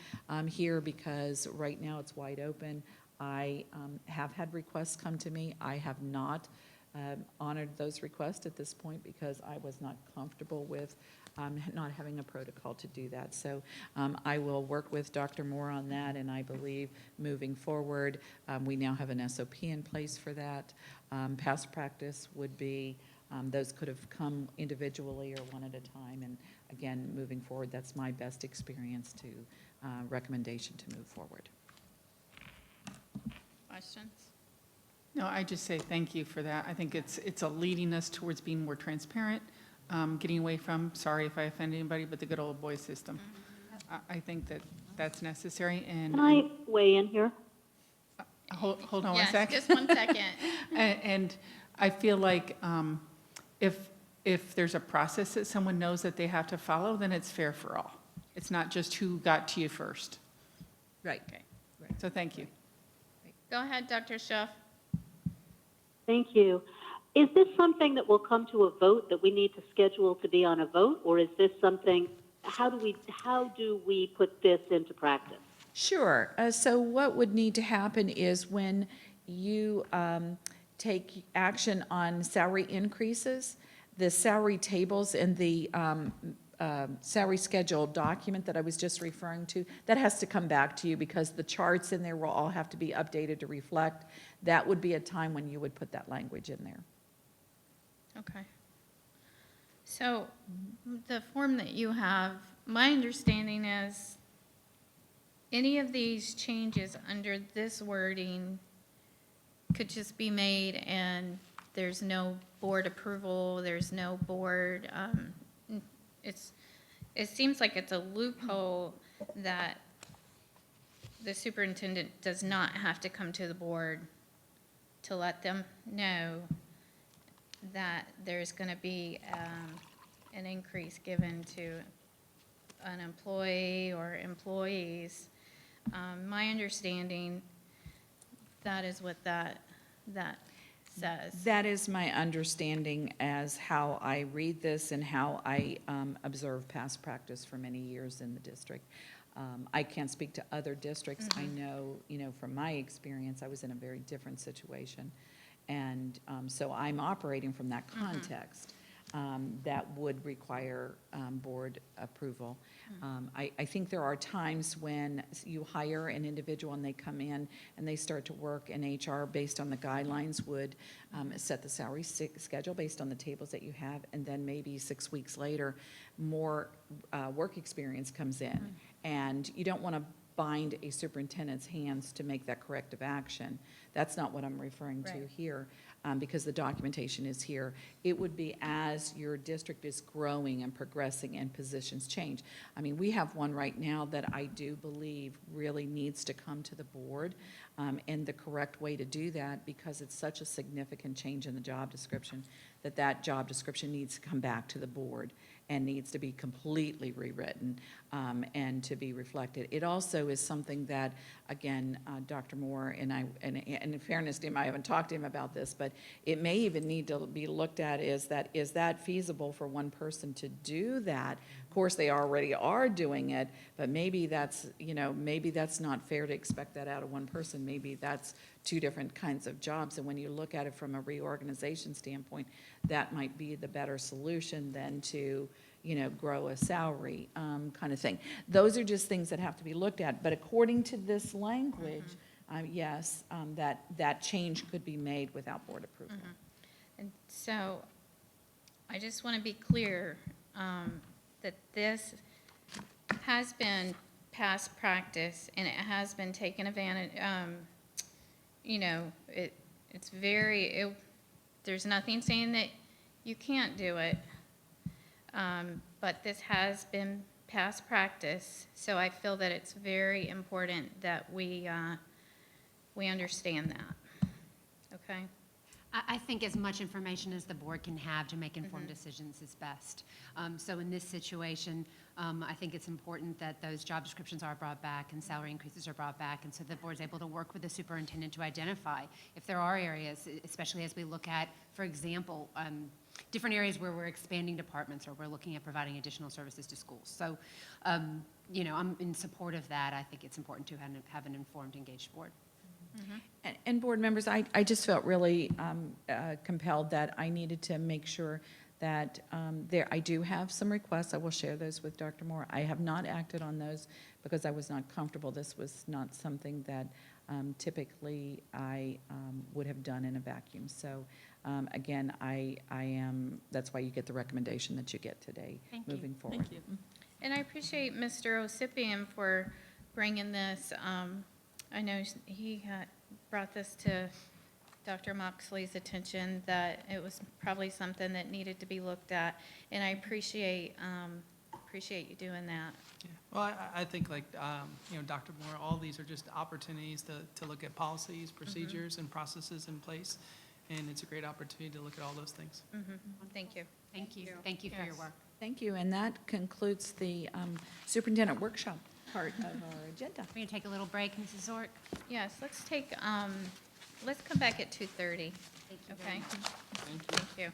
here, because right now it's wide open. I have had requests come to me. I have not honored those requests at this point because I was not comfortable with not having a protocol to do that. So I will work with Dr. Moore on that, and I believe moving forward, we now have an SOP in place for that. Past practice would be those could have come individually or one at a time, and again, moving forward, that's my best experience to recommendation to move forward. Questions? No, I just say thank you for that. I think it's leading us towards being more transparent, getting away from, sorry if I offend anybody, but the good old boy system. I think that's necessary. And Can I weigh in here? Hold on Yes, 1 second. just 1 second. And I feel like if there's a process that someone knows that they have to follow, then it's fair for all. It's not just who got to you first. Right. Okay. So thank you. Go ahead, Dr. Schuff. Thank you. Is this something that will come to a vote, that we need to schedule to be on a vote, or is this something, how do we put this into practice? Sure. So what would need to happen is when you take action on salary increases, the salary tables and the salary schedule document that I was just referring to, that has to come back to you because the charts in there will all have to be updated to reflect. That would be a time when you would put that language in there. Okay. So the form that you have, my understanding is any of these changes under this wording could just be made and there's no board approval, there's no board, it seems like it's a loophole that the superintendent does not have to come to the board to let them know that there's going to be an increase given to an employee or employees. My understanding, that is what that says. That is my understanding as how I read this and how I observe past practice for many years in the district. I can't speak to other districts. I know, from my experience, I was in a very different situation. And so I'm operating from that context that would require board approval. I think there are times when you hire an individual and they come in and they start to work, and HR, based on the guidelines, would set the salary schedule based on the tables that you have, and then maybe 6 weeks later, more work experience comes in. And you don't want to bind a superintendent's hands to make that corrective action. That's not what I'm referring to here. because the documentation is here. It would be as your district is growing and progressing and positions change. I mean, we have one right now that I do believe really needs to come to the board, and the correct way to do that, because it's such a significant change in the job description, that job description needs to come back to the board and needs to be completely rewritten, and to be reflected. It also is something that, again, Dr. Moore and in fairness to him, I haven't talked to him about this, but it may even need to be looked at, is that feasible for one person to do that? Of course, they already are doing it, but maybe that's not fair to expect that out of one person. Maybe that's two different kinds of jobs, and when you look at it from a reorganization standpoint, that might be the better solution than to, grow a salary kind of thing. Those are just things that have to be looked at, but according to this language, yes, that change could be made without board approval. And so, I just want to be clear that this has been past practice, and it has been taken advantage, there's nothing saying that you can't do it, but this has been past practice, so I feel that it's very important that we understand that, okay? I think as much information as the board can have to make informed decisions is best. So in this situation, I think it's important that those job descriptions are brought back and salary increases are brought back, and so the board's able to work with the superintendent to identify if there are areas, especially as we look at, for example, different areas where we're expanding departments or we're looking at providing additional services to schools. So, I'm in support of that. I think it's important to have an informed, engaged board. And board members, I just felt really compelled that I needed to make sure that I do have some requests. I will share those with Dr. Moore. I have not acted on those because I was not comfortable. This was not something that typically I would have done in a vacuum. So again, that's why you get the recommendation that you get today moving forward. Thank you. And I appreciate Mr. Osipian for bringing this. I know he brought this to Dr. Moxley's attention, that it was probably something that needed to be looked at, and I appreciate you doing that. Yeah. Well, I think Dr. Moore, all these are just opportunities to look at policies, procedures, and processes in place, and it's a great opportunity to look at all those things. Thank you. Thank you. Thank you for your work. Thank you, and that concludes the superintendent workshop part of our agenda. We're going to take a little break, Mrs. Zork. Yes, let's come back at 2:30. Thank you very Okay? much. Thank you.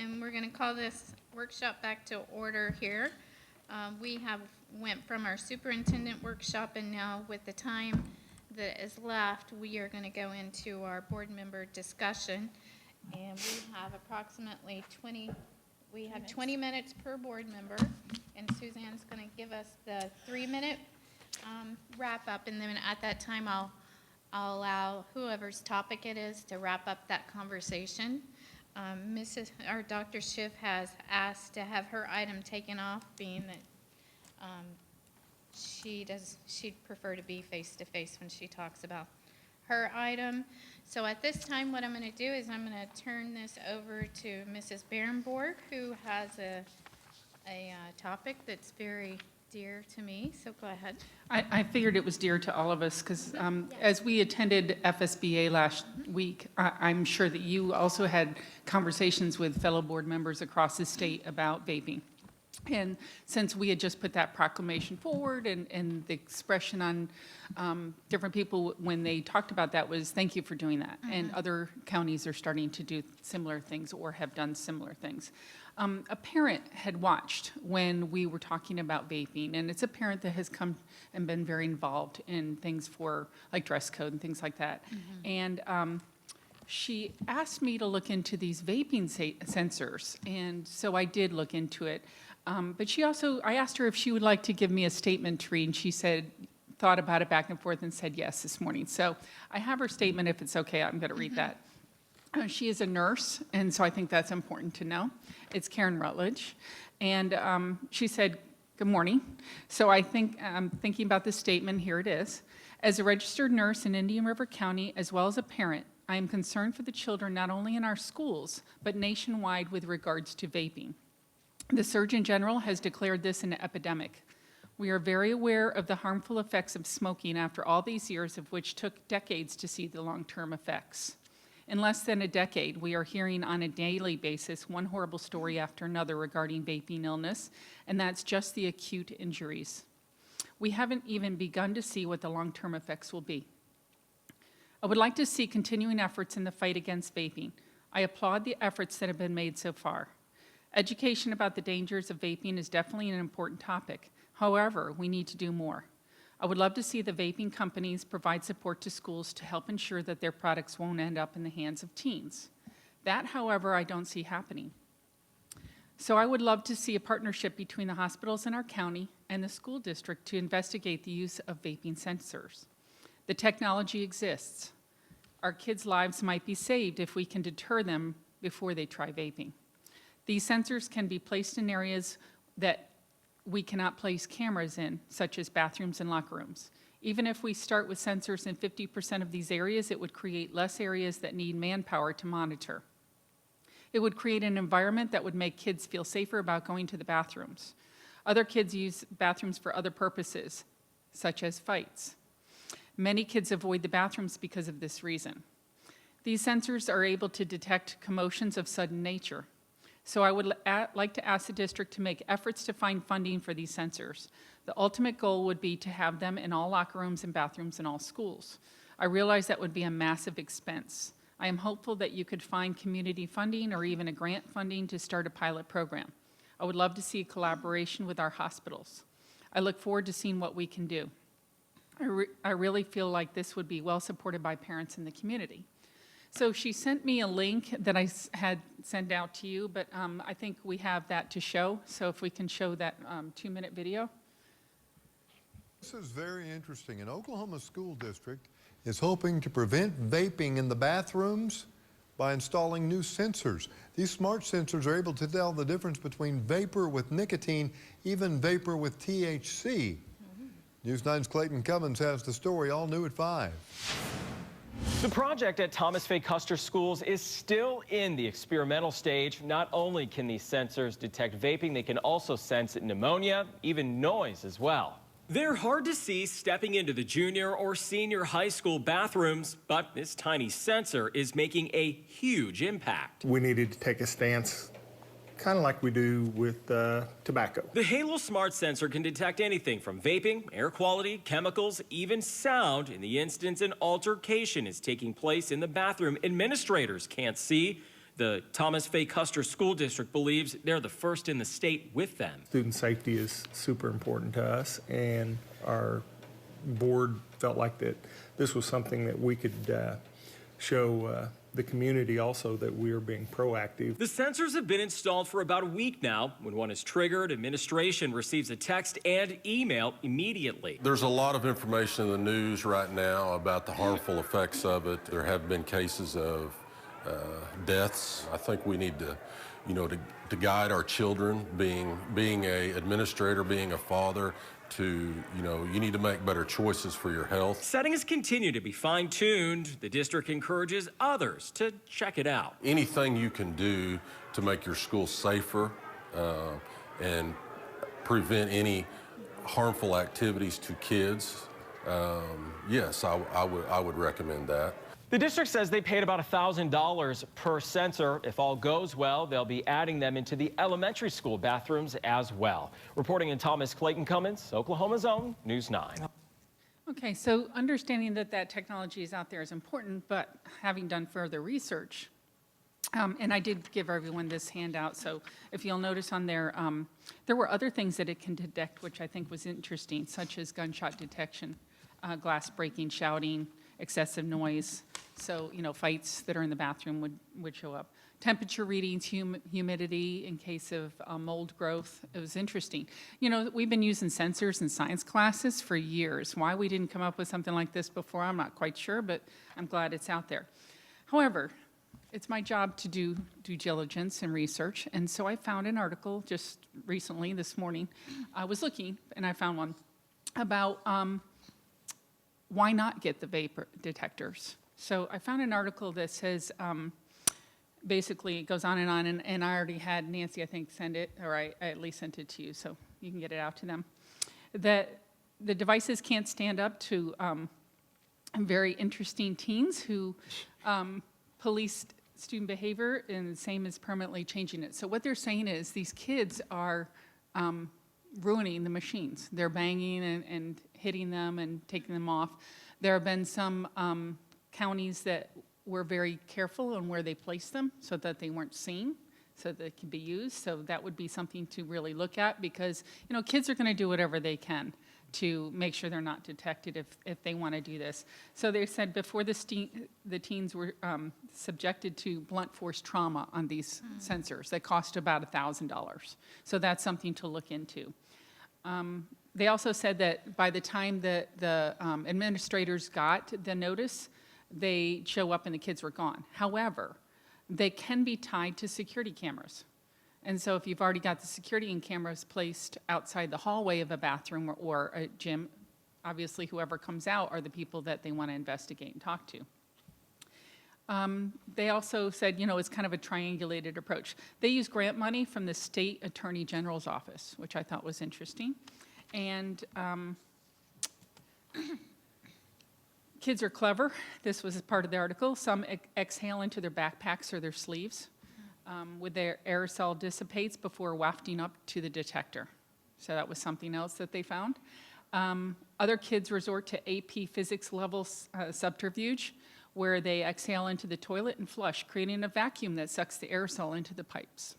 and we're going to call this workshop back to order here. We have went from our superintendent workshop, and now with the time that is left, we are going to go into our board member discussion. And we have approximately 20 minutes per board member, and Suzanne's going to give us the 3-minute wrap up, and then at that time I'll allow whoever's topic it is to wrap up that conversation. Dr. Schiff has asked to have her item taken off, being that she'd prefer to be face-to-face when she talks about her item. So at this time, what I'm going to do is I'm going to turn this over to Mrs. Barenborg, who has a topic that's very dear to me, so go ahead. I figured it was dear to all of us because as we attended FSBA last week, I'm sure that you also had conversations with fellow board members across the state about vaping. And since we had just put that proclamation forward and the expression on different people when they talked about that was thank you for doing that. And other counties are starting to do similar things or have done similar things. A parent had watched when we were talking about vaping, and it's a parent that has come and been very involved in things for like dress code and things like that. And she asked me to look into these vaping sensors, and so I did look into it. But I asked her if she would like to give me a statement to read, and she said, thought about it back and forth and said yes this morning. So I have her statement. If it's okay, I'm going to read that. She is a nurse, and so I think that's important to know. It's Karen Rutledge. And she said, good morning. So I'm thinking about this statement. Here it is. As a registered nurse in Indian River County, as well as a parent, I am concerned for the children not only in our schools, but nationwide with regards to vaping. The Surgeon General has declared this an epidemic. We are very aware of the harmful effects of smoking after all these years, of which took decades to see the long-term effects. In less than a decade, we are hearing on a daily basis one horrible story after another regarding vaping illness, and that's just the acute injuries. We haven't even begun to see what the long-term effects will be. I would like to see continuing efforts in the fight against vaping. I applaud the efforts that have been made so far. Education about the dangers of vaping is definitely an important topic. However, we need to do more. I would love to see the vaping companies provide support to schools to help ensure that their products won't end up in the hands of teens. That, however, I don't see happening. So I would love to see a partnership between the hospitals in our county and the school district to investigate the use of vaping sensors. The technology exists. Our kids' lives might be saved if we can deter them before they try vaping. These sensors can be placed in areas that we cannot place cameras in, such as bathrooms and locker rooms. Even if we start with sensors in 50% of these areas, it would create less areas that need manpower to monitor. It would create an environment that would make kids feel safer about going to the bathrooms. Other kids use bathrooms for other purposes, such as fights. Many kids avoid the bathrooms because of this reason. These sensors are able to detect commotions of sudden nature. So I would like to ask the district to make efforts to find funding for these sensors. The ultimate goal would be to have them in all locker rooms and bathrooms in all schools. I realize that would be a massive expense. I am hopeful that you could find community funding or even a grant funding to start a pilot program. I would love to see collaboration with our hospitals. I look forward to seeing what we can do. I really feel like this would be well supported by parents in the community. So she sent me a link that I had sent out to you, but I think we have that to show. So if we can show that 2-minute video. This is very interesting. An Oklahoma school district is hoping to prevent vaping in the bathrooms by installing new sensors. These smart sensors are able to tell the difference between vapor with nicotine, even vapor with THC. News 9's Clayton Cummins has the story, all new at 5. The project at Thomas Fay Custer Schools is still in the experimental stage. Not only can these sensors detect vaping, they can also sense pneumonia, even noise as well. They're hard to see stepping into the junior or senior high school bathrooms, but this tiny sensor is making a huge impact. We needed to take a stance, kind of like we do with tobacco. The Halo Smart sensor can detect anything from vaping, air quality, chemicals, even sound in the instance an altercation is taking place in the bathroom. Administrators can't see. The Thomas Fay Custer School District believes they're the first in the state with them. Student safety is super important to us, and our board felt like that this was something that we could show the community also that we are being proactive. The sensors have been installed for about a week now. When one is triggered, administration receives a text and email immediately. There's a lot of information in the news right now about the harmful effects of it. There have been cases of deaths. I think we need to, to guide our children, being a administrator, being a father, to, you need to make better choices for your health. Settings continue to be fine-tuned. The district encourages others to check it out. Anything you can do to make your school safer and prevent any harmful activities to kids, yes, I would recommend that. The district says they paid about $1,000 per sensor. If all goes well, they'll be adding them into the elementary school bathrooms as well. Reporting in Thomas, Clayton Cummins, Oklahoma's own News 9. Okay, so understanding that technology is out there is important, but having done further research, and I did give everyone this handout, so if you'll notice on there, there were other things that it can detect, which I think was interesting, such as gunshot detection, glass breaking, shouting, excessive noise. So, fights that are in the bathroom would show up. Temperature readings, humidity in case of mold growth. It was interesting. We've been using sensors in science classes for years. Why we didn't come up with something like this before, I'm not quite sure, but I'm glad it's out there. However, it's my job to do due diligence and research, and so I found an article just recently, this morning. I was looking, and I found one about why not get the vapor detectors? So I found an article that says, basically, it goes on, and I already had Nancy, I think, send it, or I at least sent it to you, so you can get it out to them, that the devices can't stand up to very interesting teens who police student behavior, and the same as permanently changing it. So what they're saying is these kids are ruining the machines. They're banging and hitting them and taking them off. There have been some counties that were very careful on where they placed them so that they weren't seen, so that they could be used. So that would be something to really look at, because kids are going to do whatever they can to make sure they're not detected if they want to do this. So they said before the teens were subjected to blunt force trauma on these sensors that cost about $1,000. So that's something to look into. They also said that by the time that the administrators got the notice, they show up and the kids were gone. However, they can be tied to security cameras. And so if you've already got the security cameras placed outside the hallway of a bathroom or a gym, obviously whoever comes out are the people that they want to investigate and talk to. They also said, it's kind of a triangulated approach. They use grant money from the State Attorney General's office, which I thought was interesting. And kids are clever. This was part of the article. Some exhale into their backpacks or their sleeves. With their aerosol dissipates before wafting up to the detector. So that was something else that they found. Other kids resort to AP physics level subterfuge, where they exhale into the toilet and flush, creating a vacuum that sucks the aerosol into the pipes.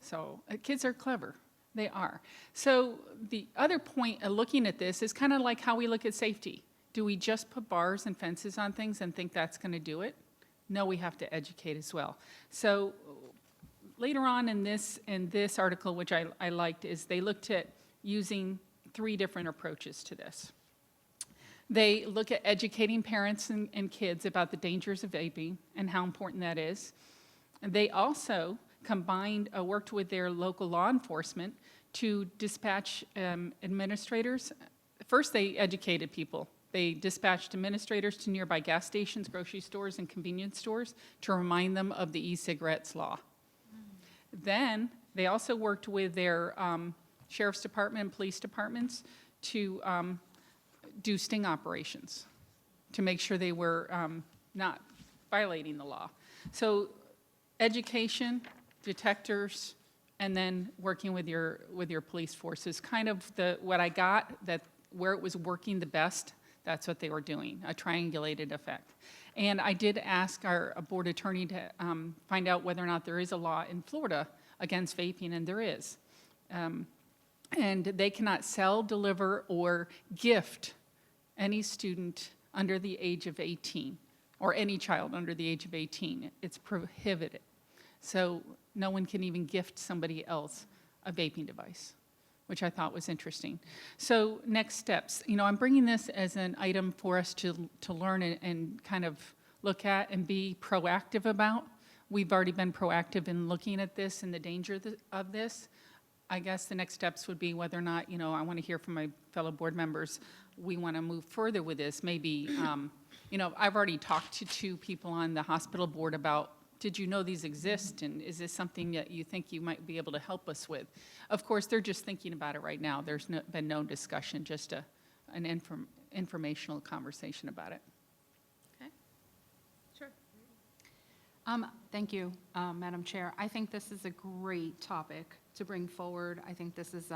So kids are clever. They are. So the other point of looking at this is kind of like how we look at safety. Do we just put bars and fences on things and think that's going to do it? No, we have to educate as well. So later on in this article, which I liked, is they looked at using 3 different approaches to this. They look at educating parents and kids about the dangers of vaping and how important that is. And they also worked with their local law enforcement to dispatch administrators. First, they educated people. They dispatched administrators to nearby gas stations, grocery stores, and convenience stores to remind them of the e-cigarettes law. Then they also worked with their sheriff's department and police departments to do sting operations to make sure they were not violating the law. So education, detectors, and then working with your police forces. Kind of what I got, that where it was working the best, that's what they were doing, a triangulated effect. And I did ask our board attorney to find out whether or not there is a law in Florida against vaping, and there is. And they cannot sell, deliver, or gift any student under the age of 18, or any child under the age of 18. It's prohibited. So no one can even gift somebody else a vaping device, which I thought was interesting. So next steps. I'm bringing this as an item for us to learn and kind of look at and be proactive about. We've already been proactive in looking at this and the danger of this. I guess the next steps would be whether or not, I want to hear from my fellow board members, we want to move further with this. Maybe, I've already talked to 2 people on the hospital board about, did you know these exist? And is this something that you think you might be able to help us with? Of course, they're just thinking about it right now. There's been no discussion, just an informational conversation about it. Okay. Sure. Thank you, Madam Chair. I think this is a great topic to bring forward. I think this is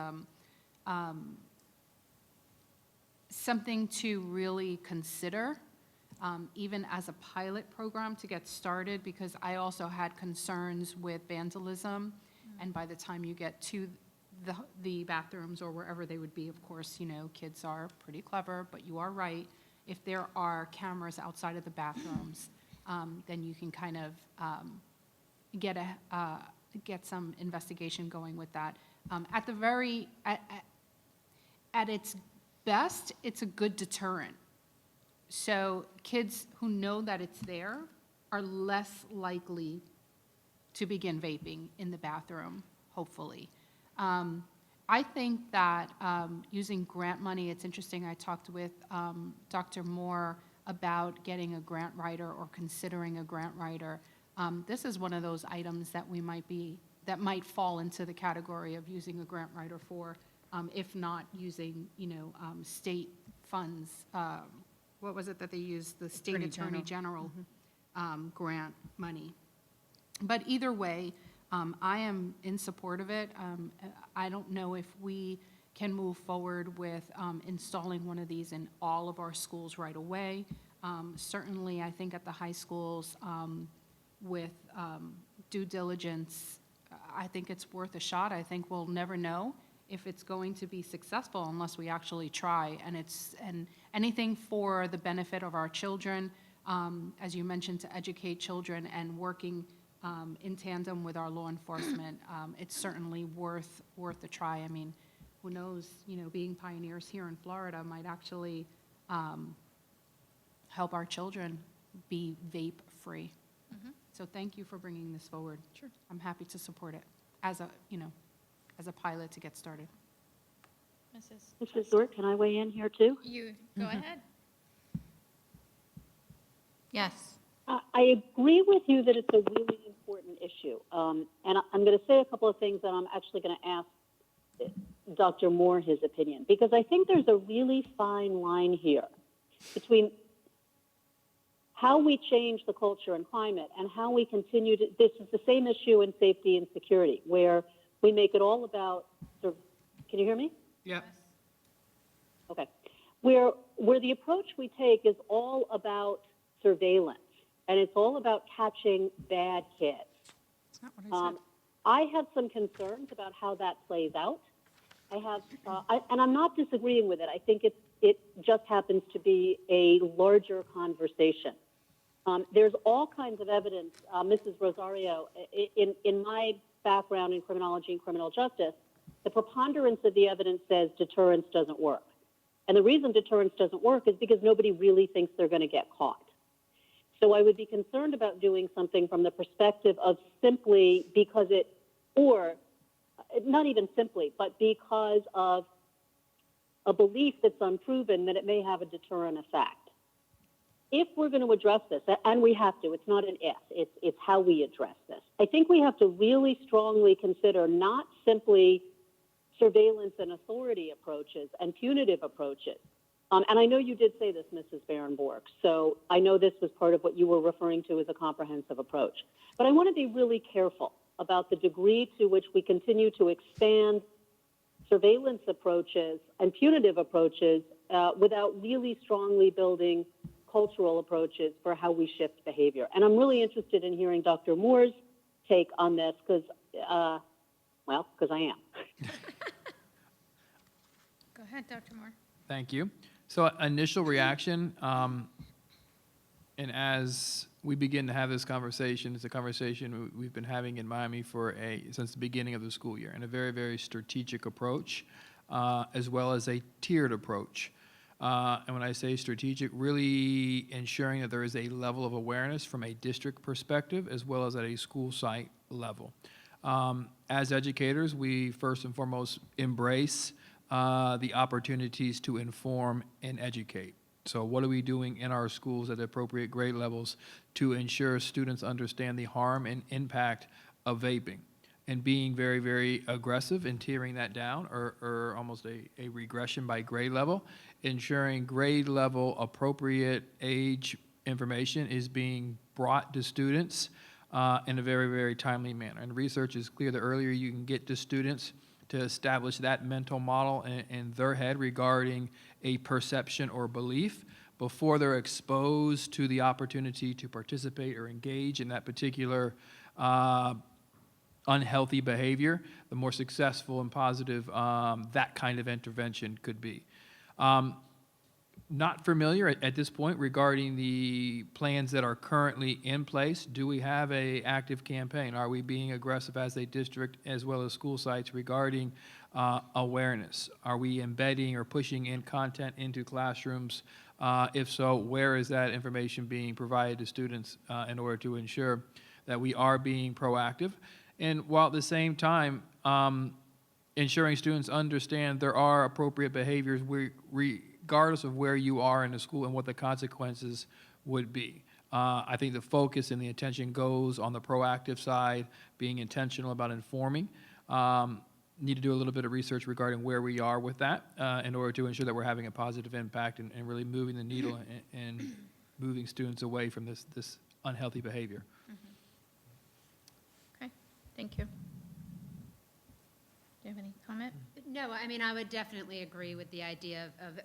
something to really consider, even as a pilot program to get started, because I also had concerns with vandalism. And by the time you get to the bathrooms or wherever they would be, of course, kids are pretty clever, but you are right. If there are cameras outside of the bathrooms, then you can kind of get some investigation going with that. At its best, it's a good deterrent. So kids who know that it's there are less likely to begin vaping in the bathroom, hopefully. I think that using grant money, it's interesting, I talked with Dr. Moore about getting a grant writer or considering a grant writer. This is one of those items that that might fall into the category of using a grant writer for, if not using, state funds. What was it that they used? The state attorney general grant money. But either way, I am in support of it. I don't know if we can move forward with installing one of these in all of our schools right away. Certainly, I think at the high schools, with due diligence, I think it's worth a shot. I think we'll never know if it's going to be successful unless we actually try. And anything for the benefit of our children, as you mentioned, to educate children and working in tandem with our law enforcement, it's certainly worth a try. I mean, who knows, being pioneers here in Florida might actually help our children be vape-free. So thank you for bringing this forward. Sure. I'm happy to support it as a pilot to get started. Mrs. Zork, can I weigh in here too? You go ahead. Yes. I agree with you that it's a really important issue. And I'm going to say a couple of things that I'm actually going to ask Dr. Moore his opinion, because I think there's a really fine line here between how we change the culture and climate and how we continue to, this is the same issue in safety and security, where we make it all about, can you hear me? Yeah. Okay. Where the approach we take is all about surveillance, and it's all about catching bad kids. That's not what I said. I have some concerns about how that plays out. And I'm not disagreeing with it. I think it just happens to be a larger conversation. There's all kinds of evidence, Mrs. Rosario, in my background in criminology and criminal justice, the preponderance of the evidence says deterrence doesn't work. And the reason deterrence doesn't work is because nobody really thinks they're going to get caught. So I would be concerned about doing something from the perspective of simply because or not even simply, but because of a belief that's unproven that it may have a deterrent effect. If we're going to address this, and we have to, it's not an if, it's how we address this. I think we have to really strongly consider not simply surveillance and authority approaches and punitive approaches. And I know you did say this, Mrs. Barenborg, so I know this was part of what you were referring to as a comprehensive approach. But I want to be really careful about the degree to which we continue to expand surveillance approaches and punitive approaches without really strongly building cultural approaches for how we shift behavior. And I'm really interested in hearing Dr. Moore's take on this because I am. Go ahead, Dr. Moore. Thank you. So initial reaction, and as we begin to have this conversation, it's a conversation we've been having in Miami since the beginning of the school year, and a very, very strategic approach, as well as a tiered approach. And when I say strategic, really ensuring that there is a level of awareness from a district perspective, as well as at a school site level. As educators, we first and foremost embrace the opportunities to inform and educate. So what are we doing in our schools at the appropriate grade levels to ensure students understand the harm and impact of vaping? And being very, very aggressive in tearing that down, or almost a regression by grade level, ensuring grade level appropriate age information is being brought to students in a very, very timely manner. And research is clear, the earlier you can get to students to establish that mental model in their head regarding a perception or belief before they're exposed to the opportunity to participate or engage in that particular unhealthy behavior, the more successful and positive that kind of intervention could be. Not familiar at this point regarding the plans that are currently in place. Do we have an active campaign? Are we being aggressive as a district as well as school sites regarding awareness? Are we embedding or pushing in content into classrooms? If so, where is that information being provided to students in order to ensure that we are being proactive? And while at the same time, ensuring students understand there are appropriate behaviors regardless of where you are in the school and what the consequences would be. I think the focus and the attention goes on the proactive side, being intentional about informing. Need to do a little bit of research regarding where we are with that in order to ensure that we're having a positive impact and really moving the needle and moving students away from this unhealthy behavior. Okay, thank you. Do you have any comment? No, I mean, I would definitely agree with the idea of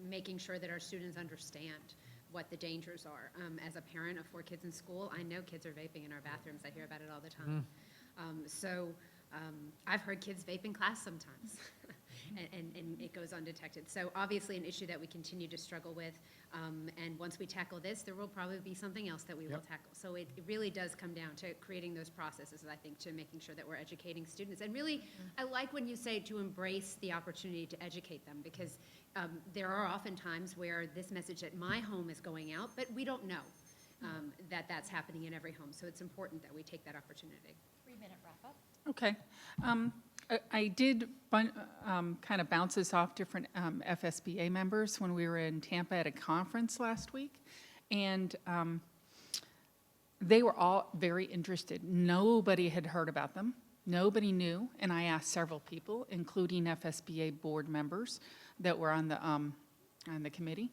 making sure that our students understand what the dangers are. As a parent of 4 kids in school, I know kids are vaping in our bathrooms. I hear about it all the time. I've heard kids vape in class sometimes, and it goes undetected. So obviously an issue that we continue to struggle with, and once we tackle this, there will probably be something else that we will tackle. So it really does come down to creating those processes, I think, to making sure that we're educating students. And really, I like when you say to embrace the opportunity to educate them, because there are often times where this message at my home is going out, but we don't know that that's happening in every home. So it's important that we take that opportunity. 3-minute wrap up. Okay. I did kind of bounce this off different FSBA members when we were in Tampa at a conference last week, and they were all very interested. Nobody had heard about them. Nobody knew, and I asked several people, including FSBA board members that were on the committee,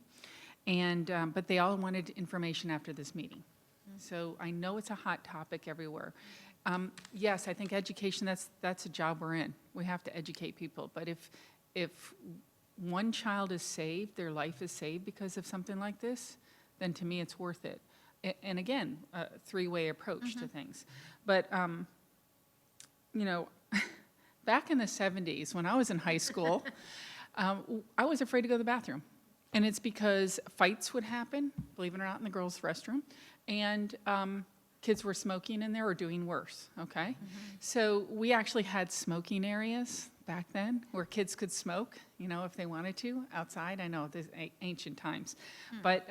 and but they all wanted information after this meeting. So I know it's a hot topic everywhere. Yes, I think education, that's a job we're in. We have to educate people. But if one child is saved, their life is saved because of something like this, then to me it's worth it. And again, a 3-way approach to things. But, you know, back in the 70s, when I was in high school, I was afraid to go to the bathroom. And it's because fights would happen, believe it or not, in the girls' restroom. And kids were smoking in there or doing worse, okay? So we actually had smoking areas back then where kids could smoke, you know, if they wanted to, outside. I know, this ancient times. But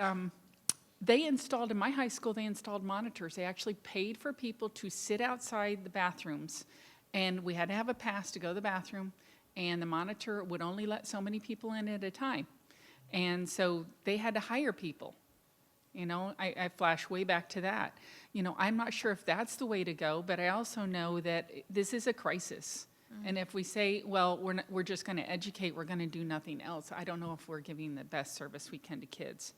they installed, in my high school, they installed monitors. They actually paid for people to sit outside the bathrooms, and we had to have a pass to go to the bathroom, and the monitor would only let so many people in at a time. And so they had to hire people. You know, I flash way back to that. You know, I'm not sure if that's the way to go, but I also know that this is a crisis. And if we say, well, we're just going to educate, we're going to do nothing else, I don't know if we're giving the best service we can to kids.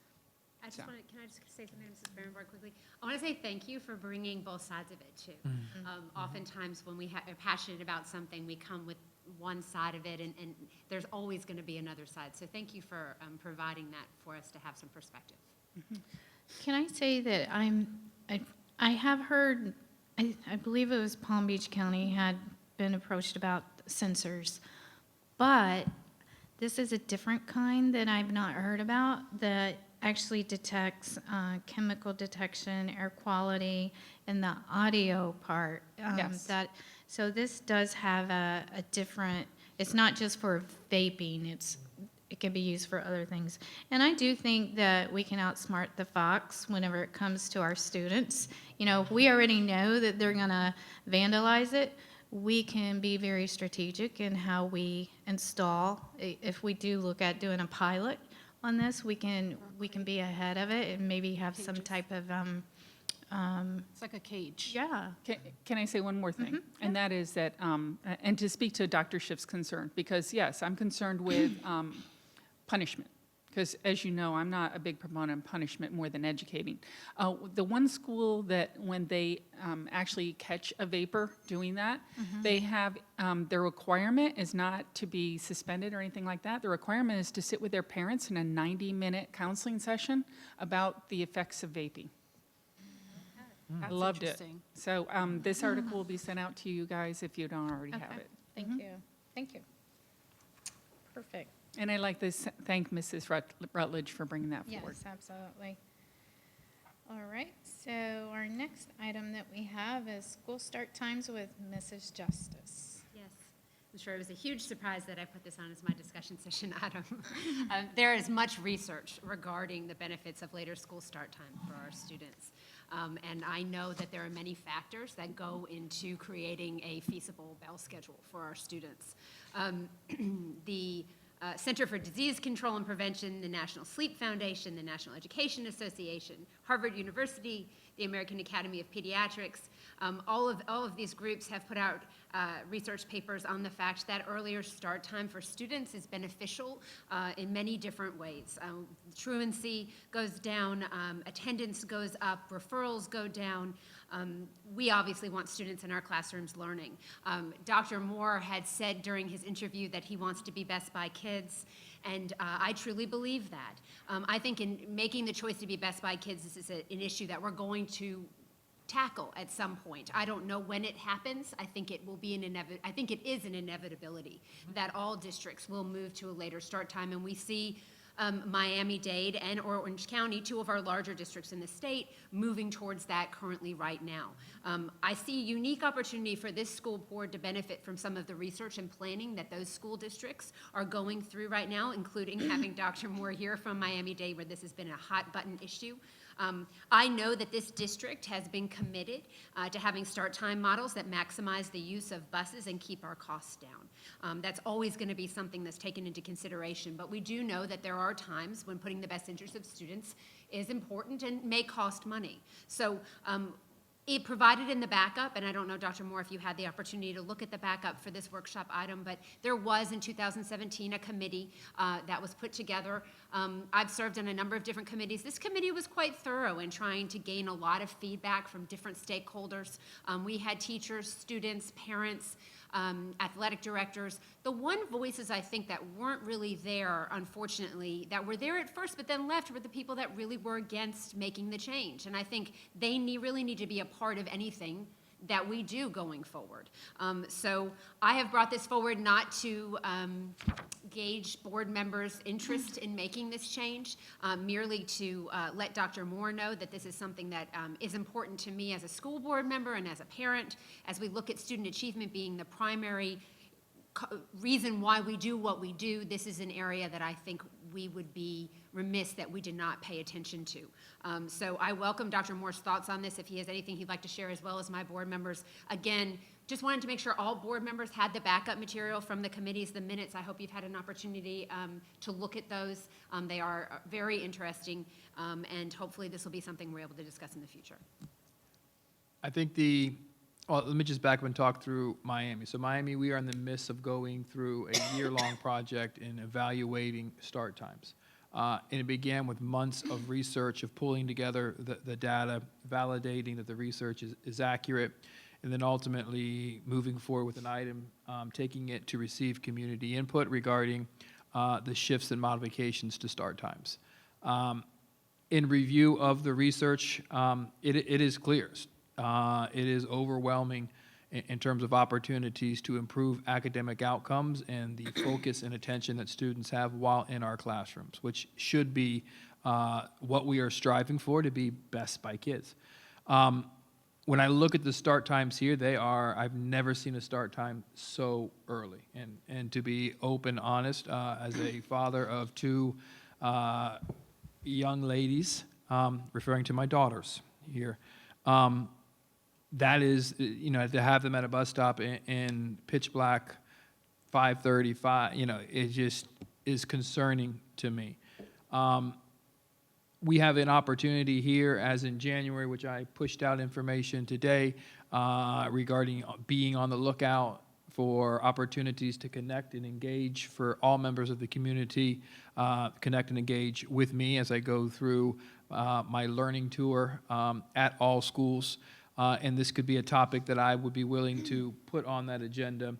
Can I just say something to Mrs. Berenborg quickly? I want to say thank you for bringing both sides of it, too. Oftentimes when we are passionate about something, we come with one side of it, and there's always going to be another side. So thank you for providing that for us to have some perspective. Can I say that I have heard, I believe it was Palm Beach County had been approached about sensors, but this is a different kind that I've not heard about that actually detects chemical detection, air quality, and the audio part. Yes. So this does have a different, it's not just for vaping, it can be used for other things. And I do think that we can outsmart the fox whenever it comes to our students. You know, if we already know that they're gonna vandalize it, we can be very strategic in how we install. If we do look at doing a pilot on this, we can be ahead of it and maybe have some type of, It's like a cage. yeah. Can I say one more thing? And that is that, and to speak to Dr. Schiff's concern, because yes, I'm concerned with punishment. Because as you know, I'm not a big proponent of punishment more than educating. The one school that when they actually catch a vapor doing that, they have, their requirement is not to be suspended or anything like that. The requirement is to sit with their parents in a 90-minute counseling session about the effects of vaping. I That's loved it. interesting. So this article will be sent out to you guys if you don't already have it. Thank you. Thank you. Perfect. And I'd like to thank Mrs. Rutledge for bringing that forward. Yes, absolutely. All right, so our next item that we have is school start times with Mrs. Justice. Yes. I'm sure it was a huge surprise that I put this on as my discussion session item. There is much research regarding the benefits of later school start time for our students. And I know that there are many factors that go into creating a feasible bell schedule for our students. The Center for Disease Control and Prevention, the National Sleep Foundation, the National Education Association, Harvard University, the American Academy of Pediatrics, all of these groups have put out research papers on the fact that earlier start time for students is beneficial in many different ways. Truancy goes down, attendance goes up, referrals go down. We obviously want students in our classrooms learning. Dr. Moore had said during his interview that he wants to be best by kids, and I truly believe that. I think in making the choice to be best by kids, this is an issue that we're going to tackle at some point. I don't know when it happens. I think it will be I think it is an inevitability that all districts will move to a later start time, and we see Miami-Dade and Orange County, two of our larger districts in the state, moving towards that currently right now. I see a unique opportunity for this school board to benefit from some of the research and planning that those school districts are going through right now, including having Dr. Moore here from Miami-Dade, where this has been a hot button issue. I know that this district has been committed to having start time models that maximize the use of buses and keep our costs down. That's always going to be something that's taken into consideration, but we do know that there are times when putting the best interest of students is important and may cost money. So it provided in the backup, and I don't know, Dr. Moore, if you had the opportunity to look at the backup for this workshop item, but there was in 2017 a committee that was put together. I've served on a number of different committees. This committee was quite thorough in trying to gain a lot of feedback from different stakeholders. We had teachers, students, parents, athletic directors. The one voices I think that weren't really there, unfortunately, that were there at first but then left were the people that really were against making the change. And I think they really need to be a part of anything that we do going forward. So I have brought this forward not to gauge board members' interest in making this change, merely to let Dr. Moore know that this is something that is important to me as a school board member and as a parent, as we look at student achievement being the primary reason why we do what we do. This is an area that I think we would be remiss that we did not pay attention to. So I welcome Dr. Moore's thoughts on this, if he has anything he'd like to share, as well as my board members. Again, just wanted to make sure all board members had the backup material from the committees, the minutes. I hope you've had an opportunity to look at those. They are very interesting, and hopefully this will be something we're able to discuss in the future. I think well, let me just back up and talk through Miami. So Miami, we are in the midst of going through a year-long project in evaluating start times. And it began with months of research, of pulling together the data, validating that the research is accurate, and then ultimately moving forward with an item, taking it to receive community input regarding the shifts and modifications to start times. in review of the research, it is clear. It is overwhelming in terms of opportunities to improve academic outcomes and the focus and attention that students have while in our classrooms, which should be what we are striving for, to be best by kids. When I look at the start times here, I've never seen a start time so early. And to be open, honest, as a father of two young ladies, referring to my daughters here, that is, to have them at a bus stop in pitch black, 5:35, it just is concerning to me. We have an opportunity here, as in January, which I pushed out information today regarding being on the lookout for opportunities to connect and engage for all members of the community, connect and engage with me as I go through my learning tour at all schools. And this could be a topic that I would be willing to put on that agenda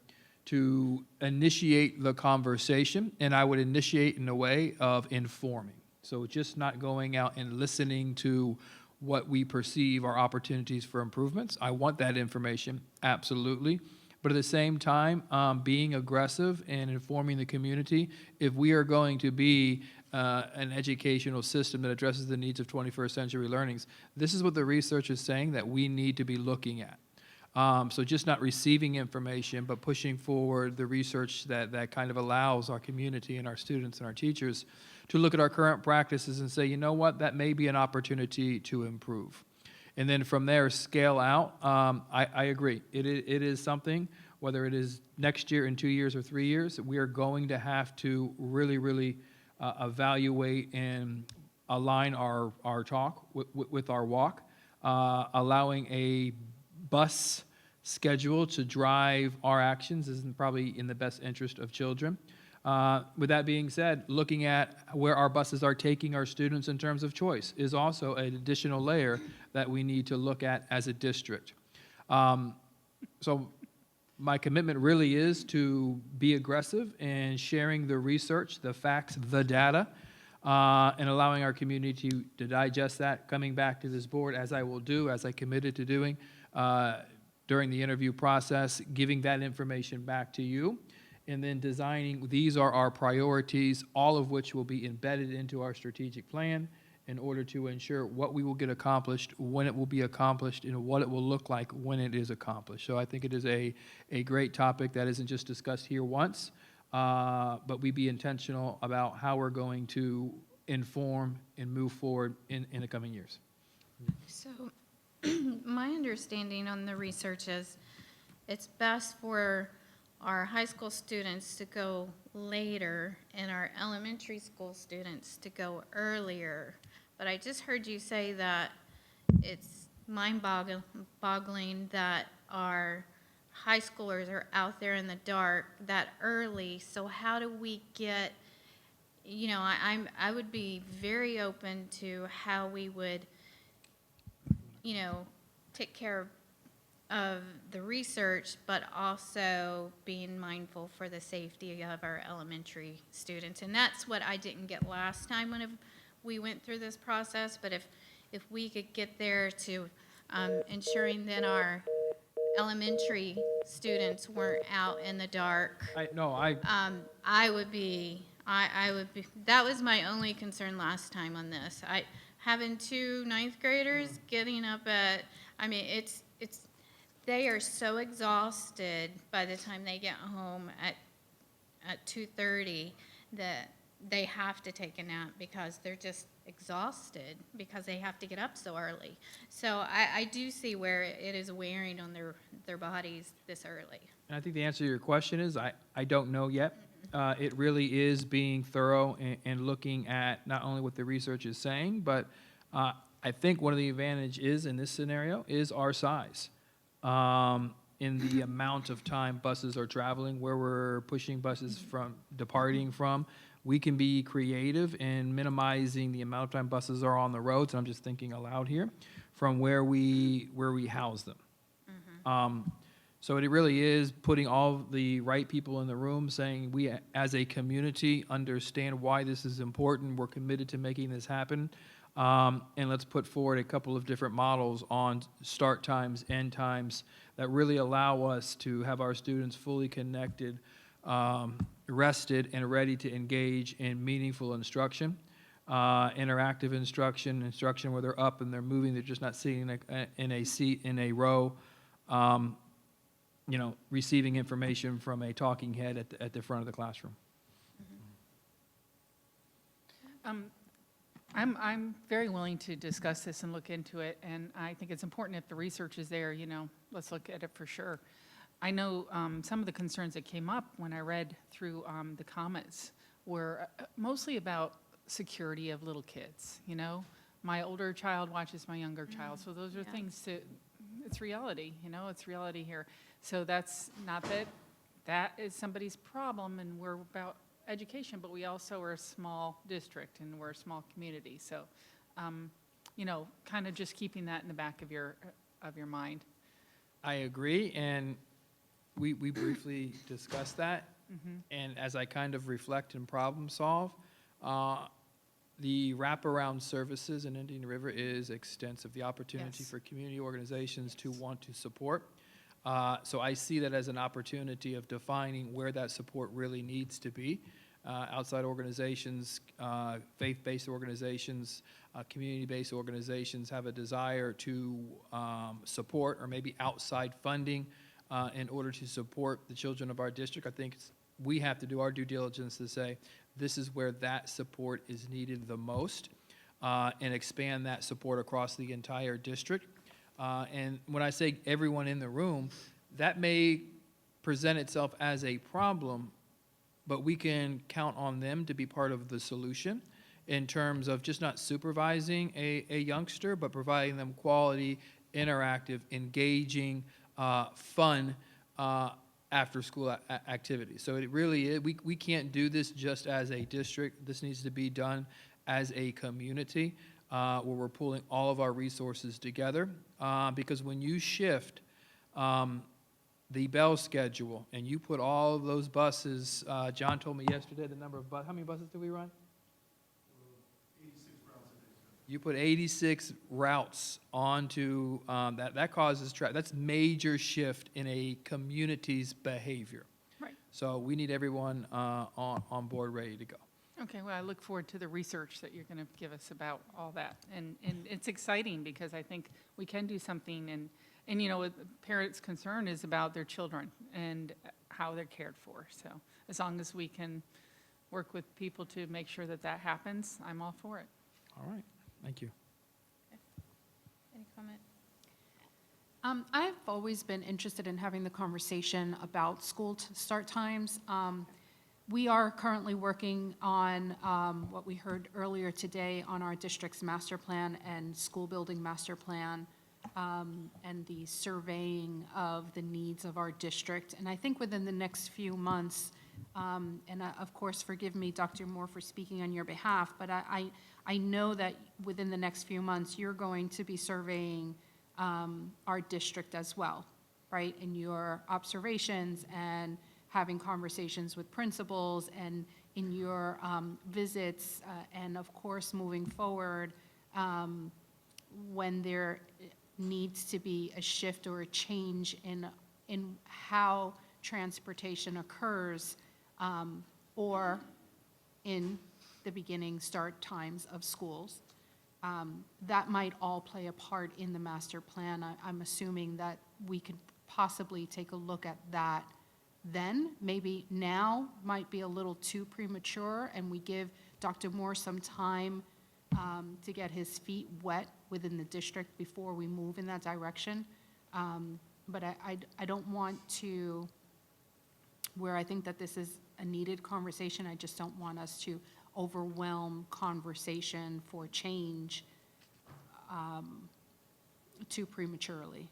to initiate the conversation, and I would initiate in a way of informing. So just not going out and listening to what we perceive are opportunities for improvements. I want that information, absolutely. But at the same time, being aggressive and informing the community, if we are going to be an educational system that addresses the needs of 21st century learnings, this is what the research is saying that we need to be looking at. So just not receiving information, but pushing forward the research that kind of allows our community and our students and our teachers to look at our current practices and say, you know what, that may be an opportunity to improve. And then from there, scale out. I agree. It is something, whether it is next year, in 2 years, or 3 years, we are going to have to really evaluate and align our talk with our walk, allowing a bus schedule to drive our actions is probably in the best interest of children. With that being said, looking at where our buses are taking our students in terms of choice is also an additional layer that we need to look at as a district. So my commitment really is to be aggressive in sharing the research, the facts, the data, and allowing our community to digest that, coming back to this board, as I will do, as I committed to doing during the interview process, giving that information back to you, and then designing, these are our priorities, all of which will be embedded into our strategic plan in order to ensure what we will get accomplished, when it will be accomplished, and what it will look like when it is accomplished. So I think it is a great topic that isn't just discussed here once, but we be intentional about how we're going to inform and move forward in the coming years. So my understanding on the research is it's best for our high school students to go later and our elementary school students to go earlier. But I just heard you say that it's mind-boggling that our high schoolers are out there in the dark that early. So how do we get, I would be very open to how we would, take care of the research, but also being mindful for the safety of our elementary students. And that's what I didn't get last time when we went through this process. But if we could get there to ensuring that our elementary students weren't out in the dark, I would be, that was my only concern last time on this. Having two ninth graders getting up at, they are so exhausted by the time they get home at 2:30 that they have to take a nap because they're just exhausted because they have to get up so early. So I do see where it is wearing on their bodies this early. And I think the answer to your question is I don't know yet. It really is being thorough and looking at not only what the research is saying, but I think one of the advantages in this scenario is our size. In the amount of time buses are traveling, where we're pushing buses departing from, we can be creative in minimizing the amount of time buses are on the roads, and I'm just thinking aloud here, from where we house them. So it really is putting all the right people in the room, saying we as a community understand why this is important, we're committed to making this happen. And let's put forward a couple of different models on start times, end times, that really allow us to have our students fully connected, rested, and ready to engage in meaningful instruction, interactive instruction where they're up and they're moving, they're just not sitting in a seat, in a row, receiving information from a talking head at the front of the classroom. I'm very willing to discuss this and look into it, and I think it's important if the research is there, let's look at it for sure. I know some of the concerns that came up when I read through the comments were mostly about security of little kids, My older child watches my younger child, so those are things it's reality, it's reality here. So that's not that is somebody's problem, and we're about education, but we also are a small district and we're a small community. So, kind of just keeping that in the back of your mind. I agree, and we briefly discussed that. And as I kind of reflect and problem solve, the wraparound services in Indian River is extensive. The opportunity for community organizations to want to support. So I see that as an opportunity of defining where that support really needs to be. Outside organizations, faith-based organizations, community-based organizations have a desire to support or maybe outside funding in order to support the children of our district. I think we have to do our due diligence to say this is where that support is needed the most and expand that support across the entire district. And when I say everyone in the room, that may present itself as a problem, but we can count on them to be part of the solution in terms of just not supervising a youngster, but providing them quality, interactive, engaging, fun after-school activities. So it really is, we can't do this just as a district. This needs to be done as a community where we're pulling all of our resources together. Because when you shift the bell schedule and you put all of those buses, John told me yesterday the number of buses, how many buses do we run? 86 routes a day. You put 86 routes onto, that causes traffic. That's major shift in a community's behavior. Right. So we need everyone on board, ready to go. Okay, well, I look forward to the research that you're going to give us about all that. And it's exciting because I think we can do something, and parents' concern is about their children and how they're cared for. So as long as we can work with people to make sure that that happens, I'm all for it. All right, thank you. Any comment? I've always been interested in having the conversation about school start times. We are currently working on what we heard earlier today on our district's master plan and school building master plan, and the surveying of the needs of our district. And I think within the next few months, of course, forgive me, Dr. Moore, for speaking on your behalf, but I know that within the next few months, you're going to be surveying our district as well, right? In your observations and having conversations with principals and in your visits, and of course, moving forward, when there needs to be a shift or a change in how transportation occurs, or in the beginning start times of schools. That might all play a part in the master plan. I'm assuming that we could possibly take a look at that then. Maybe now might be a little too premature, and we give Dr. Moore some time to get his feet wet within the district before we move in that direction. But I don't want to, where I think that this is a needed conversation, I just don't want us to overwhelm conversation for change too prematurely.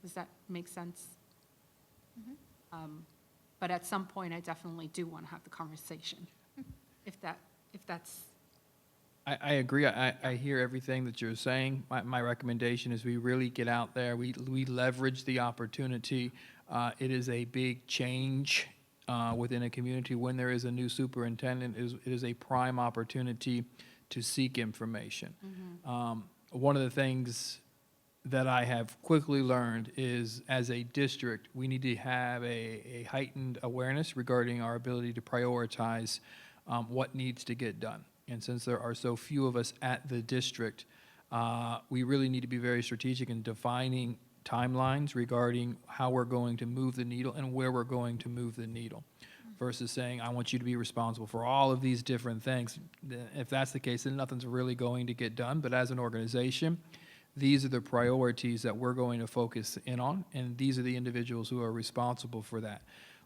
Does that make sense? But at some point, I definitely do want to have the conversation, if that's. I agree. I hear everything that you're saying. My recommendation is we really get out there. We leverage the opportunity. It is a big change within a community when there is a new superintendent. It is a prime opportunity to seek information. One of the things that I have quickly learned is, as a district, we need to have a heightened awareness regarding our ability to prioritize what needs to get done. And since there are so few of us at the district, we really need to be very strategic in defining timelines regarding how we're going to move the needle and where we're going to move the needle, versus saying, I want you to be responsible for all of these different things. If that's the case, then nothing's really going to get done. But as an organization, these are the priorities that we're going to focus in on, and these are the individuals who are responsible for that.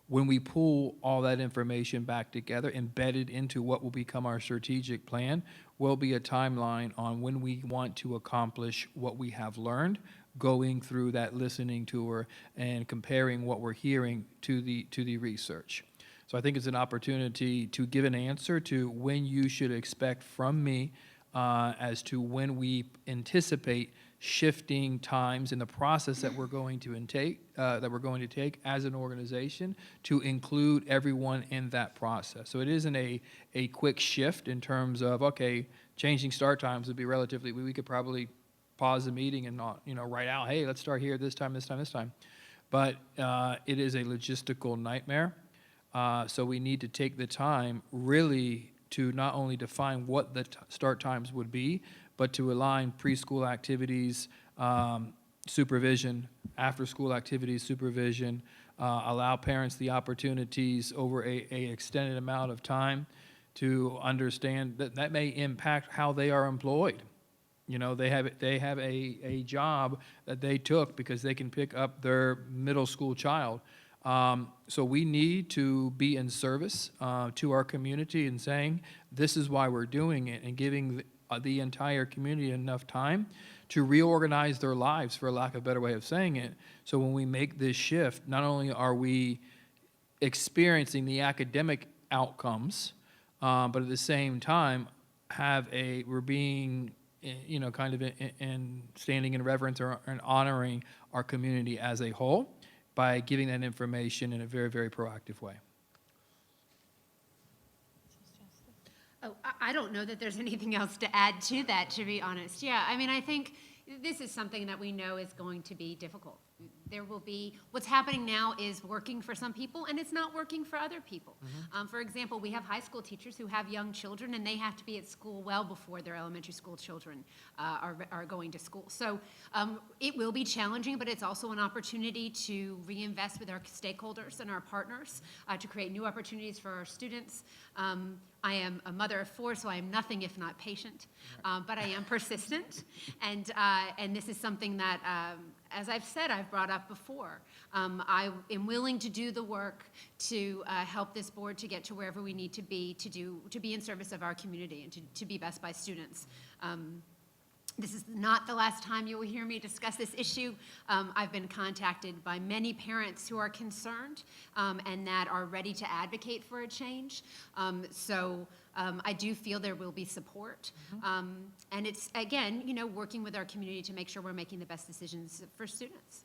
When we pull all that information back together, embedded into what will become our strategic plan, will be a timeline on when we want to accomplish what we have learned, going through that listening tour and comparing what we're hearing to the research. So I think it's an opportunity to give an answer to when you should expect from me as to when we anticipate shifting times in the process that we're going to take as an organization to include everyone in that process. So it isn't a quick shift in terms of, okay, changing start times would be relatively, we could probably pause the meeting and not, write out, hey, let's start here this time. But it is a logistical nightmare. So we need to take the time really to not only define what the start times would be, but to align preschool activities, supervision, after-school activities, supervision, allow parents the opportunities over a extended amount of time to understand that may impact how they are employed. They have a job that they took because they can pick up their middle school child. So we need to be in service to our community and saying, this is why we're doing it, and giving the entire community enough time to reorganize their lives, for lack of a better way of saying it. So when we make this shift, not only are we experiencing the academic outcomes, but at the same time, we're being, kind of in standing in reverence or in honoring our community as a whole by giving that information in a very, very proactive way. Oh, I don't know that there's anything else to add to that, to be honest. Yeah, I mean, I think this is something that we know is going to be difficult. There will be, what's happening now is working for some people, and it's not working for other people. For example, we have high school teachers who have young children, and they have to be at school well before their elementary school children are going to school. So it will be challenging, but it's also an opportunity to reinvest with our stakeholders and our partners to create new opportunities for our students. I am a mother of 4, so I am nothing if not patient, but I am persistent, and this is something that, as I've said, I've brought up before. I am willing to do the work to help this board to get to wherever we need to be to be in service of our community and to be best by students. This is not the last time you will hear me discuss this issue. I've been contacted by many parents who are concerned and that are ready to advocate for a change. So I do feel there will be support. And it's, again, working with our community to make sure we're making the best decisions for students.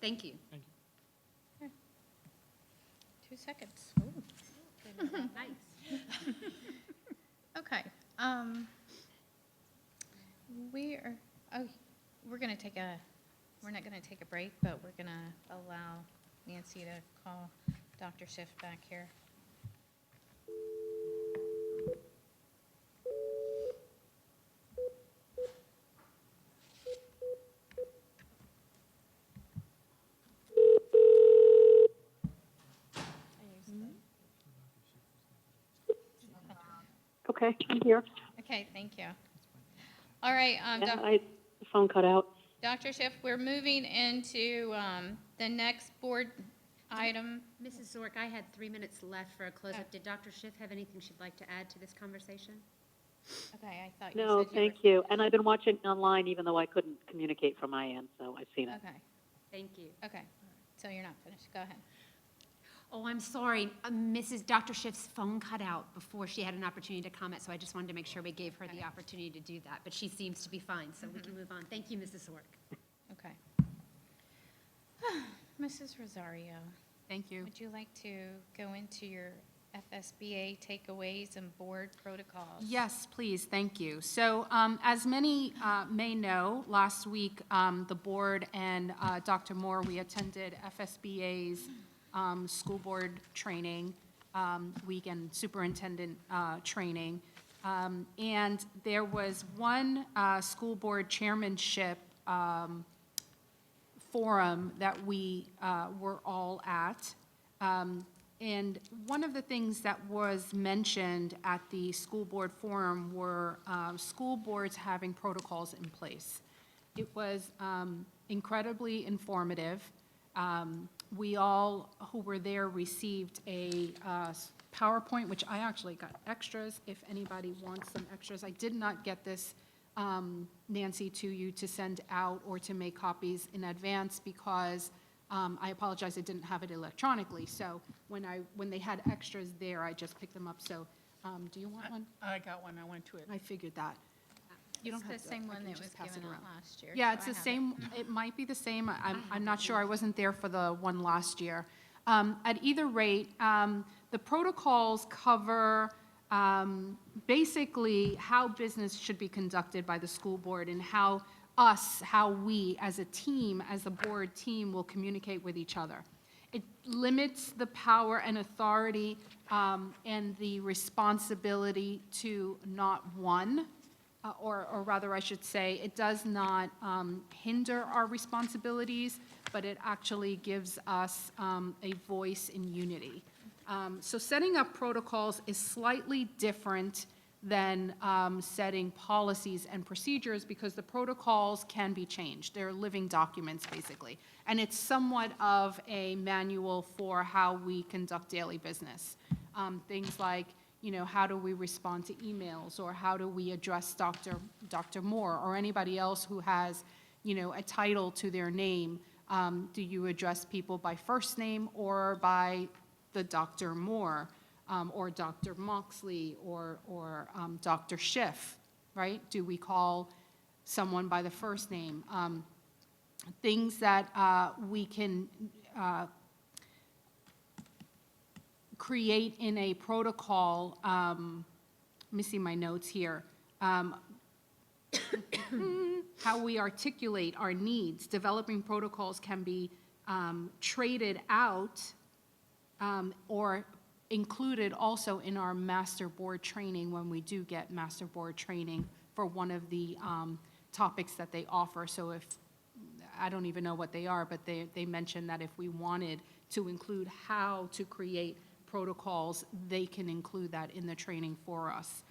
Thank you. Thank you. 2 seconds. Nice. Okay. We're not gonna take a break, but we're gonna allow Nancy to call Dr. Schiff back here. Okay, I'm here. Okay, thank you. All right, The phone cut out. Dr. Schiff, we're moving into the next board item. Mrs. Zork, I had 3 minutes left for a close-up. Did Dr. Schiff have anything she'd like to add to this conversation? Okay, I thought you No, said thank you. And I've been watching online even though I couldn't communicate from my end, so I've seen it. Okay, Thank you. okay. So you're not finished. Go ahead. Oh, I'm sorry. Dr. Schiff's phone cut out before she had an opportunity to comment, so I just wanted to make sure we gave her the opportunity to do that. But she seems to be fine, so we can move on. Thank you, Mrs. Zork. Okay. Mrs. Rosario. Thank you. Would you like to go into your FSBA takeaways and board protocols. Yes, please, thank you. So as many may know, last week, the board and Dr. Moore, we attended FSBA's school board training week and superintendent training. And there was one school board chairmanship forum that we were all at. And one of the things that was mentioned at the school board forum were school boards having protocols in place. It was incredibly informative. We all who were there received a PowerPoint, which I actually got extras if anybody wants some extras. I did not get this, Nancy, to you to send out or to make copies in advance because I apologize, I didn't have it electronically. So when they had extras there, I just picked them up. So do you want one? I got one, I went to it. I figured that. You don't It's have the to. same I one can that just was pass it given out around. last year. Yeah, so it's I the have same, it might be the same. I'm not sure. I wasn't there for the one last year. At either rate, the protocols cover basically how business should be conducted by the school board and how we as a team, as a board team, will communicate with each other. It limits the power and authority and the responsibility to not one, or rather I should say, it does not hinder our responsibilities, but it actually gives us a voice in unity. So setting up protocols is slightly different than setting policies and procedures because the protocols can be changed. They're living documents, basically. And it's somewhat of a manual for how we conduct daily business. Things like, you know, how do we respond to emails, or how do we address Dr. Moore or anybody else who has, you know, a title to their name. Do you address people by first name or by the Dr. Moore? Or Dr. Moxley, or Dr. Schiff, right? Do we call someone by the first name? Things that we can create in a protocol. Let me see my notes here. How we articulate our needs. Developing protocols can be traded out or included also in our master board training when we do get master board training for one of the topics that they offer. So if, I don't even know what they are, but they mentioned that if we wanted to include how to create protocols, they can include that in the training for us.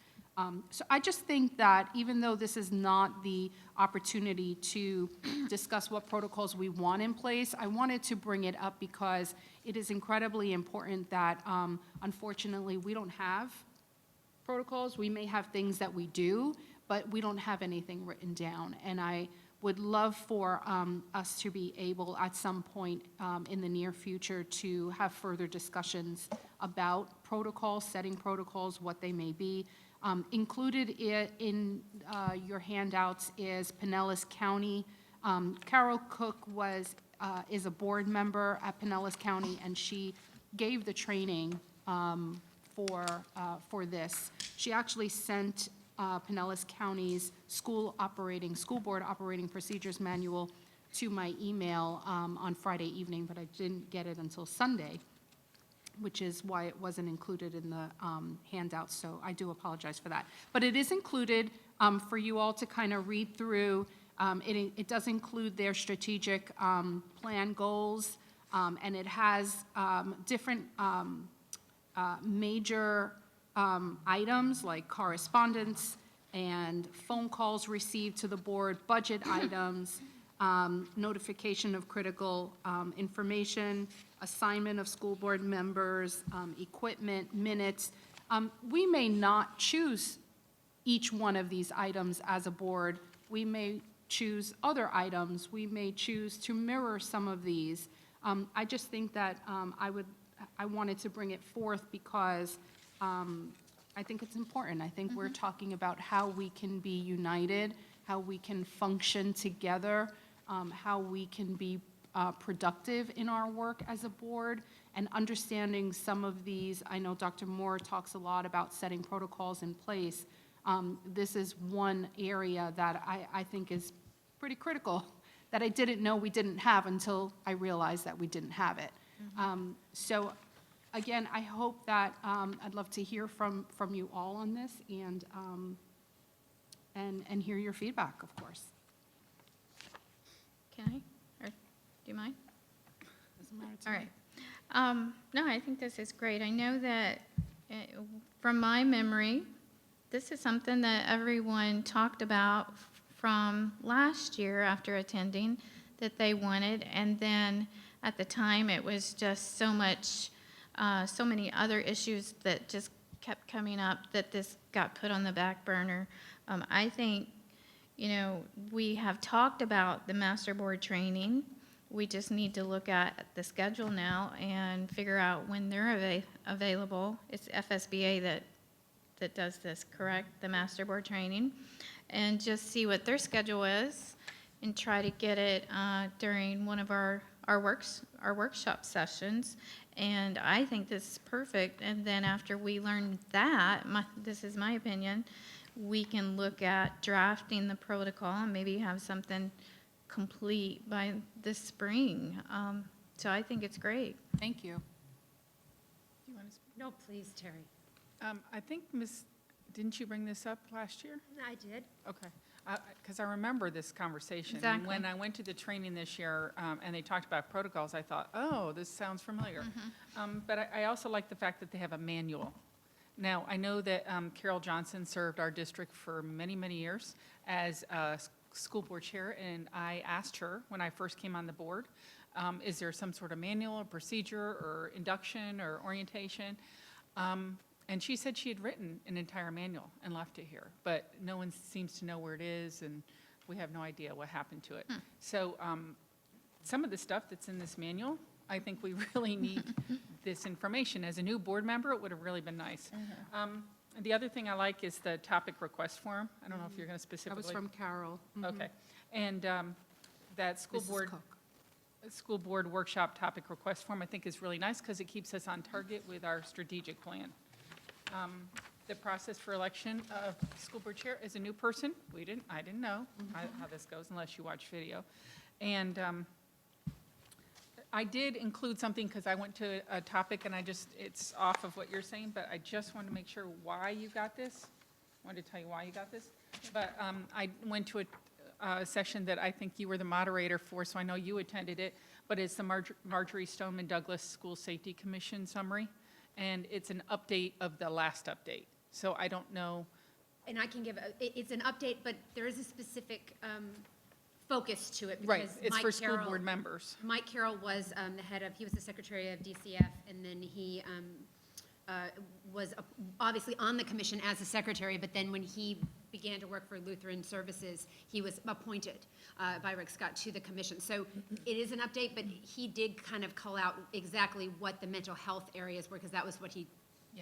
So I just think that even though this is not the opportunity to discuss what protocols we want in place, I wanted to bring it up because it is incredibly important that, unfortunately, we don't have protocols. We may have things that we do, but we don't have anything written down. And I would love for us to be able, at some point in the near future, to have further discussions about protocols, setting protocols, what they may be. Included in your handouts is Pinellas County. Carol Cook is a board member at Pinellas County, and she gave the training for this. She actually sent Pinellas County's school board operating procedures manual to my email on Friday evening, but I didn't get it until Sunday, which is why it wasn't included in the handouts, so I do apologize for that. But it is included for you all to kind of read through. It does include their strategic plan goals, and it has different major items like correspondence and phone calls received to the board, budget items, notification of critical information, assignment of school board members, equipment, minutes. We may not choose each one of these items as a board. We may choose other items. We may choose to mirror some of these. I just think that I wanted to bring it forth because I think it's important. I think we're talking about how we can be united, how we can function together, how we can be productive in our work as a board and understanding some of these. I know Dr. Moore talks a lot about setting protocols in place. This is one area that I think is pretty critical that I didn't know we didn't have until I realized that we didn't have it. So again, I hope that, I'd love to hear from you all on this and hear your feedback, of course. Can I? Or do you mind? Doesn't matter to All me. right. No, I think this is great. I know that from my memory, this is something that everyone talked about from last year after attending that they wanted. And then at the time, it was just so many other issues that just kept coming up that this got put on the back burner. I think, we have talked about the master board training. We just need to look at the schedule now and figure out when they're available. It's FSBA that does this, correct? The master board training. And just see what their schedule is and try to get it during one of our workshop sessions. And I think this is perfect. And then after we learn that, this is my opinion, we can look at drafting the protocol and maybe have something complete by this spring. So I think it's great. Thank you. Do you want to speak? No, please, Terry. I think, didn't you bring this up last year? I did. Okay, because I remember this conversation. And Exactly. when I went to the training this year and they talked about protocols, I thought, oh, this sounds familiar. But I also like the fact that they have a manual. Now, I know that Carol Johnson served our district for many, many years as a school board chair, and I asked her when I first came on the board, is there some sort of manual or procedure or induction or orientation? And she said she had written an entire manual and left it here, but no one seems to know where it is, and we have no idea what happened to it. So some of the stuff that's in this manual, I think we really need this information. As a new board member, it would have really been nice. The other thing I like is the topic request form. I don't know if you're going to That specifically. was from Carol. Okay. And that school board workshop topic request form, I think is really nice because it keeps us on target with our strategic plan. The process for election of school board chair is a new person. I didn't know how this goes unless you watch video. And I did include something because I went to a topic and it's off of what you're saying, but I just wanted to make sure why you got this. I wanted to tell you why you got this. But I went to a session that I think you were the moderator for, so I know you attended it, but it's the Marjorie Stoneman Douglas School Safety Commission summary, and it's an update of the last update. So I don't know. And I can give, it's an update, but there is a specific focus to it. Right, because it's Mike for school Carroll- board members. Mike Carroll was he was the secretary of DCF, and then he was obviously on the commission as a secretary, but then when he began to work for Lutheran Services, he was appointed by Rick Scott to the commission. So it is an update, but he did kind of call out exactly what the mental health areas were, because that was what he,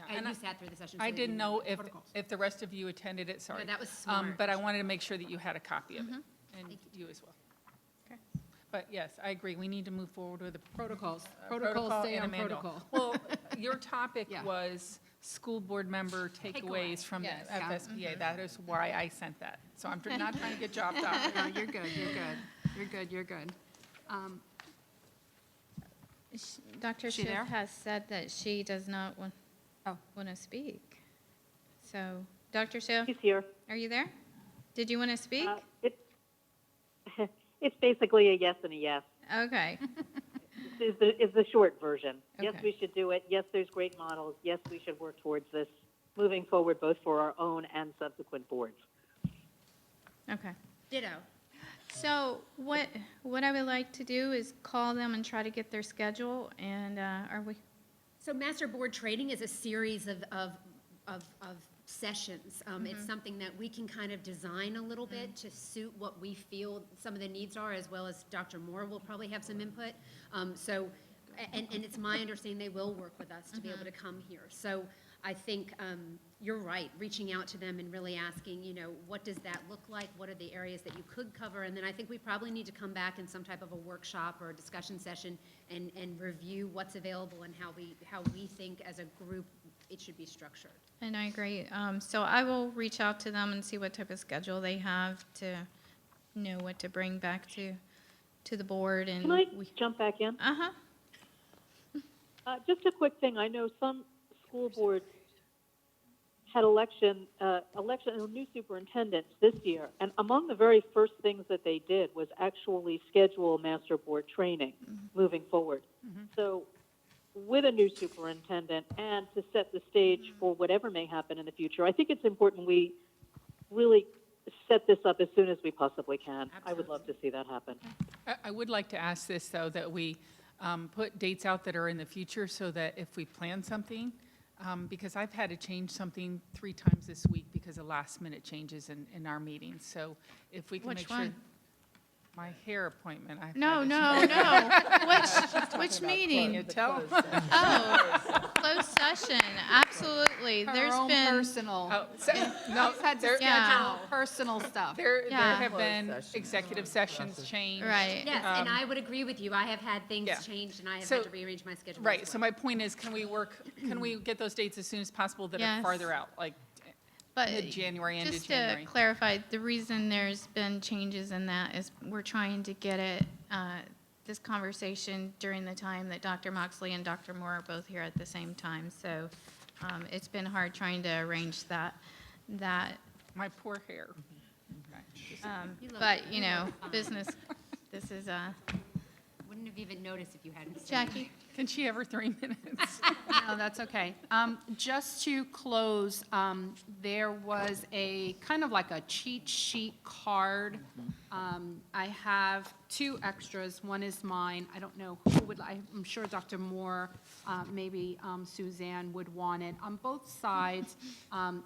and you sat through the session. so I you didn't know if, protocols. if the rest of you attended it, sorry. No, that was smart. But I wanted to make sure that you had a copy of it, and you as well. Okay. But yes, I agree, we need to move forward with the Protocols. protocol Protocols stay and a on manual. protocol. Well, your topic Yeah. was school board member takeaways from the Yes. FSBA. That is why I sent that. So I'm not trying to get job done. No, you're good, you're good. You're good, you're good. Dr. She Schiff there? has said that she does not want to speak. So, Dr. Schiff? She's here. Are you there? Did you want to speak? It's basically a yes and a yes. Okay. Is the short version. Yes, Okay. we should do it. Yes, there's great models. Yes, we should work towards this moving forward, both for our own and subsequent boards. Okay. Ditto. So what I would like to do is call them and try to get their schedule, and are we? So master board training is a series of sessions. It's something that we can kind of design a little bit to suit what we feel some of the needs are, as well as Dr. Moore will probably have some input. So and it's my understanding they will work with us to be able to come here. So I think you're right, reaching out to them and really asking, what does that look like? What are the areas that you could cover? And then I think we probably need to come back in some type of a workshop or a discussion session and review what's available and how we think as a group it should be structured. And I agree. So I will reach out to them and see what type of schedule they have to know what to bring back to the board. And Can I jump back in? Uh-huh. Just a quick thing. I know some school boards had election of new superintendents this year, and among the very first things that they did was actually schedule master board training moving forward. So with a new superintendent and to set the stage for whatever may happen in the future, I think it's important we really set this up as soon as we possibly can. I would love to see that happen. I would like to ask this, though, that we put dates out that are in the future so that if we plan something, because I've had to change something 3 times this week because of last-minute changes in our meetings. So if we can Which make sure. one? My hair appointment. No. Which meeting? You tell. Oh, closed session, absolutely. Her own personal. No, She's had to schedule personal stuff. There Yeah. have been executive sessions changed. Right. Yes, and I would agree with you. I have had things yeah. changed, and I have So- had to rearrange my schedule. Right, as so well. my point is, can we get those dates as soon as possible that Yes. are farther out, like But mid-January, end of just January? to clarify, the reason there's been changes in that is we're trying to get it, this conversation during the time that Dr. Moxley and Dr. Moore are both here at the same time. So it's been hard trying to arrange that. My poor hair. But, business, this is, Wouldn't have even noticed if you hadn't said Jackie? Can she have her 3 minutes? No, that's okay. Just to close, there was a kind of like a cheat sheet card. I have 2 extras. One is mine. I don't know who would, I'm sure Dr. Moore, maybe Suzanne would want it. On both sides,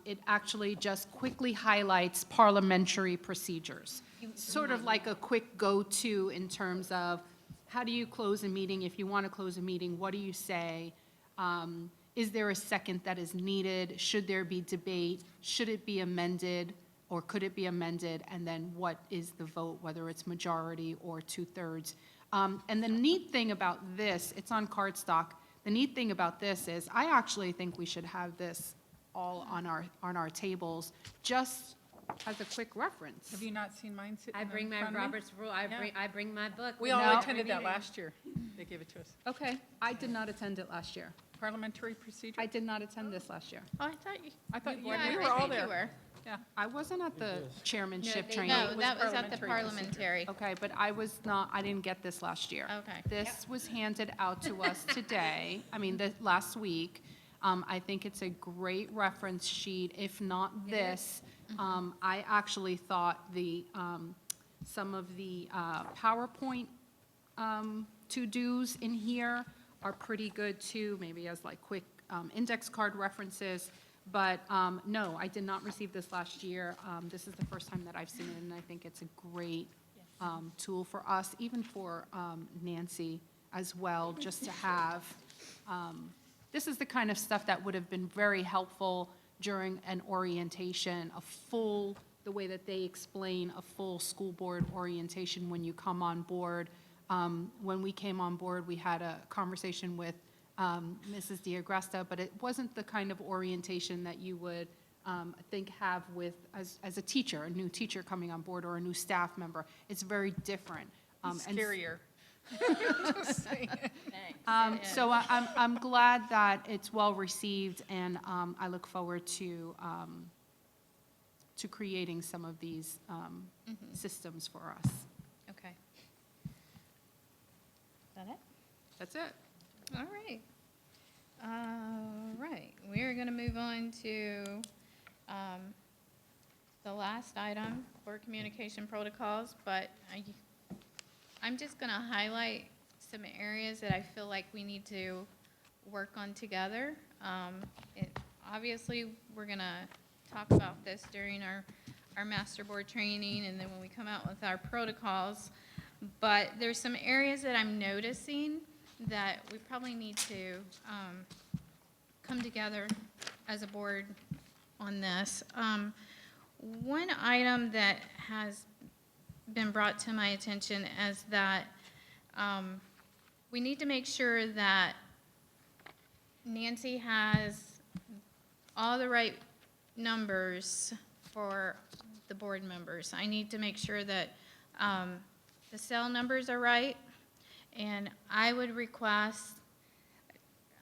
it actually just quickly highlights parliamentary procedures. Sort of like a quick go-to in terms of how do you close a meeting? If you want to close a meeting, what do you say? Is there a second that is needed? Should there be debate? Should it be amended, or could it be amended? And then what is the vote, whether it's majority or 2/3? And the neat thing about this, it's on cardstock. The neat thing about this is I actually think we should have this all on our tables, just as a quick reference. Have you not seen mine sitting I in bring my front of me? Robert's rule, I bring my book. We all No. attended that last year. They gave it to us. Okay, I did not attend it last year. Parliamentary procedure? I did not attend this last year. Oh, I thought you. I thought Yeah, we I were all think you there. were. Yeah. I wasn't at the chairmanship No, training. that was at the parliamentary parliamentary. Okay, but I didn't get this last year. Okay. This was handed out to us today, last week. I think it's a great reference sheet. If not this, I actually thought some of the PowerPoint to-dos in here are pretty good too, maybe as like quick index card references. But no, I did not receive this last year. This is the first time that I've seen it, and I think it's a great tool for us, even for Nancy as well, just to have. This is the kind of stuff that would have been very helpful during an orientation, the way that they explain a full school board orientation when you come on board. When we came on board, we had a conversation with Mrs. Diagresta, but it wasn't the kind of orientation that you would have with, as a teacher, a new teacher coming on board or a new staff member. It's very different. Scarier. Just saying. So I'm glad that it's well received, and I look forward to creating some of these systems for us. Okay. Is that it? That's it. All right. All right, we're going to move on to the last item for communication protocols, but I'm just going to highlight some areas that I feel like we need to work on together. Obviously, we're going to talk about this during our master board training and then when we come out with our protocols, but there's some areas that I'm noticing that we probably need to come together as a board on this. One item that has been brought to my attention is that we need to make sure that Nancy has all the right numbers for the board members. I need to make sure that the cell numbers are right, and I would request,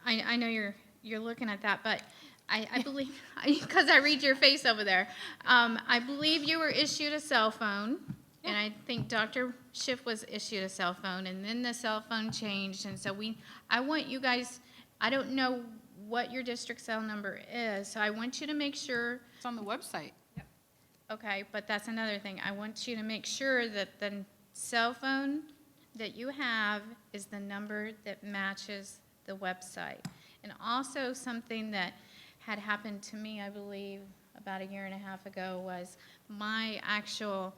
I know you're looking at that, but I believe, because I read your face over there, I believe you were issued a cell phone, and I think Dr. Schiff was issued a cell phone, and then the cell phone changed, and so I want you guys, I don't know what your district cell number is, so I want you to make sure. It's on the website. Okay, but that's another thing. I want you to make sure that the cell phone that you have is the number that matches the website. And also something that had happened to me, I believe, about 1.5 years ago was my actual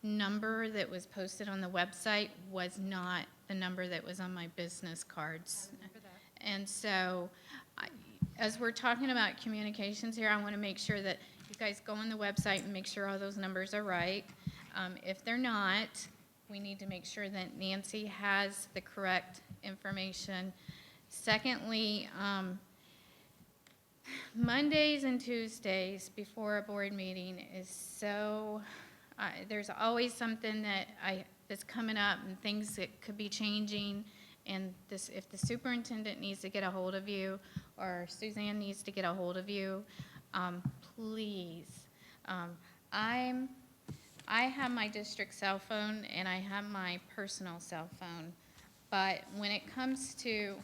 number that was posted on the website was not the number that was on my business cards. And so, as we're talking about communications here, I want to make sure that you guys go on the website and make sure all those numbers are right. If they're not, we need to make sure that Nancy has the correct information. Secondly, Mondays and Tuesdays before a board meeting is so, there's always something that's coming up and things that could be changing. And if the superintendent needs to get a hold of you, or Suzanne needs to get a hold of you, please. I have my district cell phone and I have my personal cell phone. But when it comes to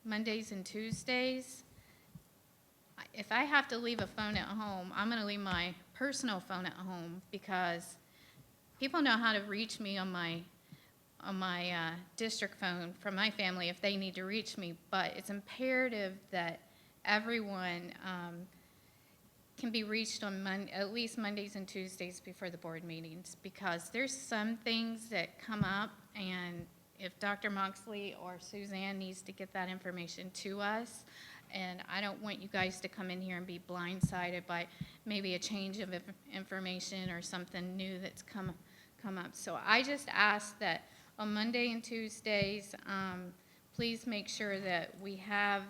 Mondays and Tuesdays, if I have to leave a phone at home, I'm going to leave my personal phone at home, because people know how to reach me on my district phone from my family if they need to reach me, but it's imperative that everyone can be reached on at least Mondays and Tuesdays before the board meetings, because there's some things that come up, and if Dr. Moxley or Suzanne needs to get that information to us, and I don't want you guys to come in here and be blindsided by maybe a change of information or something new that's come up. So I just ask that on Monday and Tuesdays, please make sure that we have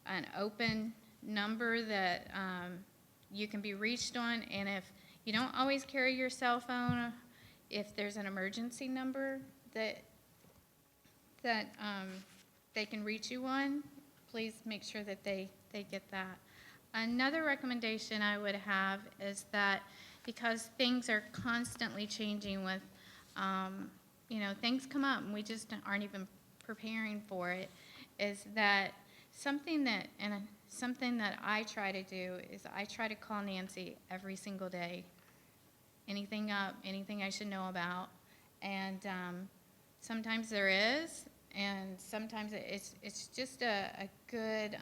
an open number that you can be reached on, and if you don't always carry your cell phone, if there's an emergency number that they can reach you on, please make sure that they get that. Another recommendation I would have is that, because things are constantly changing with, things come up and we just aren't even preparing for it, is that something that I try to do is I try to call Nancy every single day. Anything up, anything I should know about. And sometimes there is, and sometimes it's just a good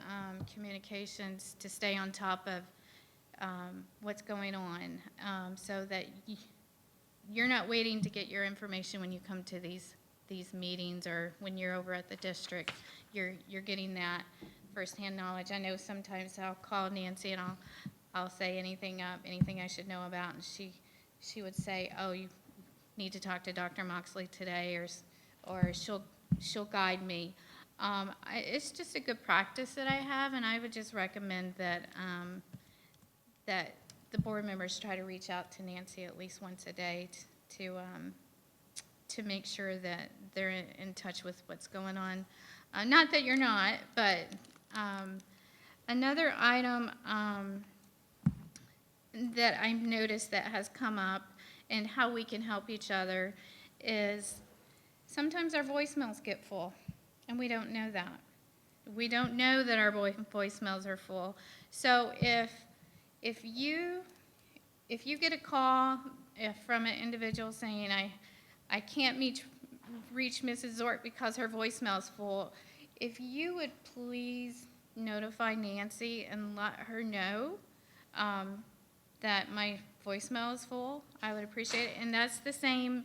communications to stay on top of what's going on, so that you're not waiting to get your information when you come to these meetings or when you're over at the district. You're getting that firsthand knowledge. I know sometimes I'll call Nancy and I'll say anything up, anything I should know about, and she would say, oh, you need to talk to Dr. Moxley today, or she'll guide me. It's just a good practice that I have, and I would just recommend that that the board members try to reach out to Nancy at least once a day to make sure that they're in touch with what's going on. Not that you're not, but another item that I've noticed that has come up and how we can help each other is sometimes our voicemails get full, and we don't know that. We don't know that our voicemails are full. So if you get a call from an individual saying, I can't reach Mrs. Zort because her voicemail is full, if you would please notify Nancy and let her know that my voicemail is full, I would appreciate it. And that's the same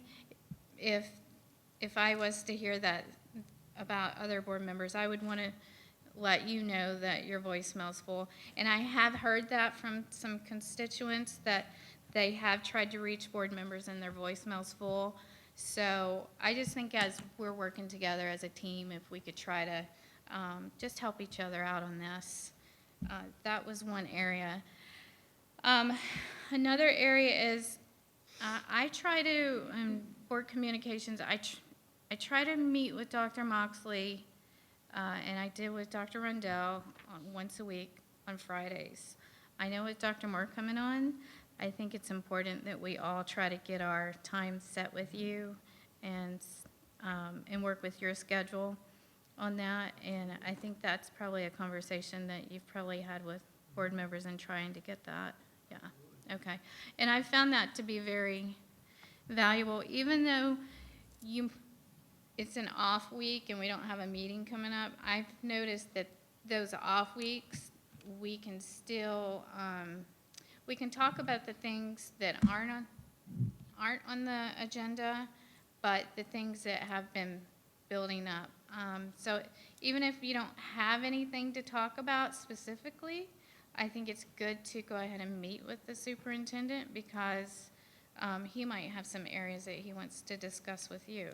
if I was to hear that about other board members, I would want to let you know that your voicemail's full. And I have heard that from some constituents, that they have tried to reach board members and their voicemail's full. So I just think as we're working together as a team, if we could try to just help each other out on this. That was one area. Another area is I try to, board communications, I try to meet with Dr. Moxley, and I did with Dr. Rundell once a week on Fridays. I know with Dr. Moore coming on, I think it's important that we all try to get our time set with you and work with your schedule on that. And I think that's probably a conversation that you've probably had with board members and trying to get that. Yeah, okay. And I found that to be very valuable, even though it's an off week and we don't have a meeting coming up. I've noticed that those off weeks, we can still, we can talk about the things that aren't on the agenda, but the things that have been building up. So even if you don't have anything to talk about specifically, I think it's good to go ahead and meet with the superintendent, because he might have some areas that he wants to discuss with you.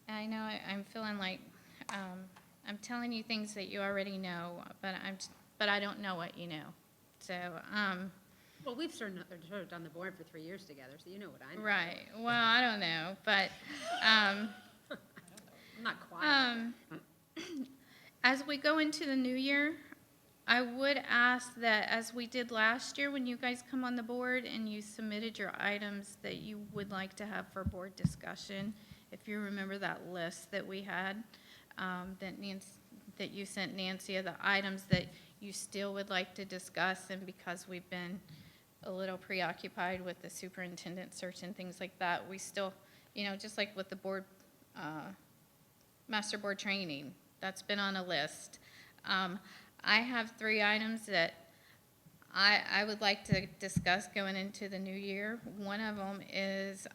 And I know I'm feeling like I'm telling you things that you already know, but I don't know what you know. So, well, we've served on the board for 3 years together, so you know what I know. Right. Well, I don't know, but I'm not quiet. As we go into the new year, I would ask that, as we did last year when you guys come on the board and you submitted your items that you would like to have for board discussion, if you remember that list that we had, that you sent Nancy, of the items that you still would like to discuss, and because we've been a little preoccupied with the superintendent search and things like that, we still, just like with the board, master board training, that's been on a list. I have 3 items that I would like to discuss going into the new year. One of them is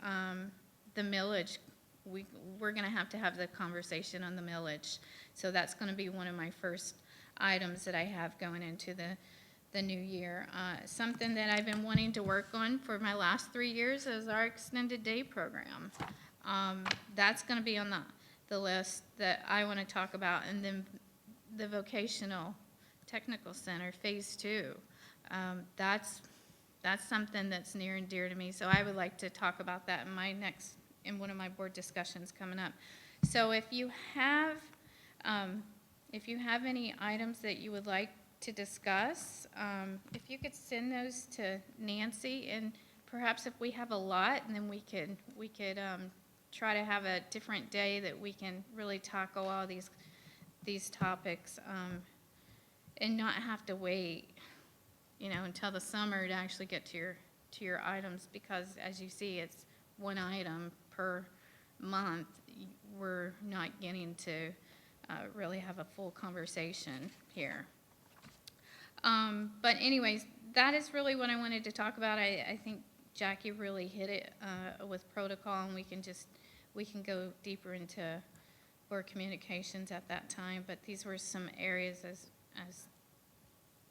the millage. We're going to have the conversation on the millage. So that's going to be one of my first items that I have going into the new year. Something that I've been wanting to work on for my last 3 years is our extended day program. That's going to be on the list that I want to talk about. And then the vocational technical center, phase 2. That's something that's near and dear to me. So I would like to talk about that in one of my board discussions coming up. So if you have any items that you would like to discuss, if you could send those to Nancy, and perhaps if we have a lot, and then we could try to have a different day that we can really tackle all these topics, and not have to wait, until the summer to actually get to your items, because as you see, it's one item per month. We're not getting to really have a full conversation here. But anyways, that is really what I wanted to talk about. I think Jackie really hit it with protocol, and we can go deeper into board communications at that time. But these were some areas as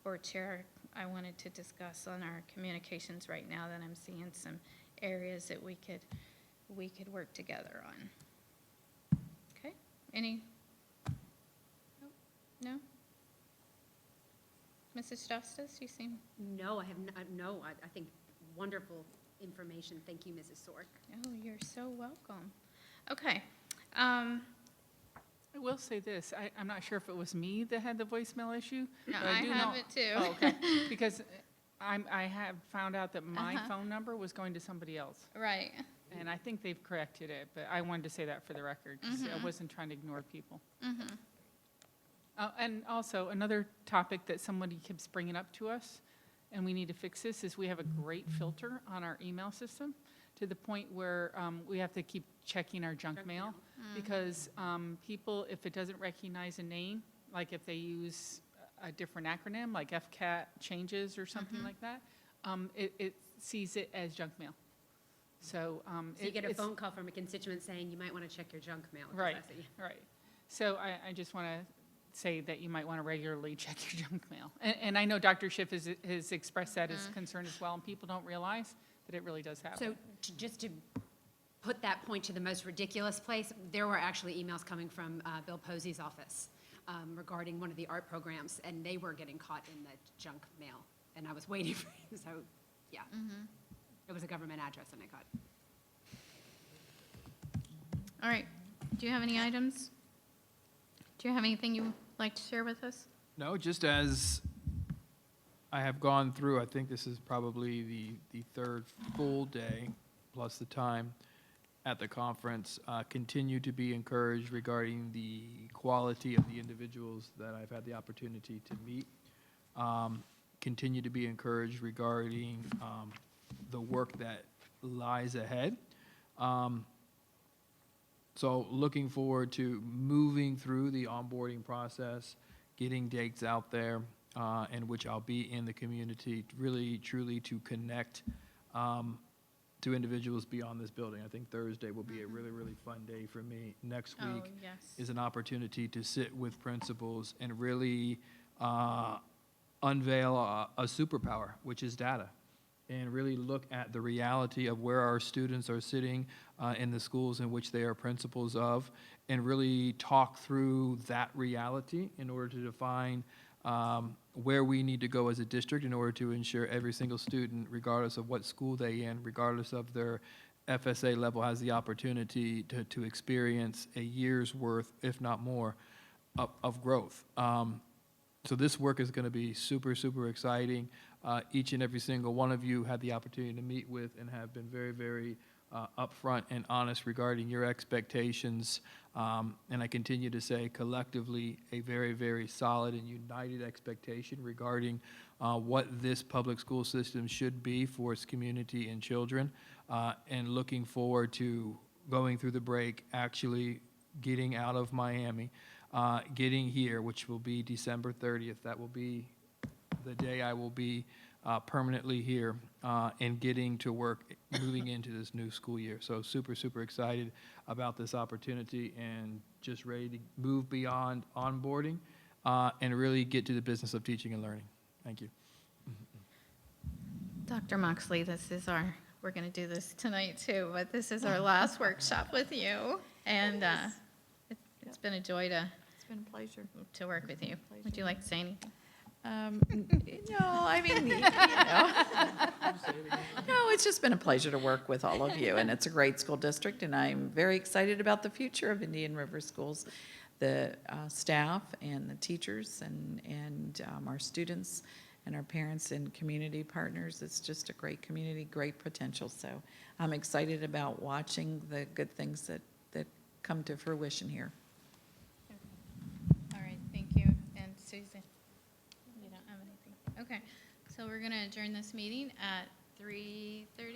board chair I wanted to discuss on our communications right now, that I'm seeing some areas that we could work together on. Okay, any? No? Mrs. Justice, you seem? No, I have no. I think wonderful information. Thank you, Mrs. Sork. Oh, you're so welcome. Okay. I will say this, I'm not sure if it was me that had the voicemail issue. No, but I do have know, it too. Oh, okay, because I have found out that my Uh-huh. phone number was going to somebody else. Right. And I think they've corrected it, but I wanted to say that for the record, 'cause I Mhm. wasn't trying to ignore people. Mm-hmm. And also, another topic that somebody keeps bringing up to us, and we need to fix this, is we have a great filter on our email system, to the point where we have to keep checking our junk mail, because people, if it doesn't recognize a name, like if they use a different acronym, like FCAT changes or something like that, it sees it as junk mail. So. So you get a it's- phone call from a constituent saying you might want to check your junk mail. 'cause Right, I see. right. So I just want to say that you might want to regularly check your junk mail. And I know Dr. Schiff has expressed that as concern as well, and people don't realize that it really does happen. So just to put that point to the most ridiculous place, there were actually emails coming from Bill Posey's office regarding one of the art programs, and they were getting caught in the junk mail. And I was waiting for you, so, yeah. It was a government address, and I got it. All right. Do you have any items? Do you have anything you'd like to share with us? No, just as I have gone through, I think this is probably the third full day, plus the time at the conference, continue to be encouraged regarding the quality of the individuals that I've had the opportunity to meet. Continue to be encouraged regarding the work that lies ahead. So looking forward to moving through the onboarding process, getting dates out there, in which I'll be in the community, really, truly to connect to individuals beyond this building. I think Thursday will be a really, really fun day for me. Next Oh, week yes. is an opportunity to sit with principals and really unveil a superpower, which is data, and really look at the reality of where our students are sitting in the schools in which they are principals of, and really talk through that reality in order to define where we need to go as a district in order to ensure every single student, regardless of what school they in, regardless of their FSA level, has the opportunity to experience a year's worth, if not more, of growth. So this work is going to be super, super exciting. Each and every single one of you had the opportunity to meet with and have been very, very upfront and honest regarding your expectations. And I continue to say collectively a very, very solid and united expectation regarding what this public school system should be for its community and children. And looking forward to going through the break, actually getting out of Miami, getting here, which will be December 30th. That will be the day I will be permanently here and getting to work, moving into this new school year. So super, super excited about this opportunity and just ready to move beyond onboarding and really get to the business of teaching and learning. Thank you. Dr. Moxley, we're going to do this tonight too, but this is our last workshop with you. And it's been a joy It's been a pleasure. to work with you. Would you like to say anything? No, I mean, no, it's just been a pleasure to work with all of you, and it's a great school district, and I'm very excited about the future of Indian River Schools, the staff and the teachers and our students and our parents and community partners. It's just a great community, great potential. So I'm excited about watching the good things that come to fruition here. All right, thank you. And Susan? You don't have anything? Okay, so we're going to adjourn this meeting at 3:30.